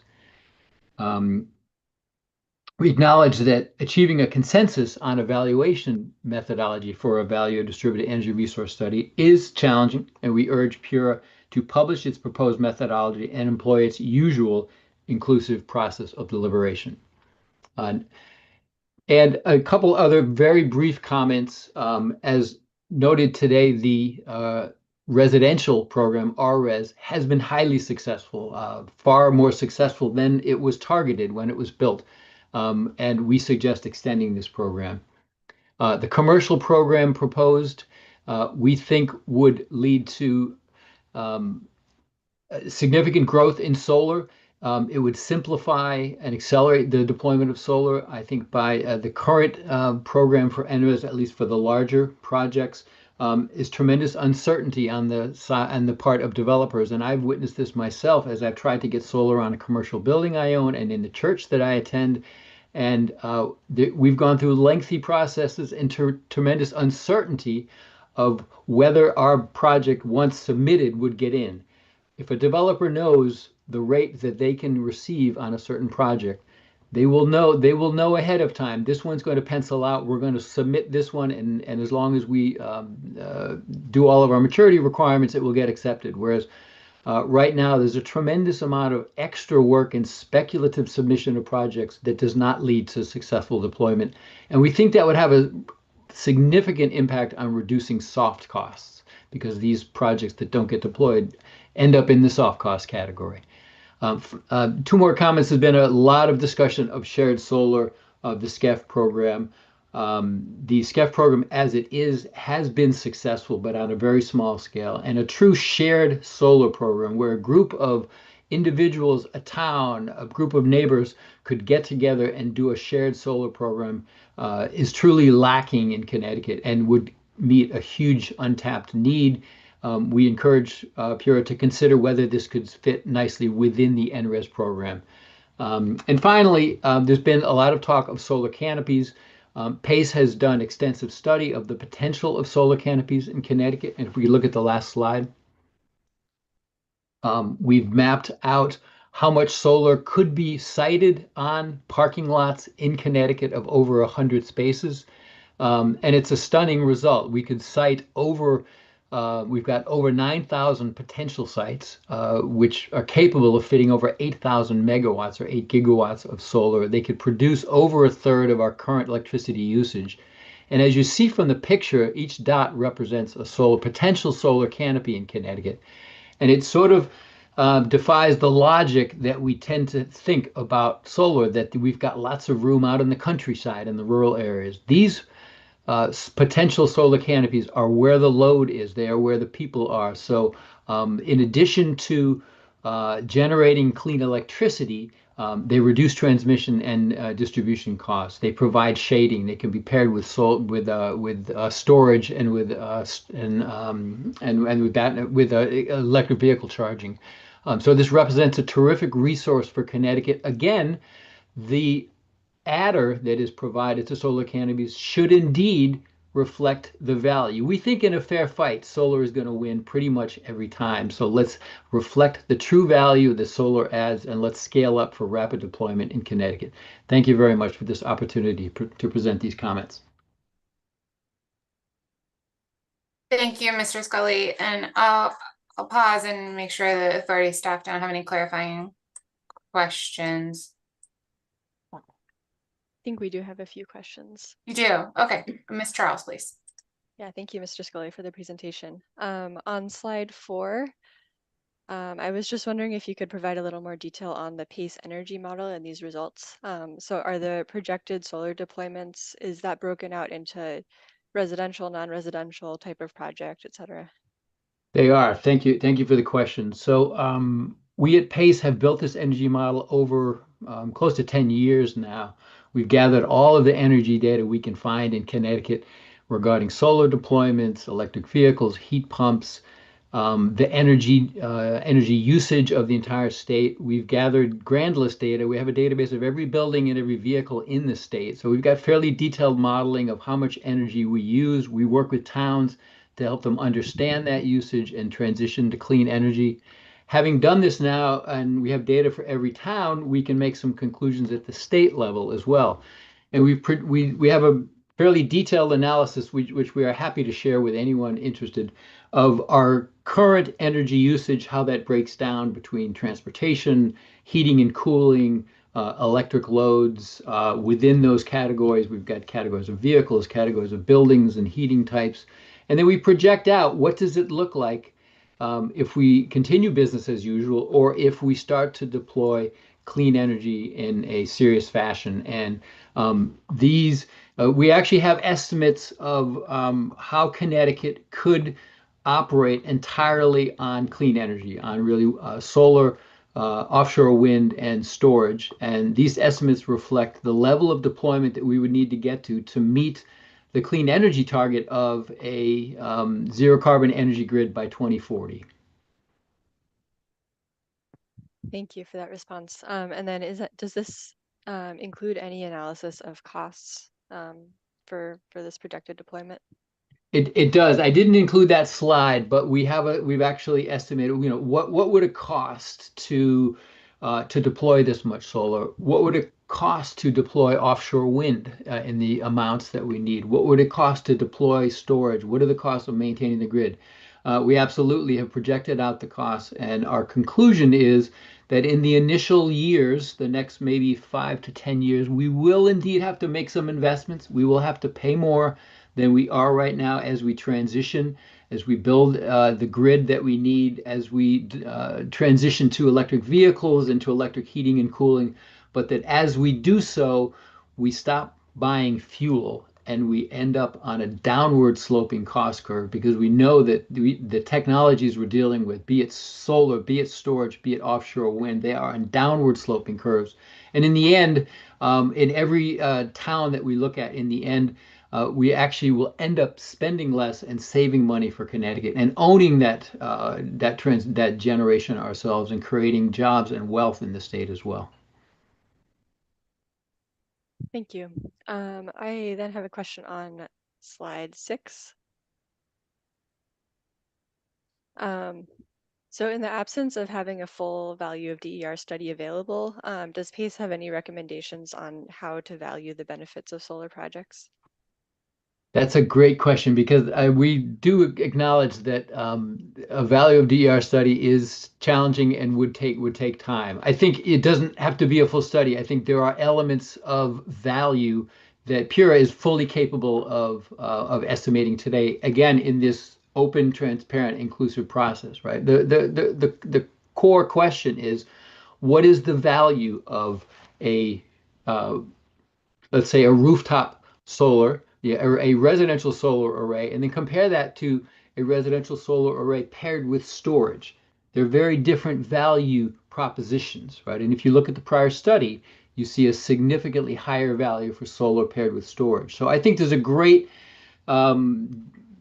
We acknowledge that achieving a consensus on evaluation methodology for a value of distributed energy resource study is challenging, and we urge Pura to publish its proposed methodology and employ its usual inclusive process of deliberation. And a couple other very brief comments. As noted today, the residential program, RRES, has been highly successful, far more successful than it was targeted when it was built. And we suggest extending this program. The commercial program proposed, we think, would lead to significant growth in solar. It would simplify and accelerate the deployment of solar. I think by the current program for NRES, at least for the larger projects, is tremendous uncertainty on the part of developers. And I've witnessed this myself as I've tried to get solar on a commercial building I own and in the church that I attend. And we've gone through lengthy processes and tremendous uncertainty of whether our project, once submitted, would get in. If a developer knows the rate that they can receive on a certain project, they will know ahead of time, this one's going to pencil out, we're going to submit this one, and as long as we do all of our maturity requirements, it will get accepted. Whereas right now, there's a tremendous amount of extra work and speculative submission of projects that does not lead to successful deployment. And we think that would have a significant impact on reducing soft costs, because these projects that don't get deployed end up in the soft cost category. Two more comments. There's been a lot of discussion of shared solar, of the SCEF program. The SCEF program, as it is, has been successful, but on a very small scale. And a true shared solar program where a group of individuals, a town, a group of neighbors could get together and do a shared solar program is truly lacking in Connecticut and would meet a huge untapped need. We encourage Pura to consider whether this could fit nicely within the NRES program. And finally, there's been a lot of talk of solar canopies. PACE has done extensive study of the potential of solar canopies in Connecticut. And if we look at the last slide, we've mapped out how much solar could be sited on parking lots in Connecticut of over 100 spaces. And it's a stunning result. We could site over, we've got over 9,000 potential sites, which are capable of fitting over 8,000 megawatts or 8 gigawatts of solar. They could produce over a third of our current electricity usage. And as you see from the picture, each dot represents a potential solar canopy in Connecticut. And it sort of defies the logic that we tend to think about solar, that we've got lots of room out in the countryside and the rural areas. These potential solar canopies are where the load is. They are where the people are. So in addition to generating clean electricity, they reduce transmission and distribution costs. They provide shading. They can be paired with storage and with electric vehicle charging. So this represents a terrific resource for Connecticut. Again, the adder that is provided to solar canopies should indeed reflect the value. We think in a fair fight, solar is going to win pretty much every time. So let's reflect the true value that solar adds, and let's scale up for rapid deployment in Connecticut. Thank you very much for this opportunity to present these comments. Thank you, Mr. Scully. And I'll pause and make sure the authority staff don't have any clarifying questions. I think we do have a few questions. You do? Okay. Ms. Charles, please. Yeah, thank you, Mr. Scully, for the presentation. On slide 4, I was just wondering if you could provide a little more detail on the PACE energy model and these results. So are the projected solar deployments, is that broken out into residential, non-residential type of project, et cetera? They are. Thank you. Thank you for the question. So we at PACE have built this energy model over close to 10 years now. We've gathered all of the energy data we can find in Connecticut regarding solar deployments, electric vehicles, heat pumps, the energy usage of the entire state. We've gathered grand list data. We have a database of every building and every vehicle in the state. So we've got fairly detailed modeling of how much energy we use. We work with towns to help them understand that usage and transition to clean energy. Having done this now, and we have data for every town, we can make some conclusions at the state level as well. And we have a fairly detailed analysis, which we are happy to share with anyone interested, of our current energy usage, how that breaks down between transportation, heating and cooling, electric loads. Within those categories, we've got categories of vehicles, categories of buildings and heating types. And then we project out what does it look like if we continue business as usual, or if we start to deploy clean energy in a serious fashion. And we actually have estimates of how Connecticut could operate entirely on clean energy, on really solar, offshore wind, and storage. And these estimates reflect the level of deployment that we would need to get to meet the clean energy target of a zero carbon energy grid by 2040. Thank you for that response. And then does this include any analysis of costs for this projected deployment? It does. I didn't include that slide, but we've actually estimated, what would it cost to deploy this much solar? What would it cost to deploy offshore wind in the amounts that we need? What would it cost to deploy storage? What are the costs of maintaining the grid? We absolutely have projected out the costs, and our conclusion is that in the initial years, the next maybe 5 to 10 years, we will indeed have to make some investments. We will have to pay more than we are right now as we transition, as we build the grid that we need, as we transition to electric vehicles and to electric heating and cooling. But that as we do so, we stop buying fuel and we end up on a downward sloping cost curve, because we know that the technologies we're dealing with, be it solar, be it storage, be it offshore wind, they are on downward sloping curves. And in the end, in every town that we look at, in the end, we actually will end up spending less and saving money for Connecticut and owning that generation ourselves and creating jobs and wealth in the state as well. Thank you. I then have a question on slide 6. So in the absence of having a full value of DER study available, does PACE have any recommendations on how to value the benefits of solar projects? That's a great question, because we do acknowledge that a value of DER study is challenging and would take time. I think it doesn't have to be a full study. I think there are elements of value that Pura is fully capable of estimating today. Again, in this open, transparent, inclusive process, right? The core question is, what is the value of a let's say a rooftop solar, or a residential solar array, and then compare that to a residential solar array paired with storage. They're very different value propositions, right? And if you look at the prior study, you see a significantly higher value for solar paired with storage. So I think there's a great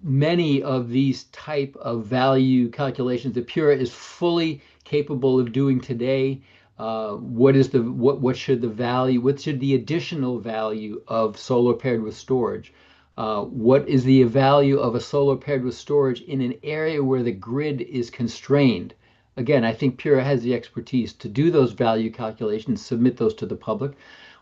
many of these type of value calculations that Pura is fully capable of doing today. what should the value, what should the additional value of solar paired with storage? What is the value of a solar paired with storage in an area where the grid is constrained? Again, I think Pura has the expertise to do those value calculations, submit those to the public.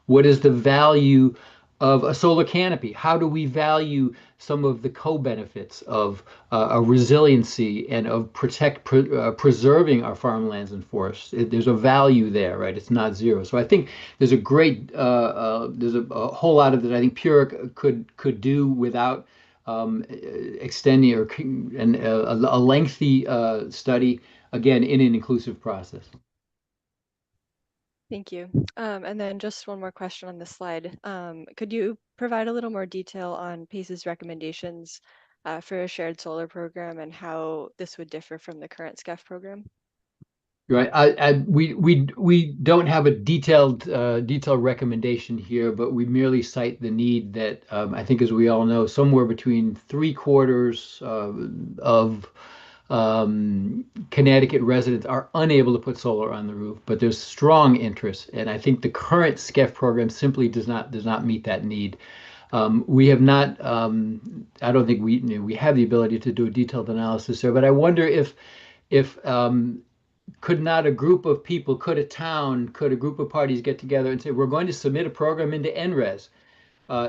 What is the value of a solar canopy? How do we value some of the co-benefits of a resiliency and of preserving our farmlands and forests? There's a value there, right? It's not zero. So I think there's a great, there's a whole lot of that I think Pura could do without extending a lengthy study, again, in an inclusive process. Thank you. And then just one more question on this slide. Could you provide a little more detail on PACE's recommendations for a shared solar program and how this would differ from the current SCEF program? Right. We don't have a detailed recommendation here, but we merely cite the need that I think, as we all know, somewhere between 3/4 of Connecticut residents are unable to put solar on the roof, but there's strong interest, and I think the current SCEF program simply does not meet that need. We have not. I don't think we have the ability to do a detailed analysis there, but I wonder if could not a group of people, could a town, could a group of parties get together and say, we're going to submit a program into NRES.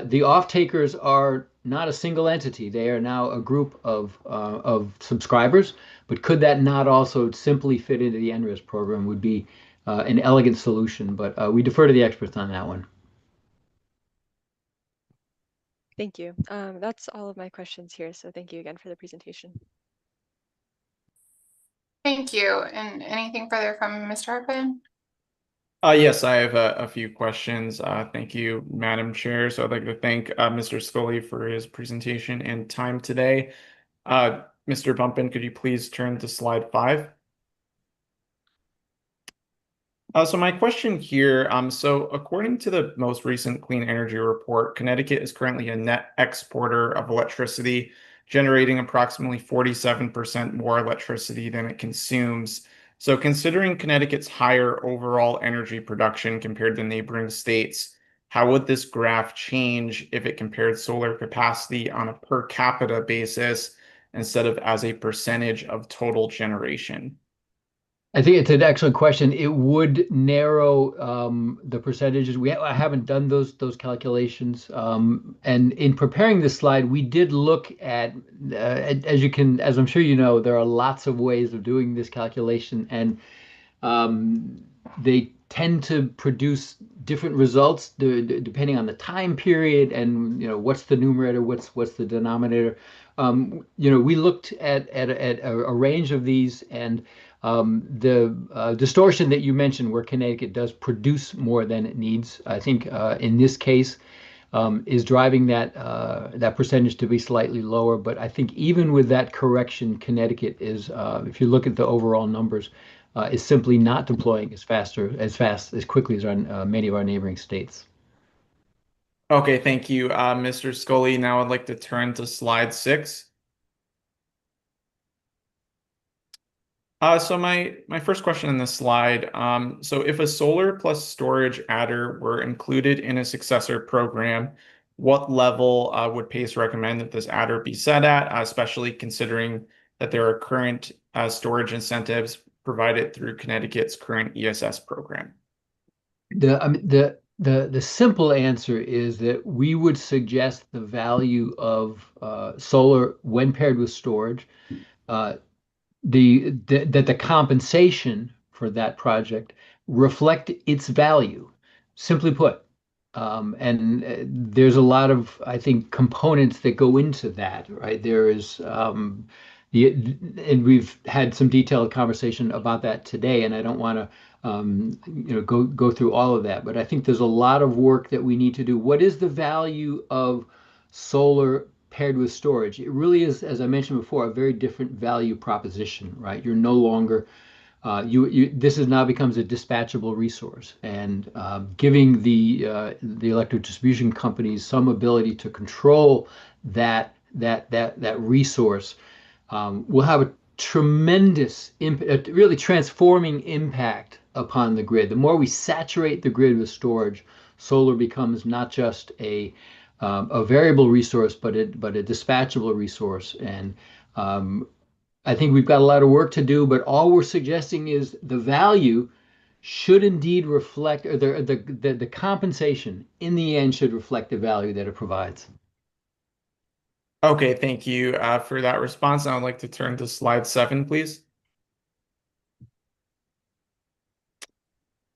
The off-takers are not a single entity. They are now a group of subscribers, but could that not also simply fit into the NRES program would be an elegant solution, but we defer to the experts on that one. Thank you. That's all of my questions here. So thank you again for the presentation. Thank you. And anything further from Mr. Hartman? Yes, I have a few questions. Thank you, Madam Chair. So I'd like to thank Mr. Scully for his presentation and time today. Mr. Bumpin, could you please turn to slide 5? So my question here, so according to the most recent Clean Energy Report, Connecticut is currently a net exporter of electricity, generating approximately 47% more electricity than it consumes. So considering Connecticut's higher overall energy production compared to neighboring states, how would this graph change if it compared solar capacity on a per capita basis instead of as a percentage of total generation? I think it's an excellent question. It would narrow the percentages. I haven't done those calculations. And in preparing this slide, we did look at, as I'm sure you know, there are lots of ways of doing this calculation, and they tend to produce different results depending on the time period and what's the numerator, what's the denominator. We looked at a range of these, and the distortion that you mentioned, where Connecticut does produce more than it needs, I think in this case is driving that percentage to be slightly lower. But I think even with that correction, Connecticut is, if you look at the overall numbers, is simply not deploying as quickly as many of our neighboring states. Okay, thank you, Mr. Scully. Now I'd like to turn to slide 6. So my first question in this slide, so if a solar plus storage adder were included in a successor program, what level would PACE recommend that this adder be set at, especially considering that there are current storage incentives provided through Connecticut's current ESS program? The simple answer is that we would suggest the value of solar when paired with storage, that the compensation for that project reflect its value. Simply put, and there's a lot of, I think, components that go into that, right? There is and we've had some detailed conversation about that today, and I don't want to go through all of that, but I think there's a lot of work that we need to do. What is the value of solar paired with storage? It really is, as I mentioned before, a very different value proposition, right? You're no longer this now becomes a dispatchable resource, and giving the electric distribution companies some ability to control that resource will have tremendous, really transforming impact upon the grid. The more we saturate the grid with storage, solar becomes not just a variable resource, but a dispatchable resource. And I think we've got a lot of work to do, but all we're suggesting is the value should indeed reflect, or the compensation in the end should reflect the value that it provides. Okay, thank you for that response. I'd like to turn to slide 7, please.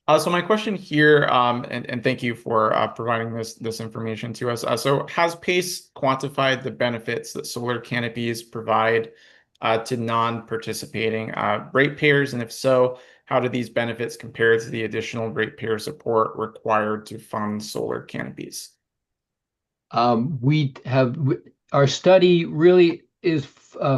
So my question here, and thank you for providing this information to us. So has PACE quantified the benefits that solar canopies provide to non-participating ratepayers? And if so, how do these benefits compare to the additional ratepayer support required to fund solar canopies? Our study really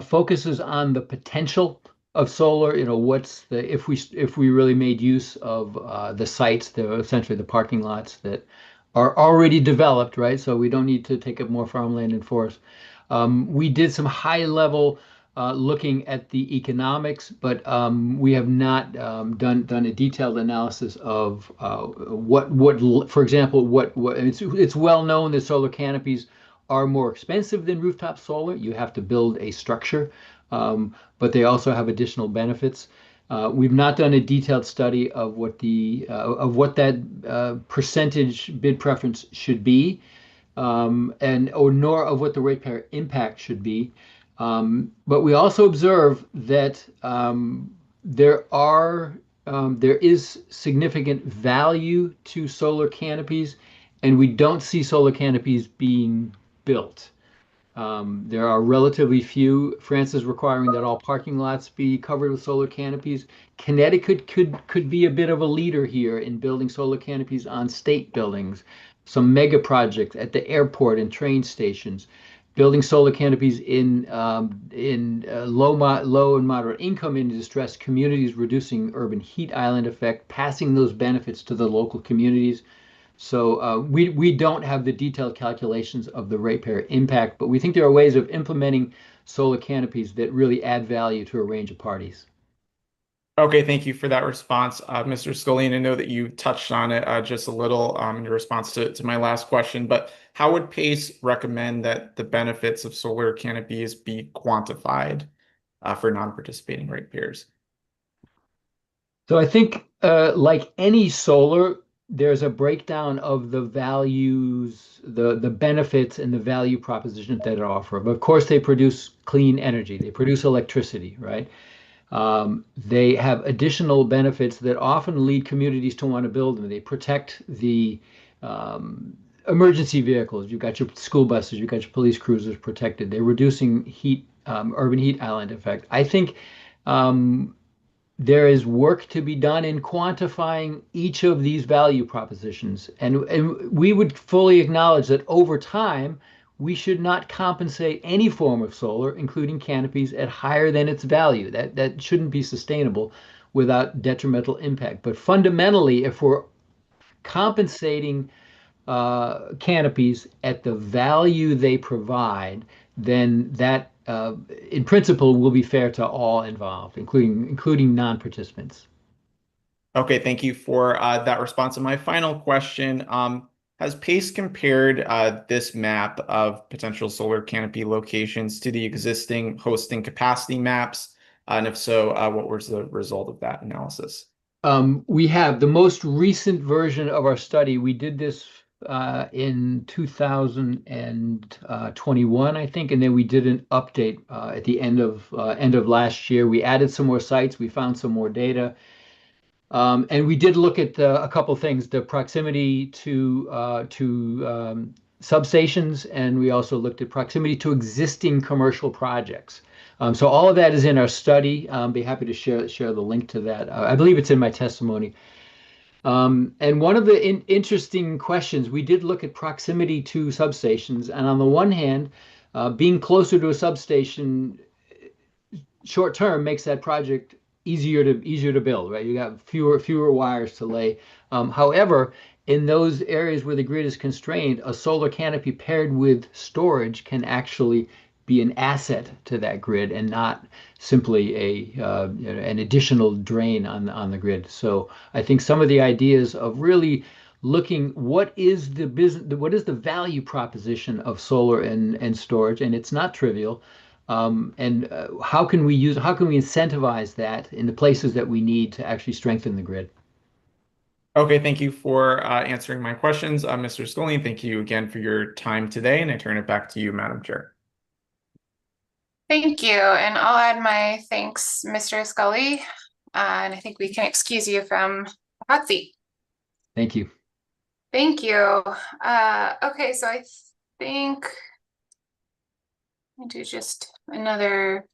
focuses on the potential of solar. If we really made use of the sites, essentially the parking lots that are already developed, right? So we don't need to take up more farmland and forest. We did some high level looking at the economics, but we have not done a detailed analysis of for example, it's well known that solar canopies are more expensive than rooftop solar. You have to build a structure, but they also have additional benefits. We've not done a detailed study of what that percentage bid preference should be, nor of what the ratepayer impact should be. But we also observe that there is significant value to solar canopies, and we don't see solar canopies being built. There are relatively few. France is requiring that all parking lots be covered with solar canopies. Connecticut could be a bit of a leader here in building solar canopies on state buildings, some mega projects at the airport and train stations, building solar canopies in low and moderate income and distressed communities, reducing urban heat island effect, passing those benefits to the local communities. So we don't have the detailed calculations of the ratepayer impact, but we think there are ways of implementing solar canopies that really add value to a range of parties. Okay, thank you for that response, Mr. Scully. And I know that you touched on it just a little in your response to my last question, but how would PACE recommend that the benefits of solar canopies be quantified for non-participating ratepayers? So I think like any solar, there's a breakdown of the values, the benefits and the value proposition that it offers. But of course, they produce clean energy. They produce electricity, right? They have additional benefits that often lead communities to want to build them. They protect the emergency vehicles. You've got your school buses, you've got your police cruisers protected. They're reducing urban heat island effect. I think there is work to be done in quantifying each of these value propositions. And we would fully acknowledge that over time, we should not compensate any form of solar, including canopies, at higher than its value. That shouldn't be sustainable without detrimental impact. But fundamentally, if we're compensating canopies at the value they provide, then that in principle will be fair to all involved, including non-participants. Okay, thank you for that response. And my final question, has PACE compared this map of potential solar canopy locations to the existing hosting capacity maps? And if so, what was the result of that analysis? We have the most recent version of our study. We did this in 2021, I think, and then we did an update at the end of last year. We added some more sites. We found some more data. And we did look at a couple things, the proximity to substations, and we also looked at proximity to existing commercial projects. So all of that is in our study. Be happy to share the link to that. I believe it's in my testimony. And one of the interesting questions, we did look at proximity to substations, and on the one hand, being closer to a substation short term makes that project easier to build, right? You got fewer wires to lay. However, in those areas where the grid is constrained, a solar canopy paired with storage can actually be an asset to that grid and not simply an additional drain on the grid. So I think some of the ideas of really looking what is the value proposition of solar and storage, and it's not trivial. And how can we incentivize that in the places that we need to actually strengthen the grid? Okay, thank you for answering my questions. Mr. Scully, thank you again for your time today, and I turn it back to you, Madam Chair. Thank you, and I'll add my thanks, Mr. Scully. And I think we can excuse you from the hot seat. Thank you. Thank you. Okay, so I think I do just another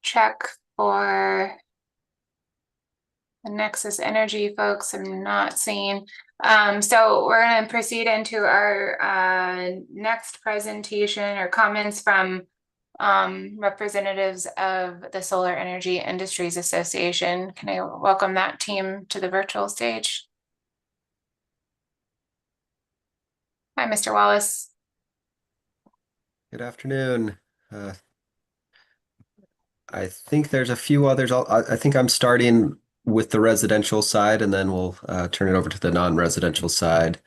check for the Nexus Energy folks. I'm not seeing. So we're going to proceed into our next presentation or comments from representatives of the Solar Energy Industries Association. Can I welcome that team to the virtual stage? Hi, Mr. Wallace. Good afternoon. I think there's a few others. I think I'm starting with the residential side, and then we'll turn it over to the non-residential side.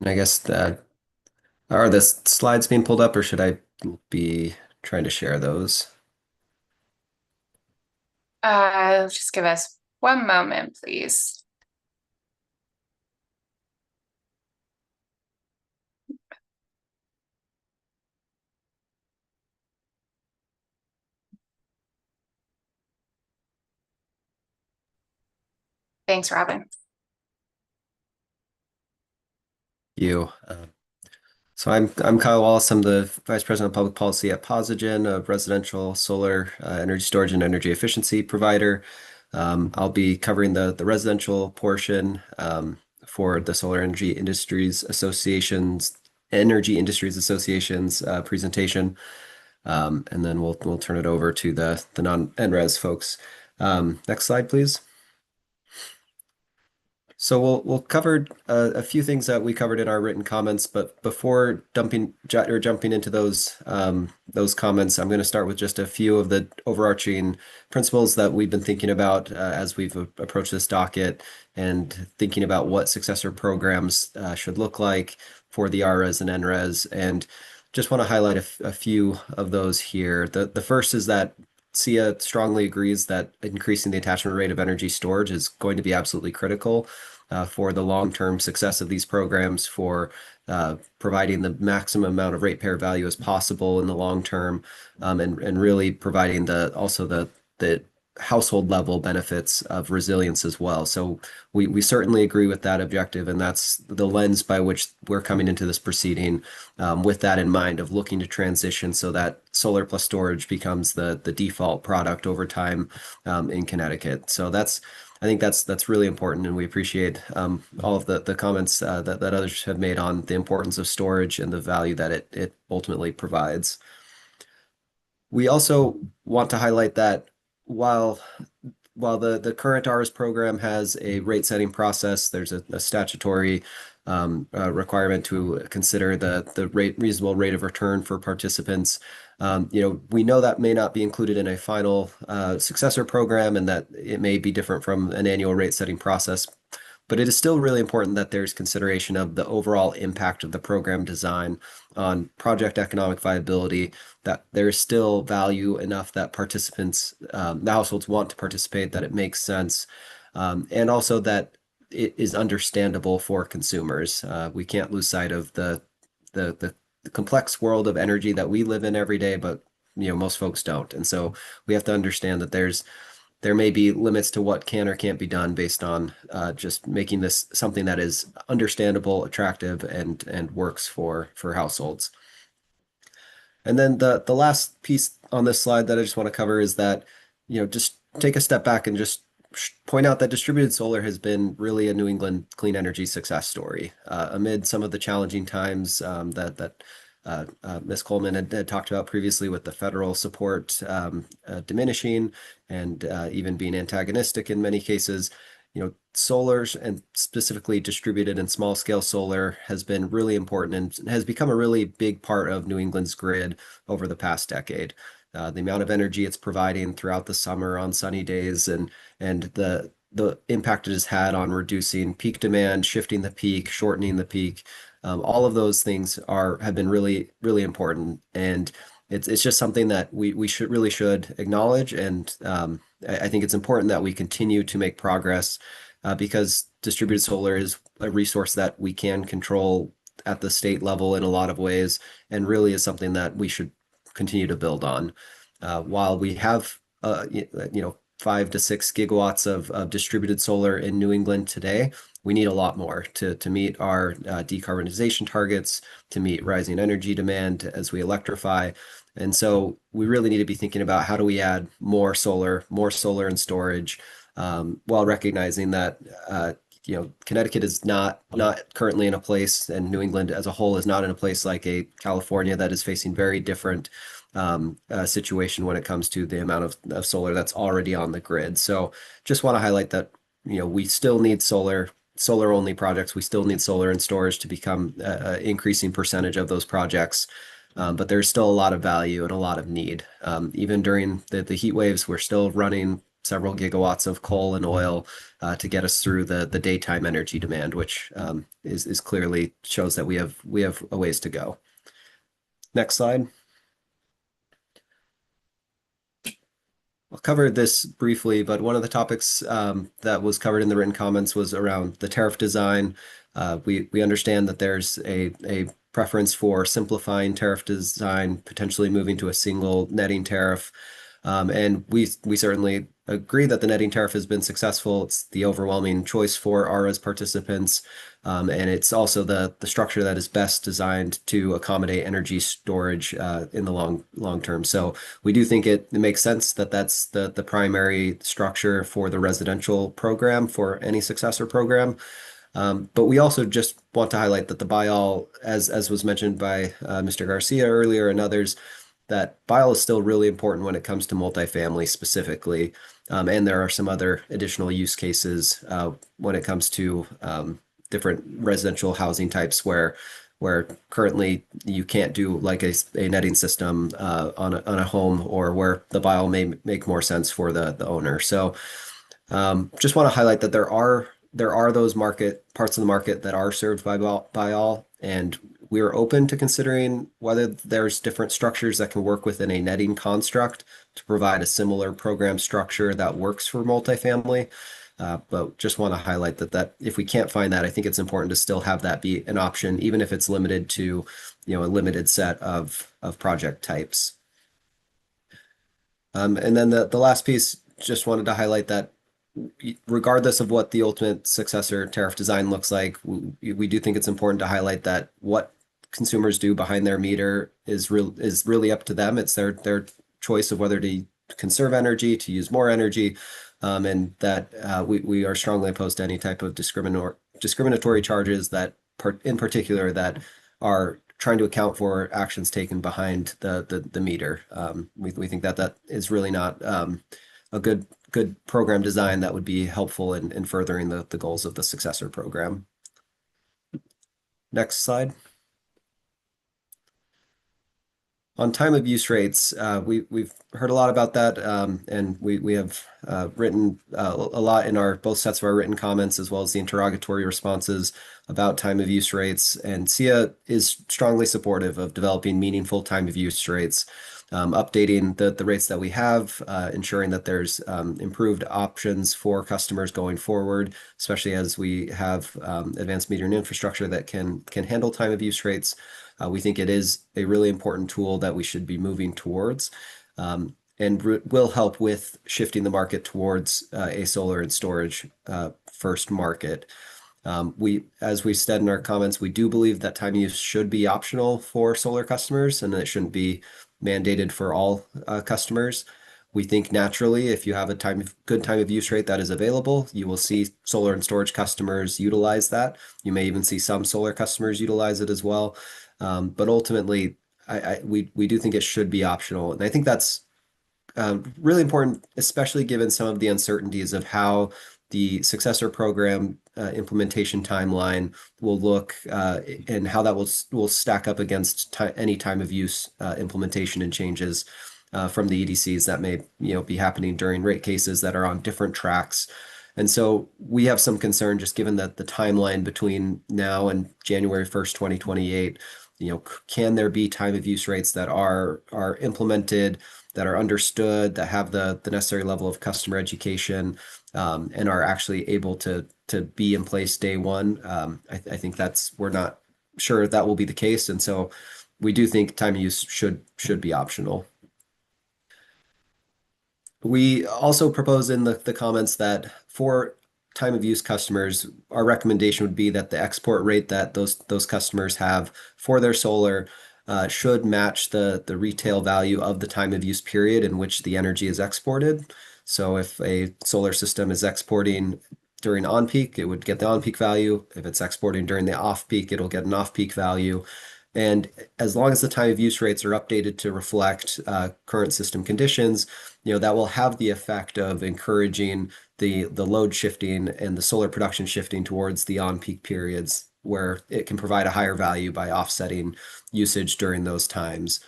And I guess that are the slides being pulled up, or should I be trying to share those? Just give us one moment, please. Thanks, Robin. You. So I'm Kyle Wallace. I'm the Vice President of Public Policy at Posigen, a residential solar energy storage and energy efficiency provider. I'll be covering the residential portion for the Solar Energy Industries Association's presentation, and then we'll turn it over to the non-NRES folks. Next slide, please. So we'll cover a few things that we covered in our written comments, but before jumping into those comments, I'm going to start with just a few of the overarching principles that we've been thinking about as we've approached this docket and thinking about what successor programs should look like for the RRES and NRES, and just want to highlight a few of those here. The first is that SEIA strongly agrees that increasing the attachment rate of energy storage is going to be absolutely critical for the long-term success of these programs, for providing the maximum amount of ratepayer value as possible in the long term, and really providing also the household level benefits of resilience as well. So we certainly agree with that objective, and that's the lens by which we're coming into this proceeding, with that in mind, of looking to transition so that solar plus storage becomes the default product over time in Connecticut. So I think that's really important, and we appreciate all of the comments that others have made on the importance of storage and the value that it ultimately provides. We also want to highlight that while the current RS program has a rate setting process, there's a statutory requirement to consider the reasonable rate of return for participants. We know that may not be included in a final successor program, and that it may be different from an annual rate setting process. But it is still really important that there's consideration of the overall impact of the program design on project economic viability, that there is still value enough that participants, the households want to participate, that it makes sense, and also that it is understandable for consumers. We can't lose sight of the complex world of energy that we live in every day, but most folks don't. And so we have to understand that there may be limits to what can or can't be done based on just making this something that is understandable, attractive, and works for households. And then the last piece on this slide that I just want to cover is that, just take a step back and just point out that distributed solar has been really a New England clean energy success story. Amid some of the challenging times that Ms. Coleman had talked about previously, with the federal support diminishing and even being antagonistic in many cases, solar, and specifically distributed and small scale solar, has been really important and has become a really big part of New England's grid over the past decade. The amount of energy it's providing throughout the summer on sunny days, and the impact it has had on reducing peak demand, shifting the peak, shortening the peak. All of those things have been really, really important, and it's just something that we should acknowledge. And I think it's important that we continue to make progress because distributed solar is a resource that we can control at the state level in a lot of ways, and really is something that we should continue to build on. While we have 5 to 6 gigawatts of distributed solar in New England today, we need a lot more to meet our decarbonization targets, to meet rising energy demand as we electrify. And so we really need to be thinking about how do we add more solar and storage, while recognizing that Connecticut is not currently in a place, and New England as a whole is not in a place like a California that is facing very different situation when it comes to the amount of solar that's already on the grid. So just want to highlight that we still need solar only projects. We still need solar and storage to become an increasing percentage of those projects. But there's still a lot of value and a lot of need. Even during the heat waves, we're still running several gigawatts of coal and oil to get us through the daytime energy demand, which is clearly shows that we have a ways to go. Next slide. I'll cover this briefly, but one of the topics that was covered in the written comments was around the tariff design. We understand that there's a preference for simplifying tariff design, potentially moving to a single netting tariff. And we certainly agree that the netting tariff has been successful. It's the overwhelming choice for ARA's participants. And it's also the structure that is best designed to accommodate energy storage in the long term. So we do think it makes sense that that's the primary structure for the residential program for any successor program. But we also just want to highlight that the buy-all, as was mentioned by Mr. Garcia earlier and others, that buy-all is still really important when it comes to multifamily specifically. And there are some other additional use cases when it comes to different residential housing types where currently you can't do like a netting system on a home, or where the buy-all may make more sense for the owner. So just want to highlight that there are those parts of the market that are served by buy-all, and we are open to considering whether there's different structures that can work within a netting construct to provide a similar program structure that works for multifamily. But just want to highlight that if we can't find that, I think it's important to still have that be an option, even if it's limited to a limited set of project types. And then the last piece, just wanted to highlight that regardless of what the ultimate successor tariff design looks like, we do think it's important to highlight that what consumers do behind their meter is really up to them. It's their choice of whether to conserve energy, to use more energy, and that we are strongly opposed to any type of discriminatory charges that, in particular, that are trying to account for actions taken behind the meter. We think that is really not a good program design that would be helpful in furthering the goals of the successor program. Next slide. On time of use rates, we've heard a lot about that, and we have written a lot in both sets of our written comments, as well as the interrogatory responses about time of use rates. And SEIA is strongly supportive of developing meaningful time of use rates, updating the rates that we have, ensuring that there's improved options for customers going forward, especially as we have advanced metering infrastructure that can handle time of use rates. We think it is a really important tool that we should be moving towards, and will help with shifting the market towards a solar and storage first market. As we said in our comments, we do believe that time use should be optional for solar customers, and that it shouldn't be mandated for all customers. We think naturally, if you have a good time of use rate that is available, you will see solar and storage customers utilize that. You may even see some solar customers utilize it as well. But ultimately, we do think it should be optional. And I think that's really important, especially given some of the uncertainties of how the Successor program implementation timeline will look and how that will stack up against any time of use implementation and changes from the EDCs that may be happening during rate cases that are on different tracks. And so we have some concern just given that the timeline between now and January 1st, 2028, can there be time of use rates that are implemented, that are understood, that have the necessary level of customer education, and are actually able to be in place day one. I think we're not sure that will be the case. And so we do think time of use should be optional. We also propose in the comments that for time of use customers, our recommendation would be that the export rate that those customers have for their solar should match the retail value of the time of use period in which the energy is exported. So if a solar system is exporting during on-peak, it would get the on-peak value. If it's exporting during the off-peak, it'll get an off-peak value. And as long as the time of use rates are updated to reflect current system conditions, that will have the effect of encouraging the load shifting and the solar production shifting towards the on-peak periods where it can provide a higher value by offsetting usage during those times.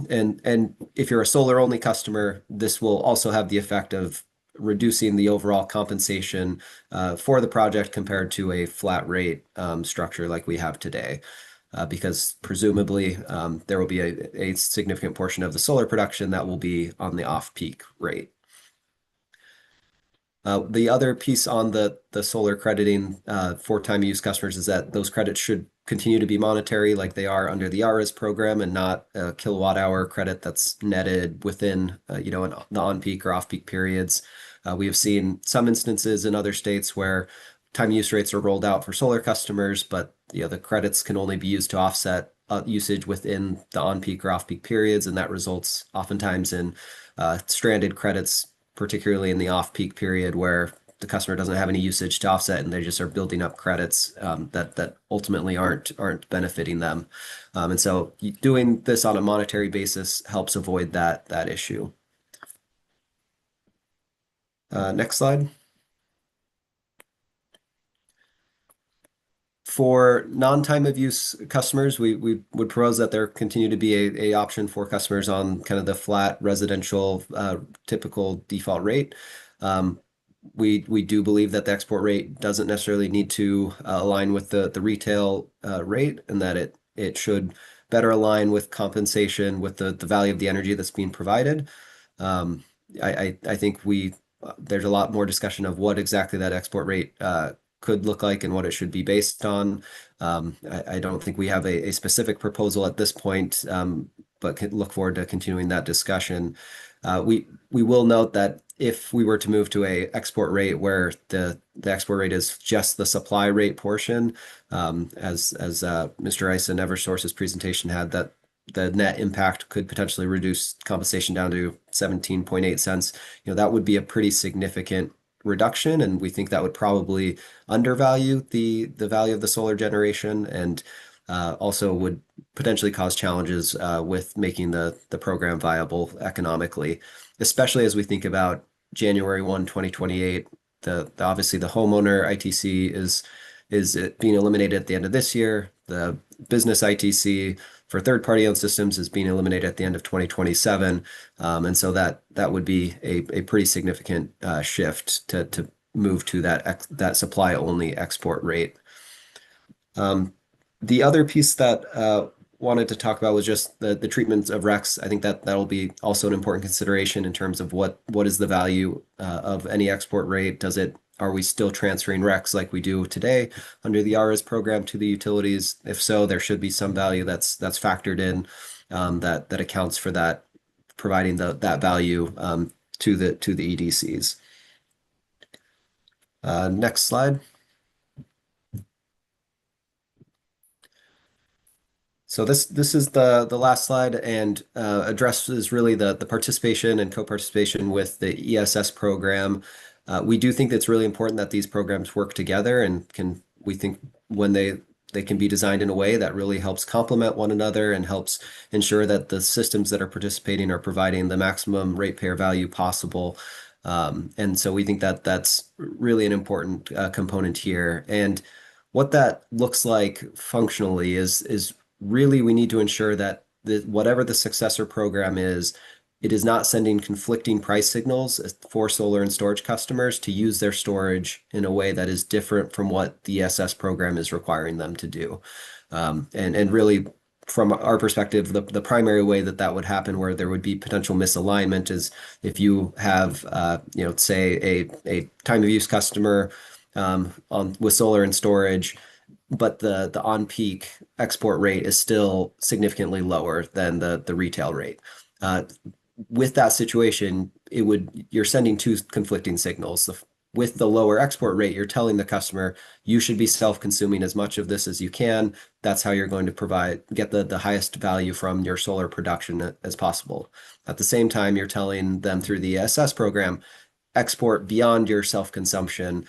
And if you're a solar only customer, this will also have the effect of reducing the overall compensation for the project compared to a flat rate structure like we have today. Because presumably there will be a significant portion of the solar production that will be on the off-peak rate. The other piece on the solar crediting for time use customers is that those credits should continue to be monetary like they are under the ARAS program and not a kilowatt hour credit that's netted within the on-peak or off-peak periods. We have seen some instances in other states where time use rates are rolled out for solar customers, but the credits can only be used to offset usage within the on-peak or off-peak periods, and that results oftentimes in stranded credits, particularly in the off-peak period where the customer doesn't have any usage to offset and they just are building up credits that ultimately aren't benefiting them. And so doing this on a monetary basis helps avoid that issue. Next slide. For non-time of use customers, we would propose that there continue to be a option for customers on kind of the flat residential typical default rate. We do believe that the export rate doesn't necessarily need to align with the retail rate, and that it should better align with compensation with the value of the energy that's being provided. I think there's a lot more discussion of what exactly that export rate could look like and what it should be based on. I don't think we have a specific proposal at this point, but can look forward to continuing that discussion. We will note that if we were to move to a export rate where the export rate is just the supply rate portion, as Mr. Rice and Eversource's presentation had, that the net impact could potentially reduce compensation down to 17.8 cents. That would be a pretty significant reduction, and we think that would probably undervalue the value of the solar generation, and also would potentially cause challenges with making the program viable economically, especially as we think about January 1, 2028. Obviously the homeowner ITC is being eliminated at the end of this year. The business ITC for third-party owned systems is being eliminated at the end of 2027. And so that would be a pretty significant shift to move to that supply-only export rate. The other piece that wanted to talk about was just the treatment of RECs. I think that'll be also an important consideration in terms of what is the value of any export rate. Are we still transferring RECs like we do today under the ARAS program to the utilities? If so, there should be some value that's factored in that accounts for that, providing that value to the EDCs. Next slide. So this is the last slide and addresses really the participation and co-participation with the ESS program. We do think that it's really important that these programs work together and we think when they can be designed in a way that really helps complement one another and helps ensure that the systems that are participating are providing the maximum ratepayer value possible. And so we think that that's really an important component here. And what that looks like functionally is really we need to ensure that whatever the successor program is, it is not sending conflicting price signals for solar and storage customers to use their storage in a way that is different from what the ESS program is requiring them to do. And really, from our perspective, the primary way that that would happen where there would be potential misalignment is if you have, say a time of use customer with solar and storage, but the on-peak export rate is still significantly lower than the retail rate. With that situation, you're sending two conflicting signals. With the lower export rate, you're telling the customer you should be self-consuming as much of this as you can. That's how you're going to get the highest value from your solar production as possible. At the same time, you're telling them through the ESS program, export beyond your self-consumption,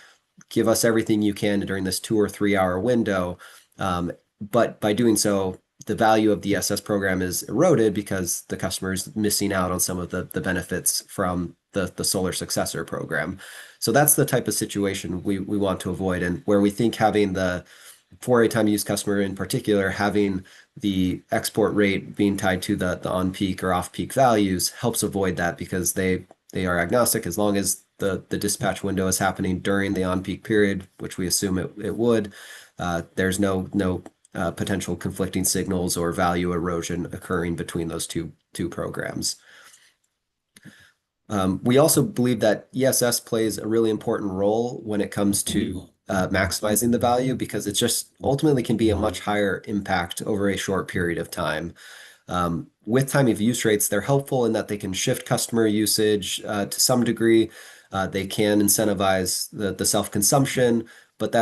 give us everything you can during this 2 or 3 hour window. But by doing so, the value of the ESS program is eroded because the customer is missing out on some of the benefits from the solar successor program. So that's the type of situation we want to avoid, and where we think having for a time use customer in particular, having the export rate being tied to the on-peak or off-peak values helps avoid that, because they are agnostic as long as the dispatch window is happening during the on-peak period, which we assume it would. There's no potential conflicting signals or value erosion occurring between those two programs. We also believe that ESS plays a really important role when it comes to maximizing the value, because it just ultimately can be a much higher impact over a short period of time. With time of use rates, they're helpful in that they can shift customer usage to some degree. They can incentivize the self-consumption, but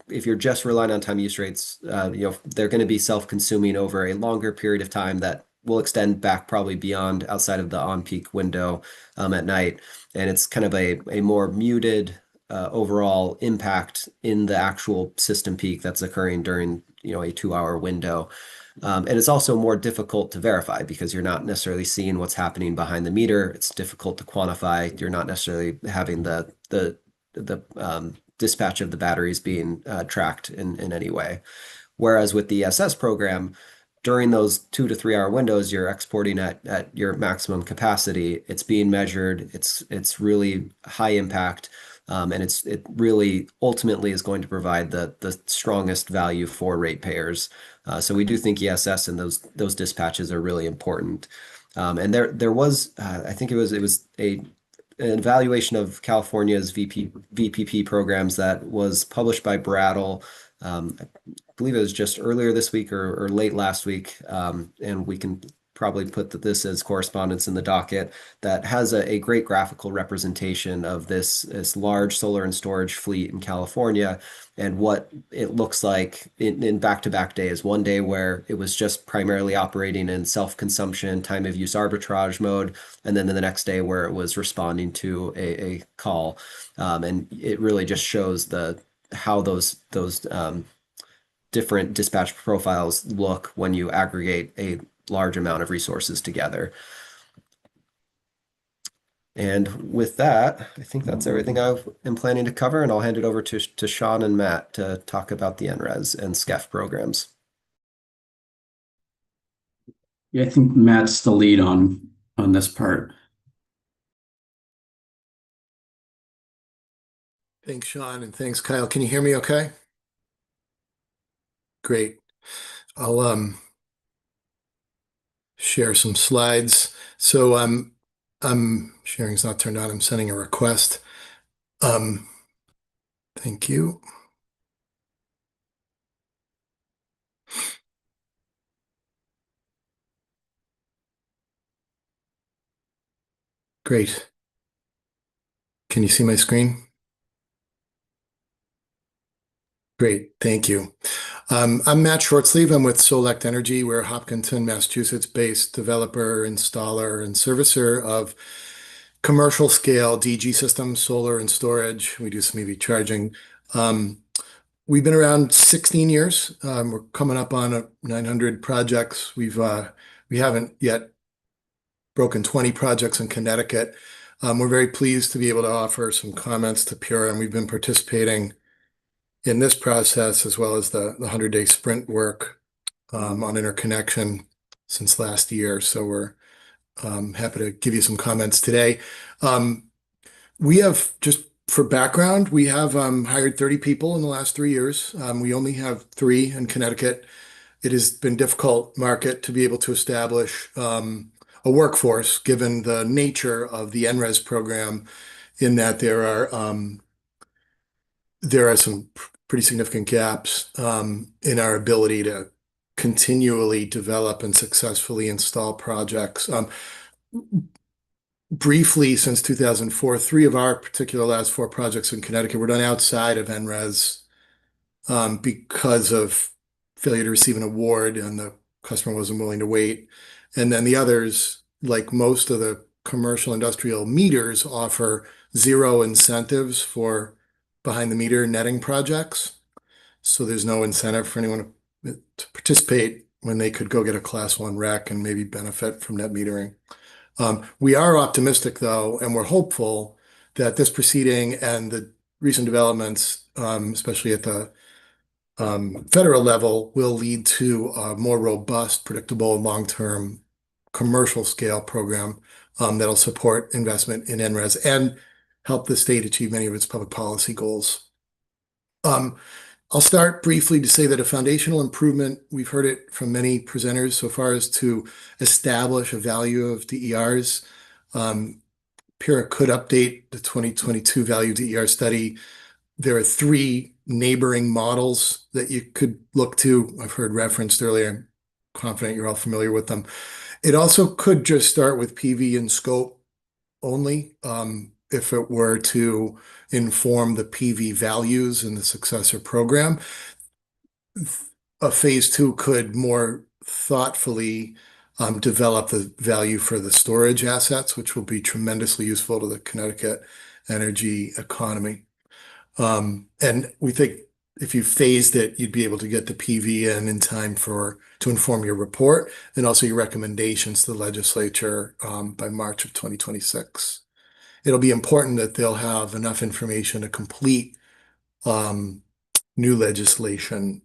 if you're just relying on time use rates, they're going to be self-consuming over a longer period of time that will extend back probably beyond outside of the on-peak window at night. And it's kind of a more muted overall impact in the actual system peak that's occurring during a 2 hour window. And it's also more difficult to verify because you're not necessarily seeing what's happening behind the meter. It's difficult to quantify. You're not necessarily having the dispatch of the batteries being tracked in any way. Whereas with the ESS program, during those 2 to 3 hour windows, you're exporting at your maximum capacity. It's being measured. It's really high impact. And it really ultimately is going to provide the strongest value for ratepayers. So we do think ESS and those dispatches are really important. And there was, I think it was an evaluation of California's VPP programs that was published by Brattle. I believe it was just earlier this week or late last week, and we can probably put this as correspondence in the docket, that has a great graphical representation of this large solar and storage fleet in California and what it looks like in back-to-back days. One day where it was just primarily operating in self-consumption, time of use arbitrage mode, and then the next day where it was responding to a call. And it really just shows how those different dispatch profiles look when you aggregate a large amount of resources together. And with that, I think that's everything I am planning to cover, and I'll hand it over to Sean and Matt to talk about the NRES and SCEF programs. Yeah, I think Matt's the lead on this part. Thanks, Sean, and thanks, Kyle. Can you hear me okay? Great. I'll share some slides. So sharing's not turned on. I'm sending a request. Thank you. Great. Can you see my screen? Great, thank you. I'm Matt Shortsleeve. I'm with Select Energy. We're a Hopkinton, Massachusetts-based developer, installer, and servicer of commercial scale DG systems, solar and storage. We do some EV charging. We've been around 16 years. We're coming up on 900 projects. We haven't yet broken 20 projects in Connecticut. We're very pleased to be able to offer some comments to Pura, and we've been participating in this process as well as the 100-day sprint work on interconnection since last year. So we're happy to give you some comments today. We have, just for background, we have hired 30 people in the last 3 years. We only have 3 in Connecticut. It has been a difficult market to be able to establish a workforce given the nature of the NRES program, in that there are some pretty significant gaps in our ability to continually develop and successfully install projects. Briefly, since 2004, 3 of our particular last 4 projects in Connecticut were done outside of NRES because of failure to receive an award and the customer wasn't willing to wait. And then the others, like most of the commercial industrial meters, offer 0 incentives for behind the meter netting projects. So there's no incentive for anyone to participate when they could go get a class 1 rec and maybe benefit from net metering. We are optimistic, though, and we're hopeful that this proceeding and the recent developments, especially at the federal level, will lead to a more robust, predictable, long-term commercial scale program that'll support investment in NRES and help the state achieve many of its public policy goals. I'll start briefly to say that a foundational improvement, we've heard it from many presenters so far, is to establish a value of DERs. Pura could update the 2022 value DER study. There are 3 neighboring models that you could look to. I've heard referenced earlier. I'm confident you're all familiar with them. It also could just start with PV and scope only, if it were to inform the PV values in the Successor program. A phase 2 could more thoughtfully develop the value for the storage assets, which will be tremendously useful to the Connecticut energy economy. And we think if you phased it, you'd be able to get the PV in time to inform your report and also your recommendations to the legislature by March of 2026. It'll be important that they'll have enough information to complete new legislation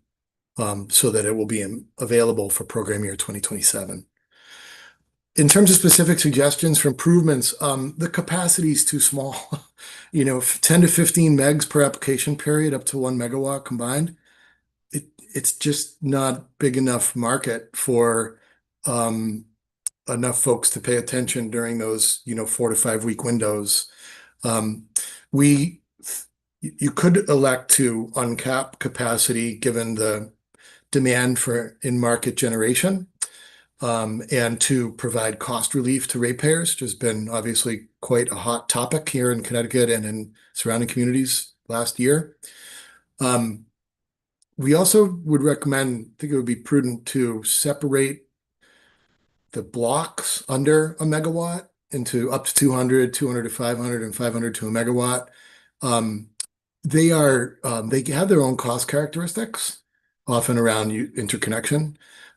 so that it will be available for program year 2027. In terms of specific suggestions for improvements, the capacity is too small. 10 to 15 megs per application period, up to 1 megawatt combined. It's just not big enough market for enough folks to pay attention during those 4 to 5 week windows. You could elect to uncap capacity given the demand for in-market generation, and to provide cost relief to ratepayers, which has been obviously quite a hot topic here in Connecticut and in surrounding communities last year. We also would recommend, I think it would be prudent to separate the blocks under a megawatt into up to 200, 200 to 500, and 500 to a megawatt. They have their own cost characteristics, often around interconnection,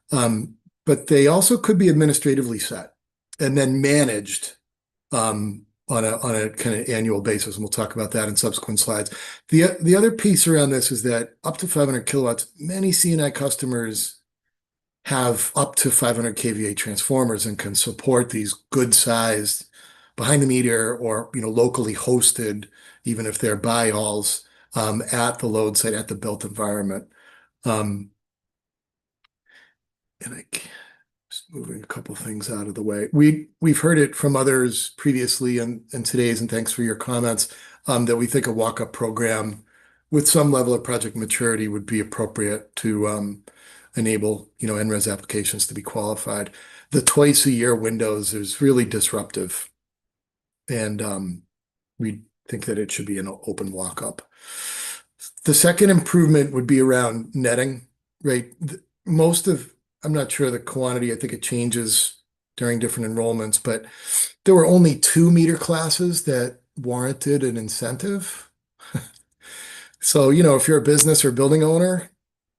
but they also could be administratively set and then managed on a kind of annual basis, and we'll talk about that in subsequent slides. The other piece around this is that up to 500 kilowatts, many C&I customers have up to 500 kVA transformers and can support these good-sized behind the meter or locally hosted, even if they're buy-alls, at the load site, at the built environment. And just moving a couple things out of the way. We've heard it from others previously and today's, and thanks for your comments, that we think a walk-up program with some level of project maturity would be appropriate to enable NRES applications to be qualified. The twice-a-year windows is really disruptive, and we think that it should be an open walk-up. The second improvement would be around netting. right? Most of, I'm not sure the quantity, I think it changes during different enrollments, but there were only 2 meter classes that warranted an incentive. So, if you're a business or building owner,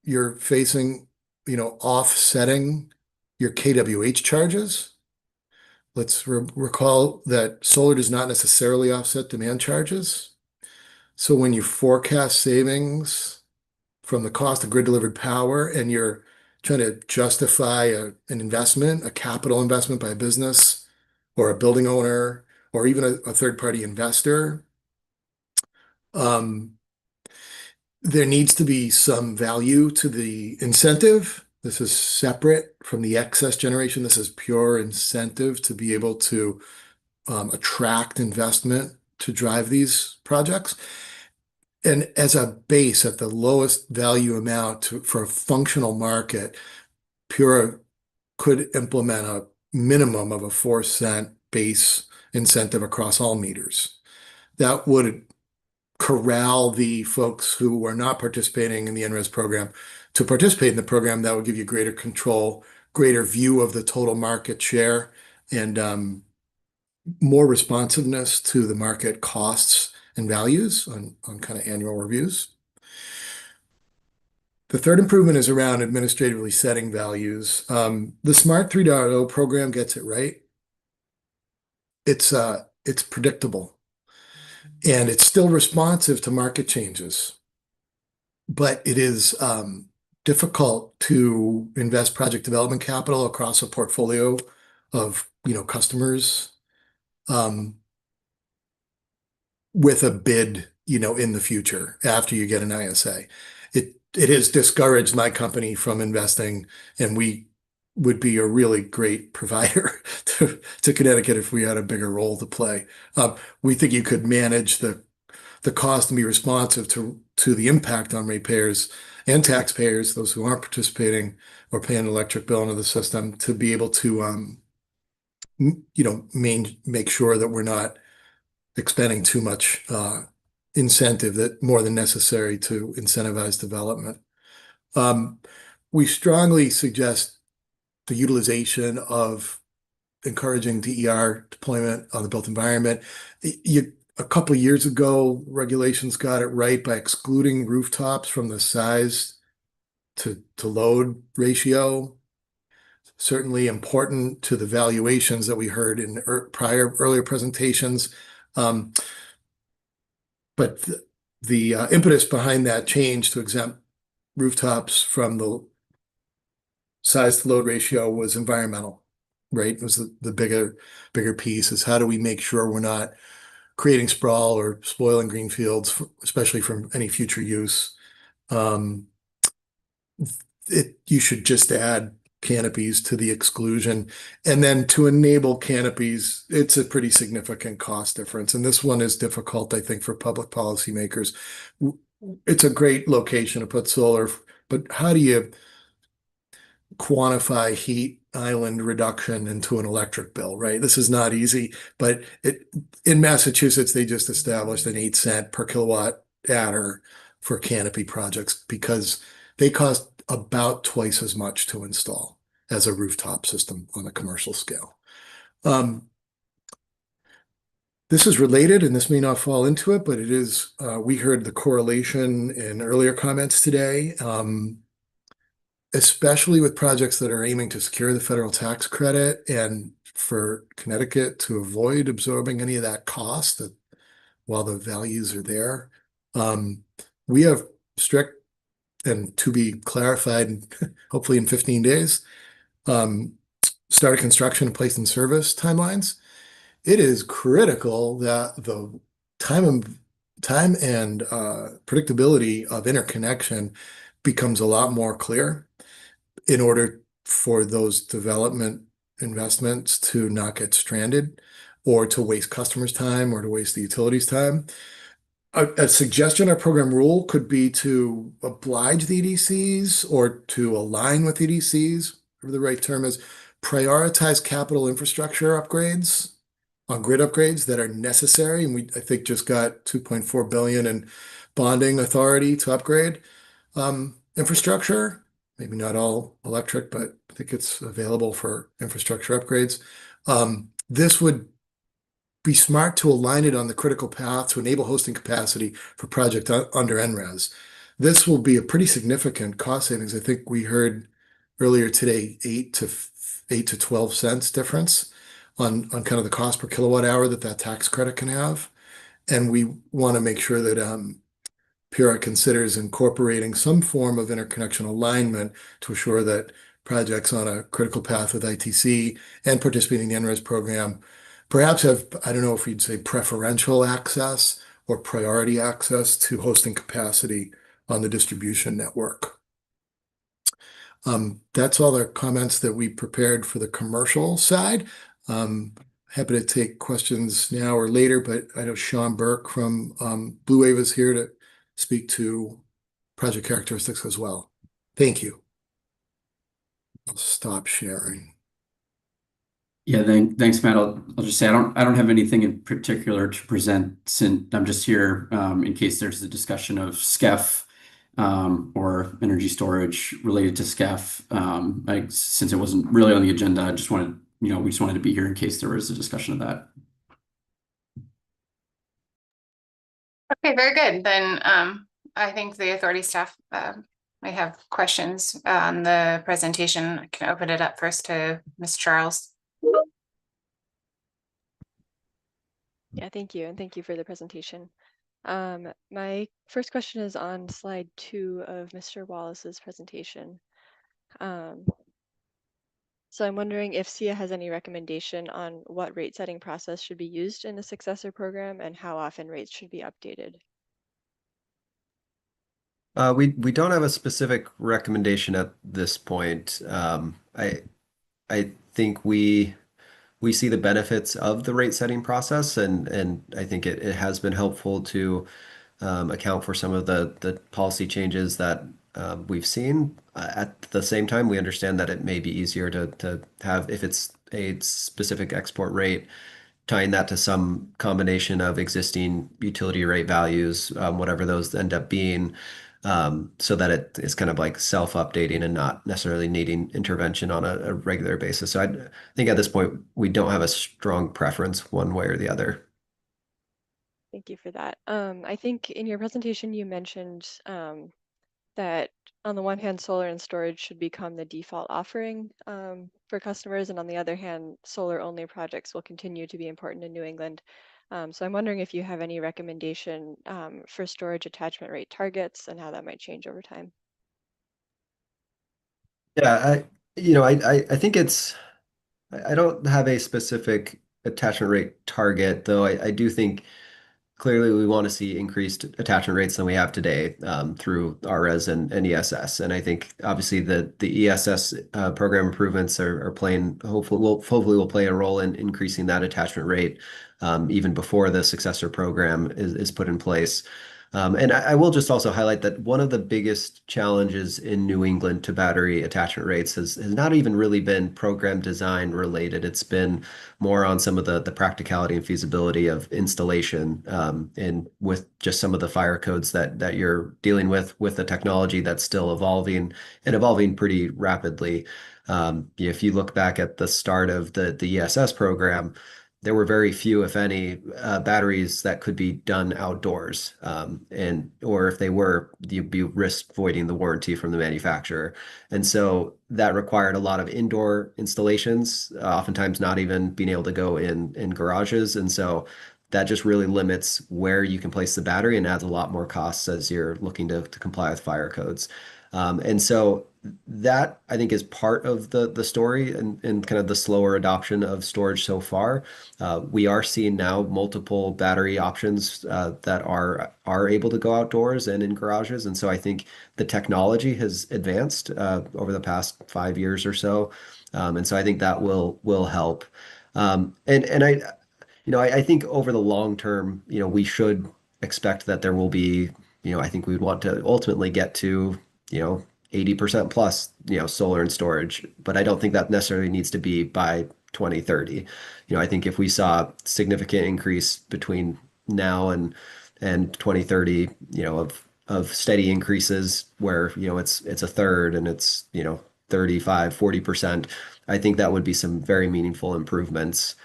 you're facing, offsetting your KWH charges. Let's recall that solar does not necessarily offset demand charges. So when you forecast savings from the cost of grid delivered power and you're trying to justify an investment, a capital investment by a business or a building owner or even a third-party investor, there needs to be some value to the incentive. This is separate from the excess generation. This is pure incentive to be able to attract investment to drive these projects. And as a base at the lowest value amount for a functional market, Pura could implement a minimum of a 4-cent base incentive across all meters. That would corral the folks who are not participating in the NRES program to participate in the program. That would give you greater control, greater view of the total market share, and more responsiveness to the market costs and values on kind of annual reviews. The third improvement is around administratively setting values. The Smart 3.0 program gets it right. It's predictable and it's still responsive to market changes, but it is difficult to invest project development capital across a portfolio of customers with a bid in the future after you get an ISA. It has discouraged my company from investing, and we would be a really great provider to Connecticut if we had a bigger role to play. We think you could manage the cost and be responsive to the impact on ratepayers and taxpayers, those who aren't participating or paying an electric bill into the system, to be able to make sure that we're not expending too much incentive that more than necessary to incentivize development. We strongly suggest the utilization of encouraging DER deployment on the built environment. A couple of years ago, regulations got it right by excluding rooftops from the size to load ratio. Certainly important to the valuations that we heard in earlier presentations. But the impetus behind that change to exempt rooftops from the size to load ratio was environmental, right? It was the bigger piece is how do we make sure we're not creating sprawl or spoiling green fields, especially from any future use. You should just add canopies to the exclusion. And then to enable canopies, it's a pretty significant cost difference. And this one is difficult, I think, for public policymakers. It's a great location to put solar, but how do you quantify heat island reduction into an electric bill, right? This is not easy, but in Massachusetts, they just established an 8-cent per kilowatt adder for canopy projects because they cost about twice as much to install as a rooftop system on a commercial scale. This is related, and this may not fall into it, but it is, we heard the correlation in earlier comments today, especially with projects that are aiming to secure the federal tax credit and for Connecticut to avoid absorbing any of that cost while the values are there. We have strict and to be clarified, hopefully in 15 days, start construction and place in service timelines. It is critical that the time and predictability of interconnection becomes a lot more clear in order for those development investments to not get stranded or to waste customers' time or to waste the utilities' time. A suggestion or program rule could be to oblige the EDCs or to align with EDCs, whatever the right term is, prioritize capital infrastructure upgrades on grid upgrades that are necessary. And I think just got 2.4 billion in bonding authority to upgrade infrastructure. maybe not all electric, but I think it's available for infrastructure upgrades. This would be smart to align it on the critical path to enable hosting capacity for project under NRES. This will be a pretty significant cost savings. I think we heard earlier today, 8 to 12 cents difference on kind of the cost per kilowatt hour that tax credit can have. And we want to make sure that PURA considers incorporating some form of interconnection alignment to assure that projects on a critical path with ITC and participating in the NRES program perhaps have, I don't know if you'd say preferential access or priority access to hosting capacity on the distribution network. That's all the comments that we prepared for the commercial side. Happy to take questions now or later, but I know Sean Burke from Blue Wave is here to speak to project characteristics as well. Thank you. I'll stop sharing. Yeah, thanks, Matt. I'll just say I don't have anything in particular to present since I'm just here in case there's a discussion of SCEF or energy storage related to SCEF. Since it wasn't really on the agenda, I just wanted, we just wanted to be here in case there was a discussion of that. Okay, very good. Then I think the authority staff might have questions on the presentation. I can open it up first to Ms. Charles. Yeah, thank you. And thank you for the presentation. My first question is on slide 2 of Mr. Wallace's presentation. So I'm wondering if SEIA has any recommendation on what rate setting process should be used in the successor program and how often rates should be updated. We don't have a specific recommendation at this point. I think we see the benefits of the rate setting process, and I think it has been helpful to account for some of the policy changes that we've seen. At the same time, we understand that it may be easier to have, if it's a specific export rate, tying that to some combination of existing utility rate values, whatever those end up being, so that it is kind of like self-updating and not necessarily needing intervention on a regular basis. So I think at this point, we don't have a strong preference one way or the other. Thank you for that. I think in your presentation, you mentioned that on the one hand, solar and storage should become the default offering for customers. And on the other hand, solar only projects will continue to be important in New England. So I'm wondering if you have any recommendation for storage attachment rate targets and how that might change over time. Yeah, I think I don't have a specific attachment rate target, though I do think clearly we want to see increased attachment rates than we have today through RES and ESS. And I think obviously the ESS program improvements are playing, hopefully will play a role in increasing that attachment rate even before the successor program is put in place. And I will just also highlight that one of the biggest challenges in New England to battery attachment rates has not even really been program design related. It's been more on some of the practicality and feasibility of installation, and with just some of the fire codes that you're dealing with the technology that's still evolving and evolving pretty rapidly. If you look back at the start of the ESS program, there were very few, if any, batteries that could be done outdoors. Or if they were, you'd be risk voiding the warranty from the manufacturer. And so that required a lot of indoor installations, oftentimes not even being able to go in garages. And so that just really limits where you can place the battery and adds a lot more costs as you're looking to comply with fire codes. And so that I think is part of the story and kind of the slower adoption of storage so far. We are seeing now multiple battery options that are able to go outdoors and in garages. And so I think the technology has advanced over the past 5 years or so. And so I think that will help. I think over the long term, we should expect that there will be, I think we'd want to ultimately get to, 80% plus, solar and storage, but I don't think that necessarily needs to be by 2030. I think if we saw significant increase between now and 2030, of of steady increases where, it's a third and it's, 35, 40%. I think that would be some very meaningful improvements.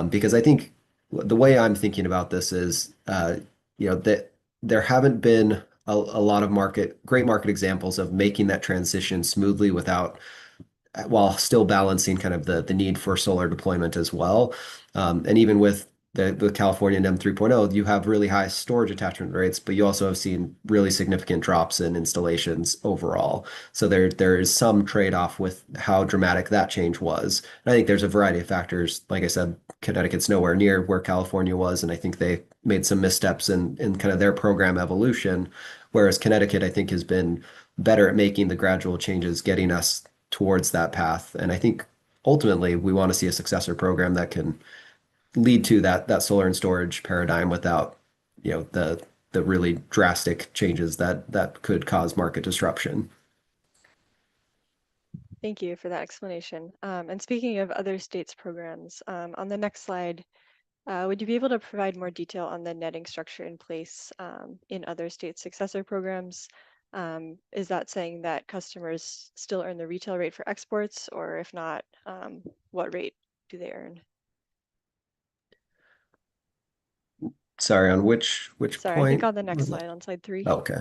Because I think the way I'm thinking about this is, that there haven't been a lot of great market examples of making that transition smoothly while still balancing kind of the need for solar deployment as well. And even with the California NEM 3.0, you have really high storage attachment rates, but you also have seen really significant drops in installations overall. So there is some trade-off with how dramatic that change was. And I think there's a variety of factors. Like I said, Connecticut's nowhere near where California was, and I think they made some missteps in kind of their program evolution, whereas Connecticut, I think, has been better at making the gradual changes, getting us towards that path. And I think ultimately we want to see a successor program that can lead to that solar and storage paradigm without, the really drastic changes that could cause market disruption. Thank you for that explanation. And speaking of other states' programs, on the next slide, would you be able to provide more detail on the netting structure in place in other states' successor programs? Is that saying that customers still earn the retail rate for exports, or if not, what rate do they earn? Sorry, on which Sorry, point? I think on the next slide, on slide 3. Okay.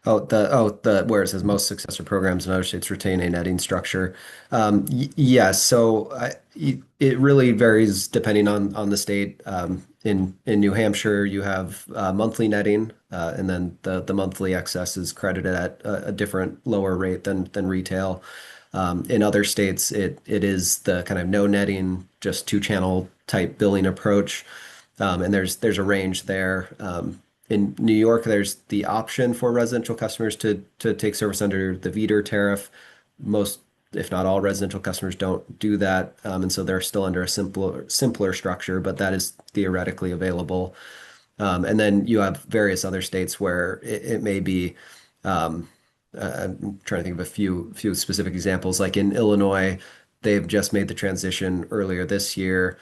The where it says most successor programs in other states retain a netting structure. Yes, so it really varies depending on the state. In New Hampshire, you have monthly netting, and then the monthly excess is credited at a different lower rate than retail. In other states, it is the kind of no netting, just two-channel type billing approach, and there's a range there. In New York, there's the option for residential customers to take service under the VETR tariff. Most, if not all, residential customers don't do that, and so they're still under a simpler structure, but that is theoretically available. And then you have various other states where it may be. I'm trying to think of a few specific examples. Like in Illinois, they've just made the transition earlier this year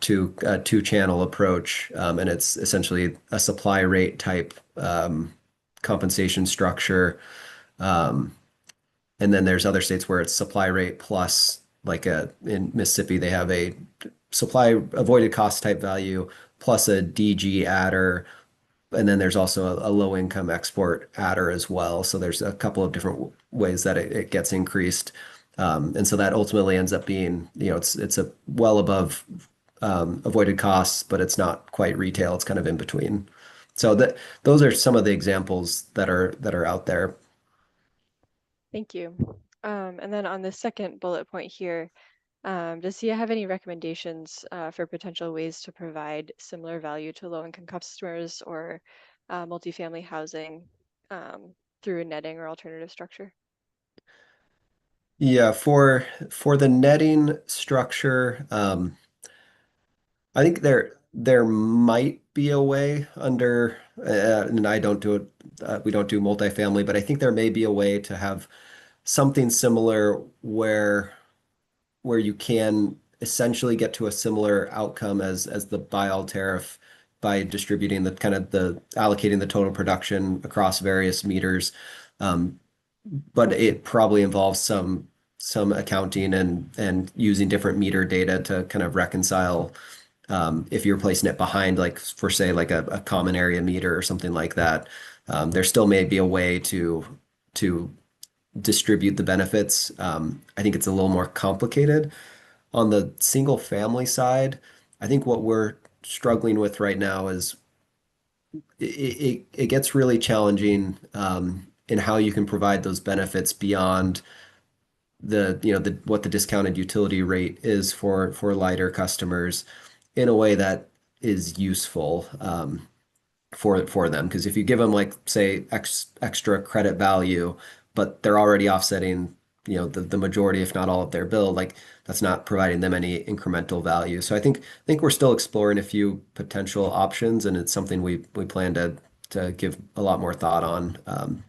to a two-channel approach, and it's essentially a supply rate type compensation structure. And then there's other states where it's supply rate plus, like in Mississippi, they have a supply avoided cost type value plus a DG adder. And then there's also a low income export adder as well. So there's a couple of different ways that it gets increased. And so that ultimately ends up being, it's a well above avoided costs, but it's not quite retail. It's kind of in between. So those are some of the examples that are out there. Thank you. And then on the second bullet point here, does SIA have any recommendations for potential ways to provide similar value to low-income customers or multifamily housing through a netting or alternative structure? Yeah, for the netting structure, I think there might be a way under, and I don't do it, we don't do multifamily, but I think there may be a way to have something similar where you can essentially get to a similar outcome as the buy all tariff by distributing the allocating the total production across various meters. But it probably involves some accounting and using different meter data to kind of reconcile if you're placing it behind, like for say like a common area meter or something like that. There still may be a way to distribute the benefits. I think it's a little more complicated. On the single family side, I think what we're struggling with right now is it gets really challenging in how you can provide those benefits beyond what the discounted utility rate is for lighter customers in a way that is useful for them. Because if you give them like say extra credit value, but they're already offsetting the majority, if not all of their bill, like that's not providing them any incremental value. So I think we're still exploring a few potential options, and it's something we plan to give a lot more thought on.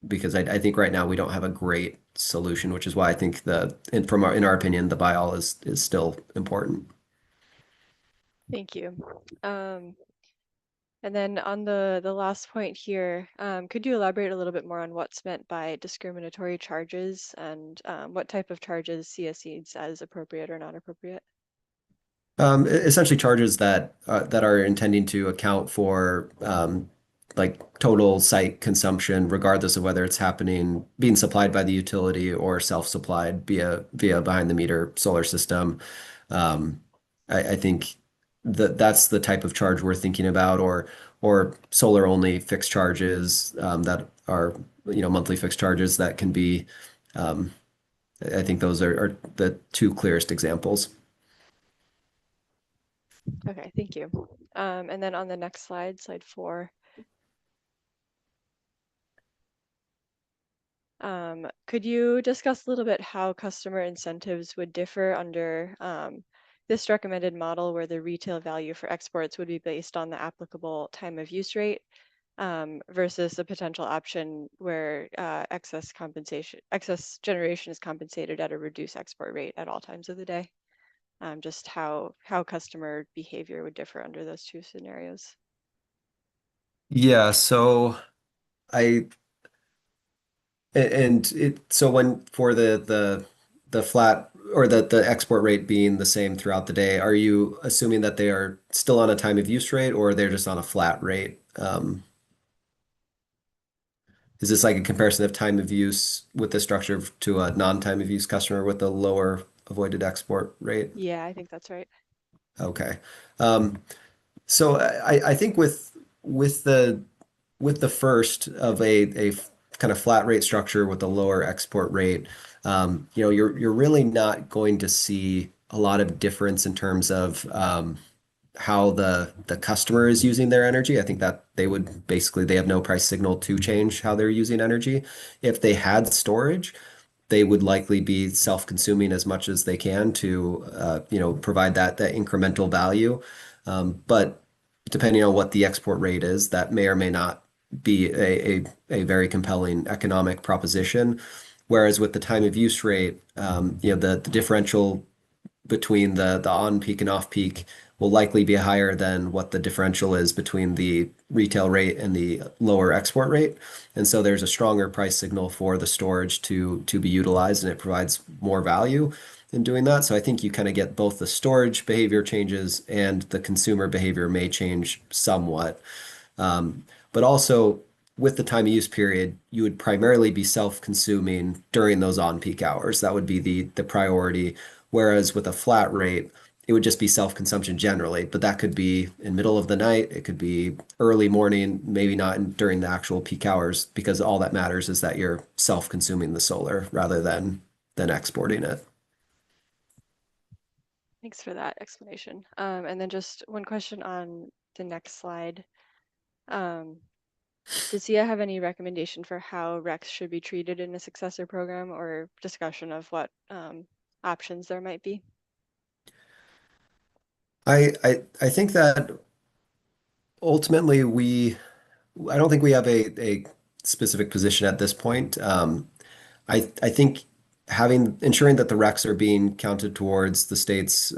because I think right now we don't have a great solution, which is why I think in our opinion, the buy all is still important. Thank you. And then on the last point here, could you elaborate a little bit more on what's meant by discriminatory charges and what type of charges CS sees as appropriate or not appropriate? Essentially charges that are intending to account for like total site consumption, regardless of whether it's being supplied by the utility or self-supplied via behind the meter solar system. I think that's the type of charge we're thinking about, or solar only fixed charges that are monthly fixed charges that can be. I think those are the two clearest examples. Okay, thank you. And then on the next slide, slide 4. Could you discuss a little bit how customer incentives would differ under this recommended model where the retail value for exports would be based on the applicable time of use rate versus a potential option where excess generation is compensated at a reduced export rate at all times of the day? Just how customer behavior would differ under those two scenarios. Yeah, so I so when for the flat or the export rate being the same throughout the day, are you assuming that they are still on a time of use rate or they're just on a flat rate? Is this like a comparison of time of use with the structure to a non-time of use customer with a lower avoided export rate? Yeah, I think that's right. Okay. So I think with the first of a kind of flat rate structure with a lower export rate, you're really not going to see a lot of difference in terms of how the customer is using their energy. I think that they have no price signal to change how they're using energy. If they had storage, they would likely be self-consuming as much as they can to provide that incremental value. But depending on what the export rate is, that may or may not be a very compelling economic proposition. Whereas with the time of use rate, the differential between the on-peak and off-peak will likely be higher than what the differential is between the retail rate and the lower export rate. And so there's a stronger price signal for the storage to be utilized, and it provides more value in doing that. So I think you kind of get both the storage behavior changes and the consumer behavior may change somewhat. But also with the time of use period, you would primarily be self-consuming during those on-peak hours. That would be the priority. Whereas with a flat rate, it would just be self-consumption generally, but that could be in middle of the night, it could be early morning, maybe not during the actual peak hours, because all that matters is that you're self-consuming the solar rather than exporting it. Thanks for that explanation. And then just one question on the next slide. Does SIA have any recommendation for how RECs should be treated in a successor program or discussion of what options there might be? I think that ultimately I don't think we have a specific position at this point. I think ensuring that the RECs are being counted towards the state's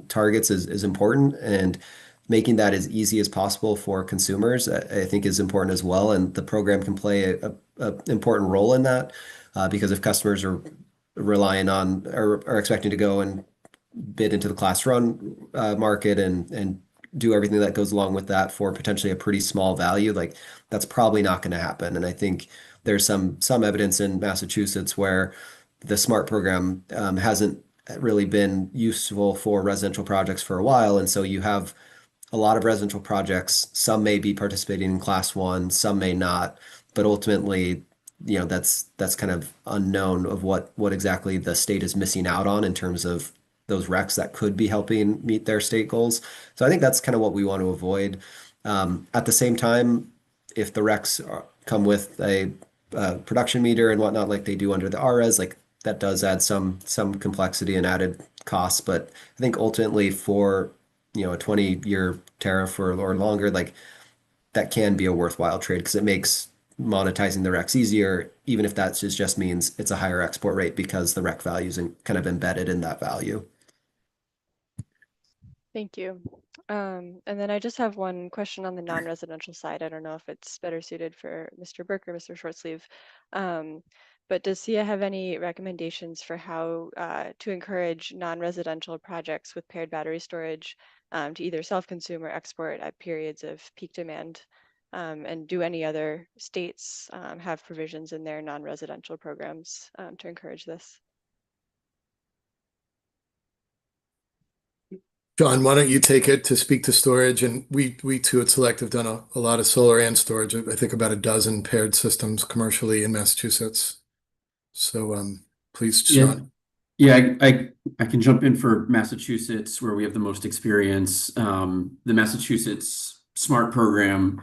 targets is important, and making that as easy as possible for consumers, I think is important as well. And the program can play a important role in that because if customers are relying on or are expecting to go and bid into the class run market and do everything that goes along with that for potentially a pretty small value, like that's probably not going to happen. And I think there's some evidence in Massachusetts where the SMART program hasn't really been useful for residential projects for a while. And so you have a lot of residential projects. Some may be participating in class one, some may not, but ultimately, that's kind of unknown of what exactly the state is missing out on in terms of those RECs that could be helping meet their state goals. So I think that's kind of what we want to avoid. At the same time, if the RECs come with a production meter and whatnot, like they do under the RES, like that does add some complexity and added costs. But I think ultimately for a 20-year tariff or longer, like that can be a worthwhile trade because it makes monetizing the RECs easier, even if that just means it's a higher export rate because the REC value is kind of embedded in that value. Thank you. And then I just have one question on the non-residential side. I don't know if it's better suited for Mr. Burke or Mr. Shortsleeve. But does SIA have any recommendations for how to encourage non-residential projects with paired battery storage to either self-consume or export at periods of peak demand? And do any other states have provisions in their non-residential programs to encourage this? John, why don't you take it to speak to storage? And we too at Select have done a lot of solar and storage. I think about a dozen paired systems commercially in Massachusetts. So please, Sean. Yeah, I can jump in for Massachusetts, where we have the most experience. The Massachusetts SMART program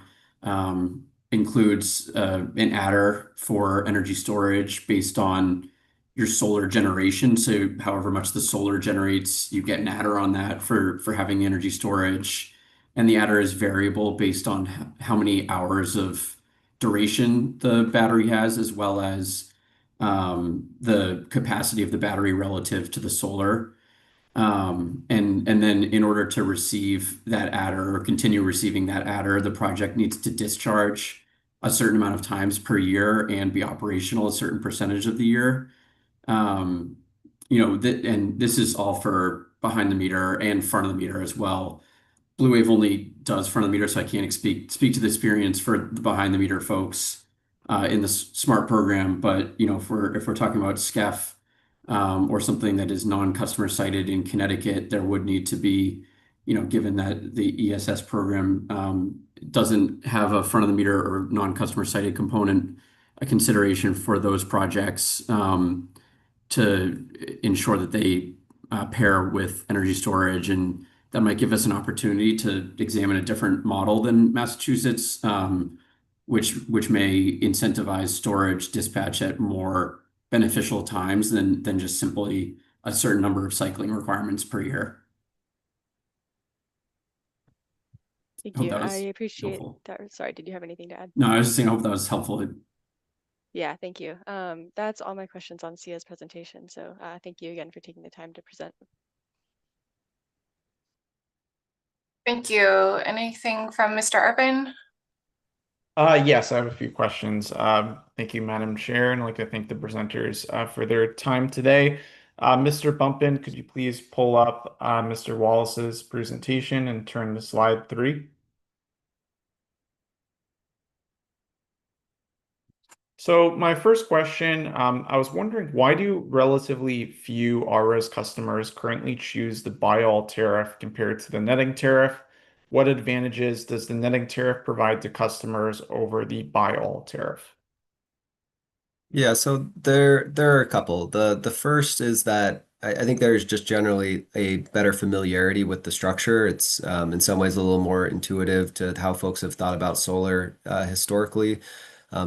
includes an adder for energy storage based on your solar generation. So however much the solar generates, you get an adder on that for having energy storage. And the adder is variable based on how many hours of duration the battery has, as well as the capacity of the battery relative to the solar. And then in order to receive that adder or continue receiving that adder, the project needs to discharge a certain amount of times per year and be operational a certain percentage of the year. And this is all for behind the meter and front of the meter as well. Blue Wave only does front of the meter, so I can't speak to the experience for the behind the meter folks in the SMART program. But if we're talking about SCEF or something that is non-customer sited in Connecticut, there would need to be, given that the ESS program doesn't have a front of the meter or non-customer sited component, a consideration for those projects to ensure that they pair with energy storage, and that might give us an opportunity to examine a different model than Massachusetts, which may incentivize storage dispatch at more beneficial times than just simply a certain number of cycling requirements per year. Thank you. I appreciate that. Sorry, did you have anything to add? No, I was just saying, I hope that was helpful. Yeah, thank you. That's all my questions on SIA's presentation. So thank you again for taking the time to present. Thank you. Anything from Mr. Urban? Yes, I have a few questions. Thank you, Madam Chair, and I'd like to thank the presenters for their time today. Mr. Bumpin, could you please pull up Mr. Wallace's presentation and turn to slide 3? So my first question, I was wondering, why do relatively few RRES customers currently choose the buy-all tariff compared to the netting tariff? What advantages does the netting tariff provide to customers over the buy-all tariff? Yeah, so there are a couple. The first is that I think there's just generally a better familiarity with the structure. It's in some ways a little more intuitive to how folks have thought about solar historically.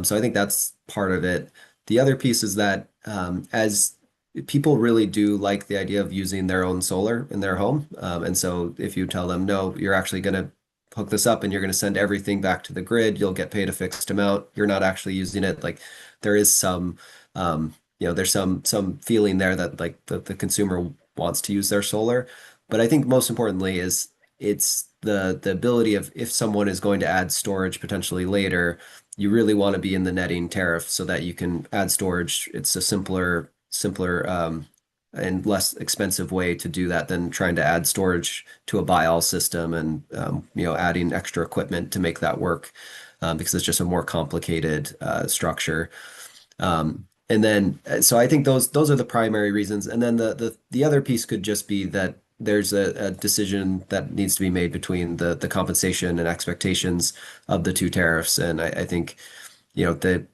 So I think that's part of it. The other piece is that as people really do like the idea of using their own solar in their home. And so if you tell them, no, you're actually going to hook this up and you're going to send everything back to the grid, you'll get paid a fixed amount. You're not actually using it. Like there is some, there's some feeling there that like the consumer wants to use their solar. But I think most importantly is it's the ability of if someone is going to add storage potentially later, you really want to be in the netting tariff so that you can add storage. It's a simpler and less expensive way to do that than trying to add storage to a buy-all system and adding extra equipment to make that work because it's just a more complicated structure. And then so I think those are the primary reasons. And then the other piece could just be that there's a decision that needs to be made between the compensation and expectations of the two tariffs. And I think the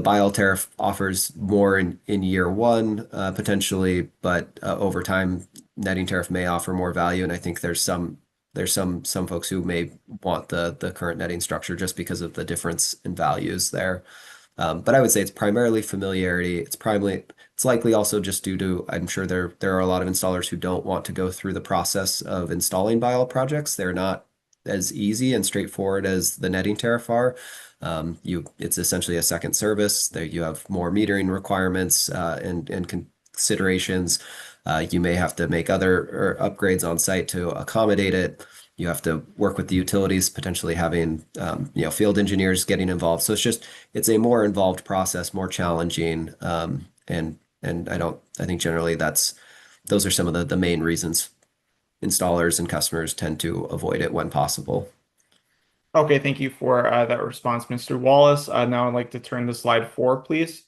buy-all tariff offers more in year one potentially, but over time netting tariff may offer more value. And I think there's some folks who may want the current netting structure just because of the difference in values there. But I would say it's primarily familiarity. It's likely also just due to, I'm sure there are a lot of installers who don't want to go through the process of installing buy-all projects. They're not as easy and straightforward as the netting tariff are. It's essentially a second service. There you have more metering requirements and considerations. You may have to make other upgrades on site to accommodate it. You have to work with the utilities, potentially having field engineers getting involved. So it's a more involved process, more challenging, and I think generally those are some of the main reasons installers and customers tend to avoid it when possible. Okay, thank you for that response, Mr. Wallace. Now I'd like to turn to slide 4, please.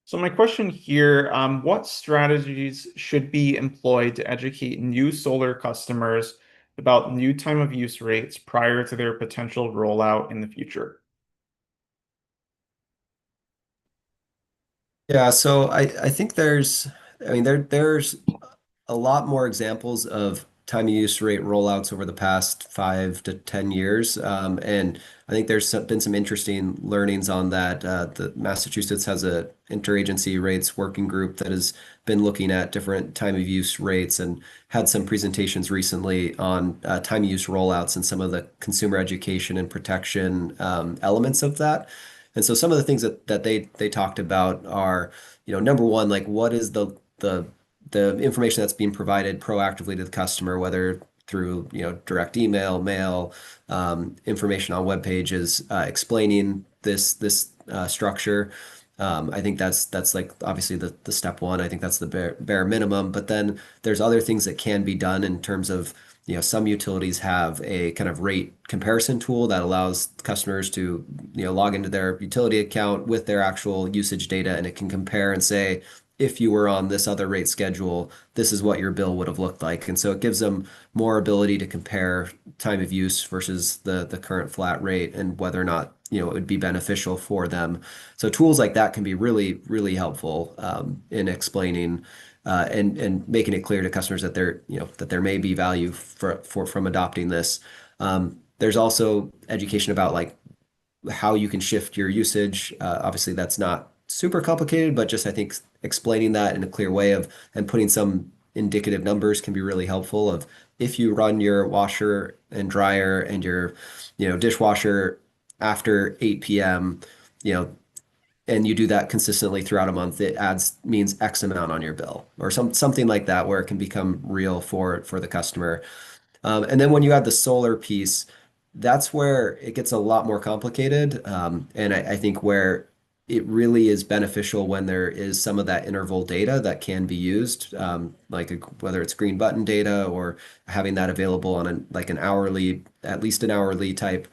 So my question here, what strategies should be employed to educate new solar customers about new time of use rates prior to their potential rollout in the future? Yeah, so I think there's a lot more examples of time of use rate rollouts over the past 5 to 10 years. And I think been some interesting learnings on that. The Massachusetts has a interagency rates working group that has been looking at different time of use rates and had some presentations recently on time of use rollouts and some of the consumer education and protection elements of that. And so some of the things that they talked about are, number one, like what is the information that's being provided proactively to the customer, whether through direct email, mail, information on web pages, explaining this structure. I think that's like obviously the step one. I think that's the bare minimum. But then there's other things that can be done in terms of some utilities have a kind of rate comparison tool that allows customers to log into their utility account with their actual usage data, and it can compare and say, if you were on this other rate schedule, this is what your bill would have looked like. And so it gives them more ability to compare time of use versus the current flat rate and whether or not it would be beneficial for them. So tools like that can be really, really helpful in explaining and making it clear to customers that there may be value from adopting this. There's also education about like how you can shift your usage. Obviously, that's not super complicated, but just I think explaining that in a clear way and putting some indicative numbers can be really helpful. Of if you run your washer and dryer and your dishwasher after 8 p.m., and you do that consistently throughout a month, it means X amount on your bill or something like that, where it can become real for the customer. And then when you add the solar piece, that's where it gets a lot more complicated. And I think where it really is beneficial when there is some of that interval data that can be used, whether it's green button data or having that available on at least an hourly type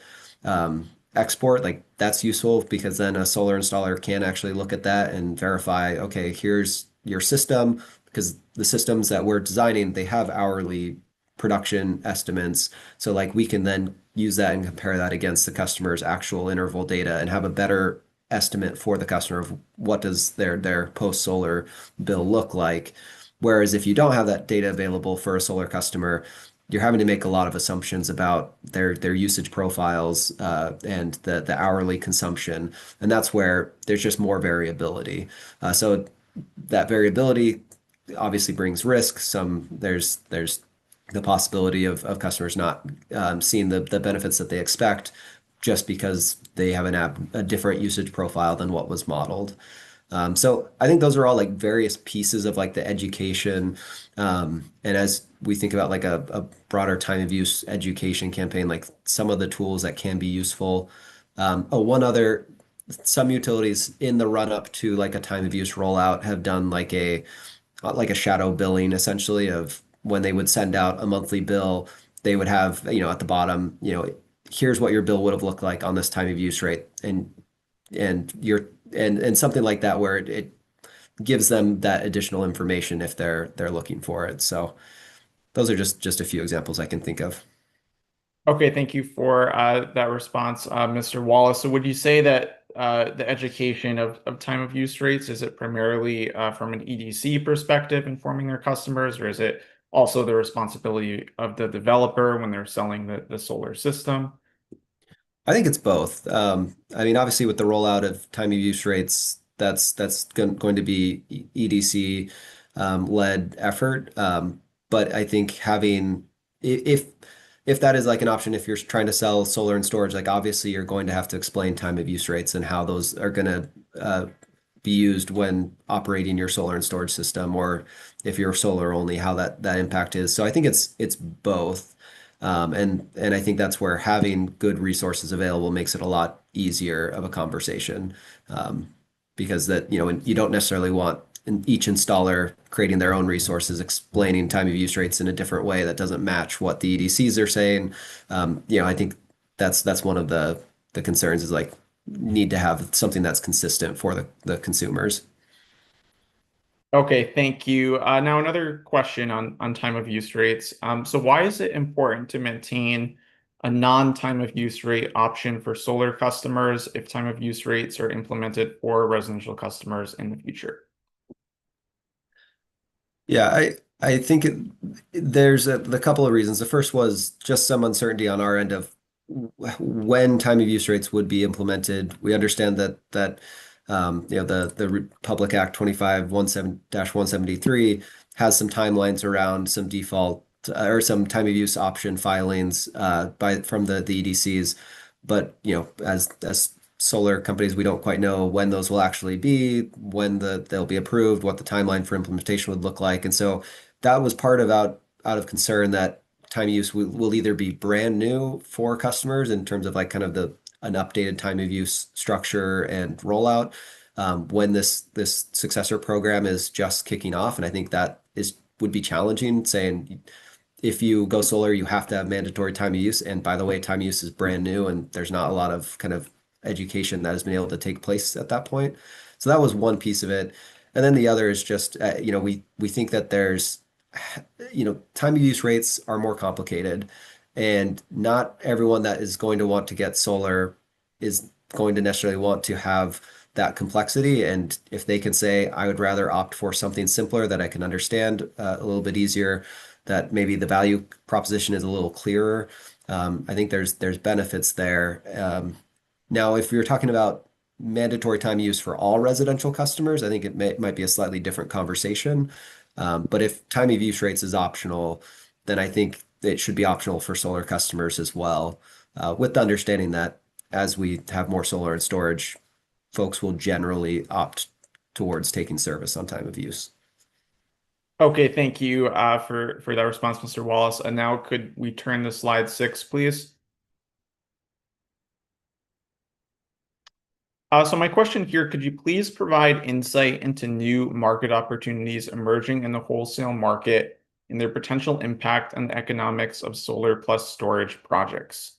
export, like that's useful because then a solar installer can actually look at that and verify, okay, here's your system, because the systems that we're designing, they have hourly production estimates. So like we can then use that and compare that against the customer's actual interval data and have a better estimate for the customer of what does their post-solar bill look like. Whereas if you don't have that data available for a solar customer, you're having to make a lot of assumptions about their usage profiles and the hourly consumption. And that's where there's just more variability. So that variability obviously brings risk. There's the possibility of customers not seeing the benefits that they expect just because they have a different usage profile than what was modeled. So I think those are all like various pieces of like the education. And as we think about like a broader time of use education campaign, like some of the tools that can be useful. Some utilities in the run up to like a time of use rollout have done like a shadow billing essentially of when they would send out a monthly bill, they would have, at the bottom, here's what your bill would have looked like on this time of use rate. And something like that where it gives them that additional information if they're looking for it. So those are just a few examples I can think of. Okay, thank you for that response, Mr. Wallace. So would you say that the education of time of use rates, is it primarily from an EDC perspective informing their customers, or is it also the responsibility of the developer when they're selling the solar system? I think it's both. Obviously with the rollout of time of use rates, that's going to be EDC led effort. But I think if if that is like an option, if you're trying to sell solar and storage, like obviously you're going to have to explain time of use rates and how those are going to be used when operating your solar and storage system, or if you're solar only, how that impact is. So I think it's both. And I think that's where having good resources available makes it a lot easier of a conversation. Because that, you don't necessarily want each installer creating their own resources, explaining time of use rates in a different way that doesn't match what the EDCs are saying. I think that's one of the concerns, is like need to have something that's consistent for the consumers. Okay, thank you. Now another question on time of use rates. So why is it important to maintain a non-time of use rate option for solar customers if time of use rates are implemented for residential customers in the future? Yeah, I think there's a couple of reasons. The first was just some uncertainty on our end of when time of use rates would be implemented. We understand that the Public Act 25-173 has some timelines around some default or some time of use option filings from the EDCs, but as solar companies, we don't quite know when those will actually be, when they'll be approved, what the timeline for implementation would look like. And so that was part of out of concern that time of use will either be brand new for customers in terms of like kind of an updated time of use structure and rollout, when this successor program is just kicking off. And I think that would be challenging, saying if you go solar, you have to have mandatory time of use. And by the way, time of use is brand new, and there's not a lot of kind of education that has been able to take place at that point. So that was one piece of it. And then the other is just, we think that there's, time of use rates are more complicated, and not everyone that is going to want to get solar is going to necessarily want to have that complexity. And if they can say, I would rather opt for something simpler that I can understand a little bit easier, that maybe the value proposition is a little clearer. I think there's benefits there. Now, if you're talking about mandatory time use for all residential customers, I think it might be a slightly different conversation. But if time of use rates is optional, then I think it should be optional for solar customers as well, with the understanding that as we have more solar and storage, folks will generally opt towards taking service on time of use. Okay, thank you for that response, Mr. Wallace. And now could we turn to slide 6, please? So my question here, could you please provide insight into new market opportunities emerging in the wholesale market and their potential impact on the economics of solar plus storage projects?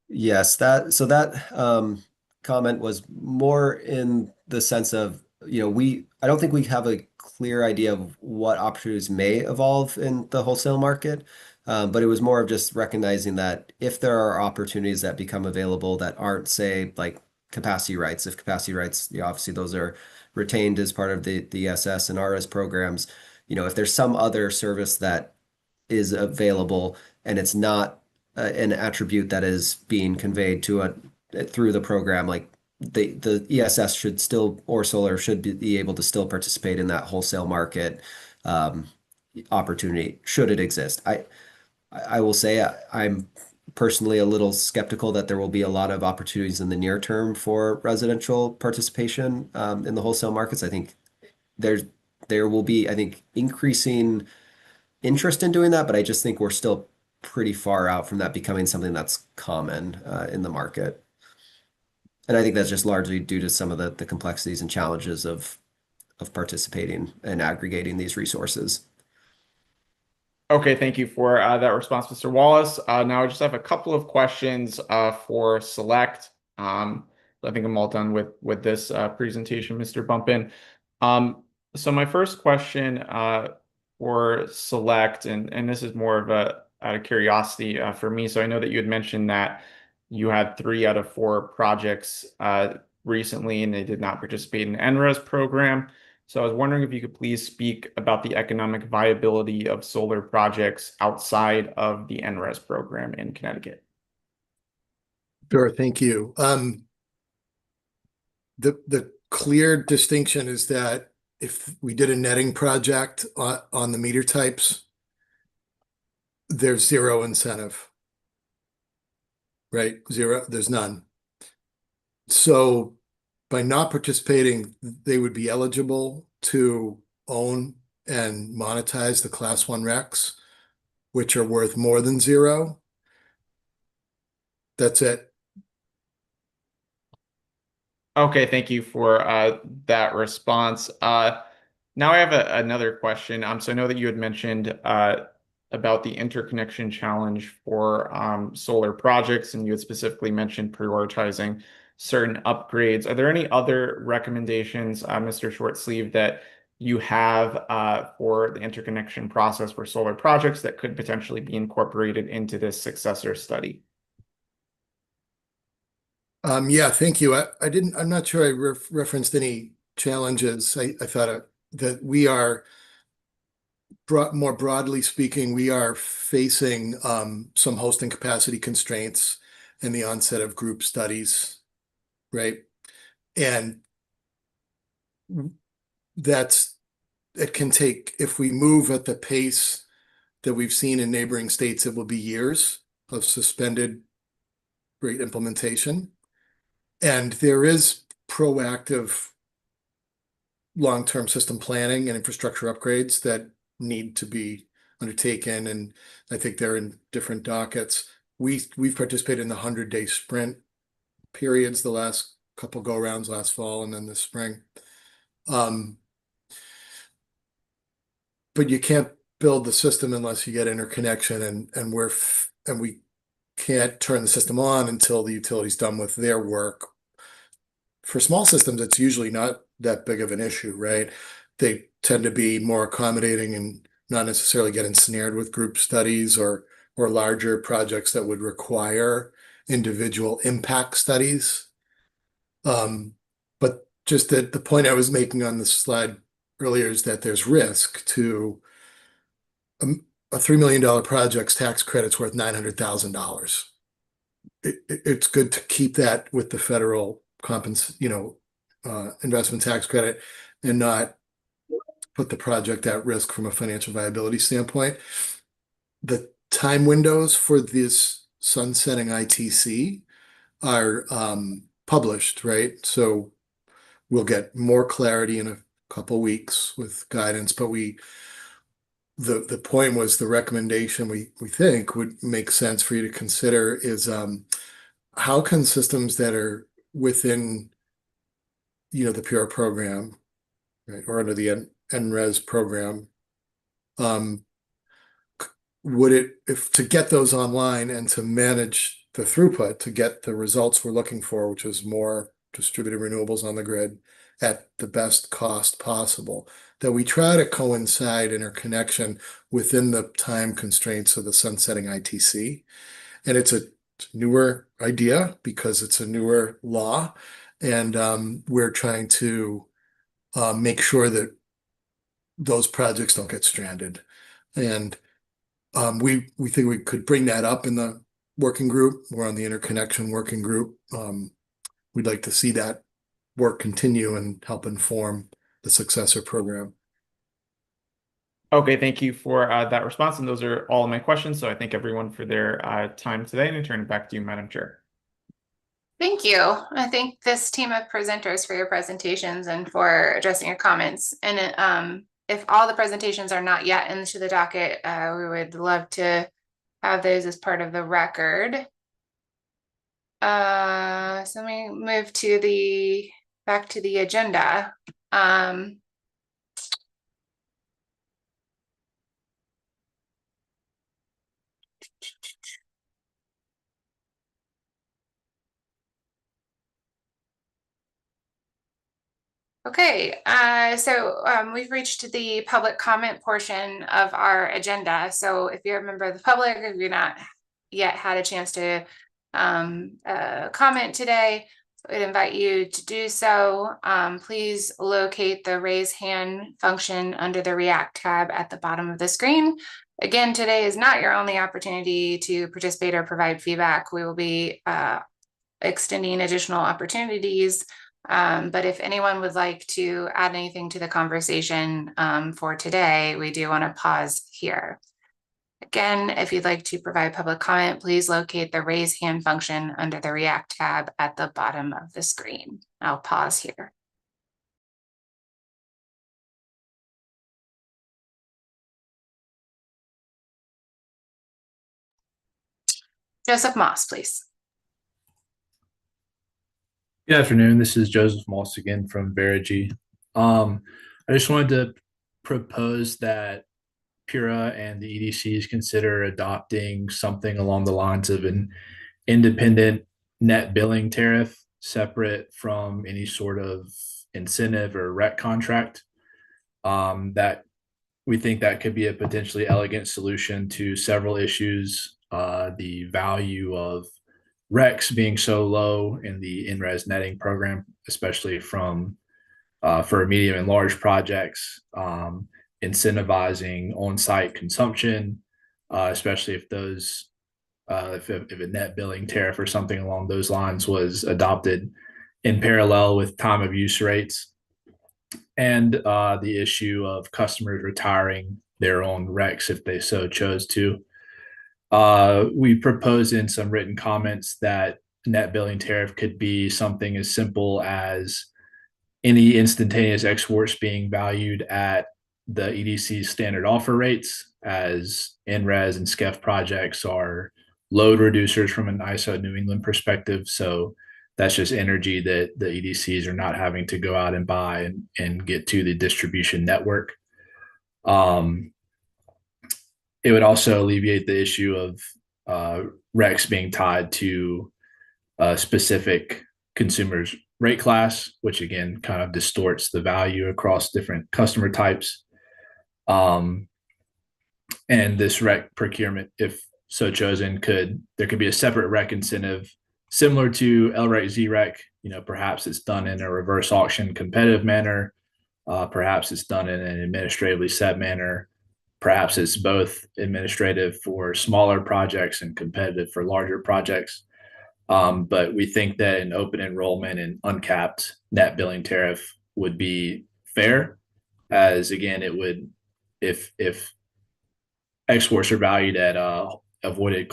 Yes, that comment was more in the sense of, I don't think we have a clear idea of what opportunities may evolve in the wholesale market. But it was more of just recognizing that if there are opportunities that become available that aren't, say, like capacity rights, if capacity rights, obviously those are retained as part of the ESS and RS programs, if there's some other service that is available and it's not an attribute that is being conveyed through the program, like the ESS should still, or solar should be able to still participate in that wholesale market opportunity, should it exist. I will say I'm personally a little skeptical that there will be a lot of opportunities in the near term for residential participation in the wholesale markets. I think there will be, increasing interest in doing that, but I just think we're still pretty far out from that becoming something that's common in the market. And I think that's just largely due to some of the complexities and challenges of participating and aggregating these resources. Okay, thank you for that response, Mr. Wallace. Now I just have a couple of questions for Select. I think I'm all done with this presentation, Mr. Bumpin. So my first question for Select, and this is more of out of curiosity for me. So I know that you had mentioned that you had 3 out of 4 projects recently, and they did not participate in the NRES program. So I was wondering if you could please speak about the economic viability of solar projects outside of the NRES program in Connecticut. Sure, thank you. The clear distinction is that if we did a netting project on the meter types, there's zero incentive. Right? Zero, there's none. So by not participating, they would be eligible to own and monetize the Class 1 RECs, which are worth more than zero. That's it. Okay, thank you for that response. Now I have another question. So I know that you had mentioned about the interconnection challenge for solar projects, and you had specifically mentioned prioritizing certain upgrades. Are there any other recommendations, Mr. Shortsleeve, that you have for the interconnection process for solar projects that could potentially be incorporated into this successor study? Yeah, thank you. I'm not sure I referenced any challenges. I thought that we are, more broadly speaking, we are facing some hosting capacity constraints in the onset of group studies, right? And it can take, if we move at the pace that we've seen in neighboring states, it will be years of suspended rate implementation. And there is proactive long-term system planning and infrastructure upgrades that need to be undertaken. And I think they're in different dockets. We've participated in the 100-day sprint periods, the last couple go-rounds last fall and then this spring. But you can't build the system unless you get interconnection, and we can't turn the system on until the utility's done with their work. For small systems, it's usually not that big of an issue, right? They tend to be more accommodating and not necessarily get ensnared with group studies or larger projects that would require individual impact studies. But just the point I was making on the slide earlier is that there's risk to a $3 million project's tax credit's worth $900,000. It's good to keep that with the federal investment tax credit and not put the project at risk from a financial viability standpoint. The time windows for this sunsetting ITC are published, right? So we'll get more clarity in a couple weeks with guidance, but the point was, the recommendation we think would make sense for you to consider is how can systems that are within the PURE program, right, or under the NRES program, if to get those online and to manage the throughput to get the results we're looking for, which is more distributed renewables on the grid at the best cost possible, that we try to coincide interconnection within the time constraints of the sunsetting ITC. And it's a newer idea because it's a newer law, and we're trying to make sure that those projects don't get stranded. And we think we could bring that up in the working group. We're on the interconnection working group. We'd like to see that work continue and help inform the successor program. Okay, thank you for that response. And those are all of my questions. So I thank everyone for their time today, and I turn it back to you, Madam Chair. Thank you. I thank this team of presenters for your presentations and for addressing your comments. And if all the presentations are not yet into the docket, we would love to have those as part of the record. So let me move to back to the agenda. Okay, so we've reached the public comment portion of our agenda. So if you're a member of the public, if you're not yet had a chance to comment today, I'd invite you to do so. Please locate the raise hand function under the React tab at the bottom of the screen. Again, today is not your only opportunity to participate or provide feedback. We will be extending additional opportunities. But if anyone would like to add anything to the conversation for today, we do want to pause here. Again, if you'd like to provide public comment, please locate the raise hand function under the React tab at the bottom of the screen. I'll pause here. Joseph Moss, please. Good afternoon. This is Joseph Moss again from Verigy. I just wanted to propose that PURA and the EDCs consider adopting something along the lines of an independent net billing tariff separate from any sort of incentive or rec contract. That we think that could be a potentially elegant solution to several issues. The value of recs being so low in the NRES netting program, especially from for medium and large projects, incentivizing on-site consumption, especially if those if a net billing tariff or something along those lines was adopted in parallel with time of use rates, and the issue of customers retiring their own recs if they so chose to. We propose in some written comments that net billing tariff could be something as simple as any instantaneous exports being valued at the EDC's standard offer rates, as NRES and SCEF projects are load reducers from an ISO New England perspective. So that's just energy that the EDCs are not having to go out and buy and get to the distribution network. It would also alleviate the issue of RECs being tied to a specific consumer's rate class, which again kind of distorts the value across different customer types. And this REC procurement, if so chosen, there could be a separate REC incentive similar to LREC ZREC. Perhaps it's done in a reverse auction competitive manner. Perhaps it's done in an administratively set manner. Perhaps it's both administrative for smaller projects and competitive for larger projects. But we think that an open enrollment and uncapped net billing tariff would be fair, as again, it would, if exports are valued at avoided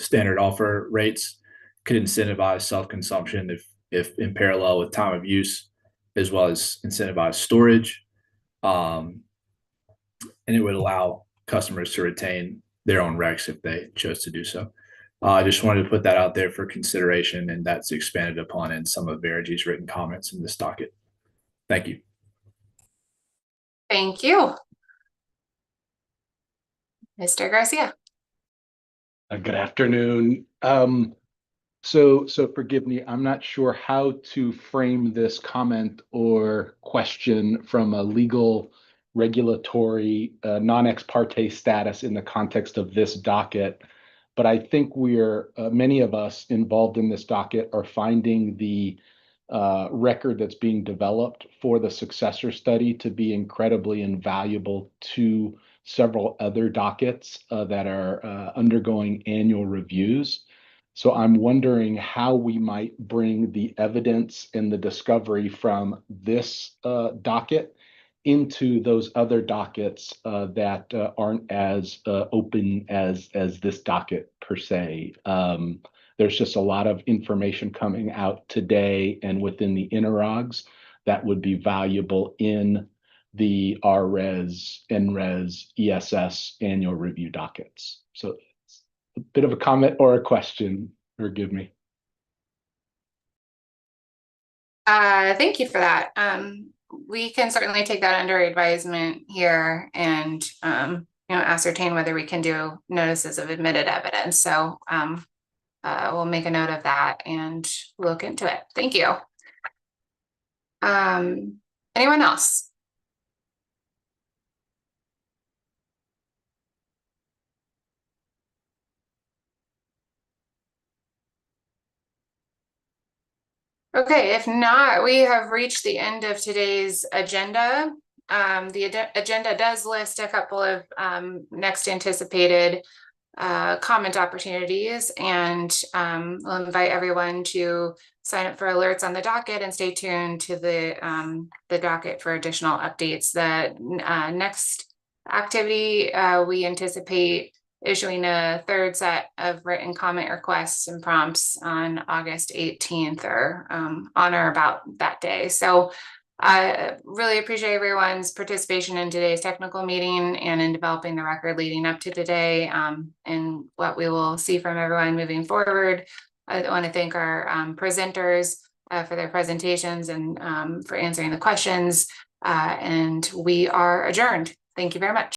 standard offer rates, could incentivize self-consumption if in parallel with time of use, as well as incentivize storage. And it would allow customers to retain their own recs if they chose to do so. I just wanted to put that out there for consideration, and that's expanded upon in some of Verigy's written comments in this docket. Thank you. Thank you. Mr. Garcia. Good afternoon. So forgive me, I'm not sure how to frame this comment or question from a legal regulatory non-ex parte status in the context of this docket. But I think many of us involved in this docket are finding the record that's being developed for the successor study to be incredibly invaluable to several other dockets that are undergoing annual reviews. So I'm wondering how we might bring the evidence and the discovery from this docket into those other dockets that aren't as open as this docket per se. There's just a lot of information coming out today and within the interrogs that would be valuable in the RRES, NRES, ESS annual review dockets. So it's a bit of a comment or a question, forgive me. Thank you for that. We can certainly take that under advisement here and ascertain whether we can do notices of admitted evidence. So we'll make a note of that and look into it. Thank you. Anyone else? Okay, if not, we have reached the end of today's agenda. The agenda does list a couple of next anticipated comment opportunities, and we'll invite everyone to sign up for alerts on the docket and stay tuned to the docket for additional updates. The next activity. We anticipate issuing a third set of written comment requests and prompts on August 18th or on or about that day. So I really appreciate everyone's participation in today's technical meeting and in developing the record leading up to today, and what we will see from everyone moving forward. I want to thank our presenters for their presentations and for answering the questions. And we are adjourned. Thank you very much.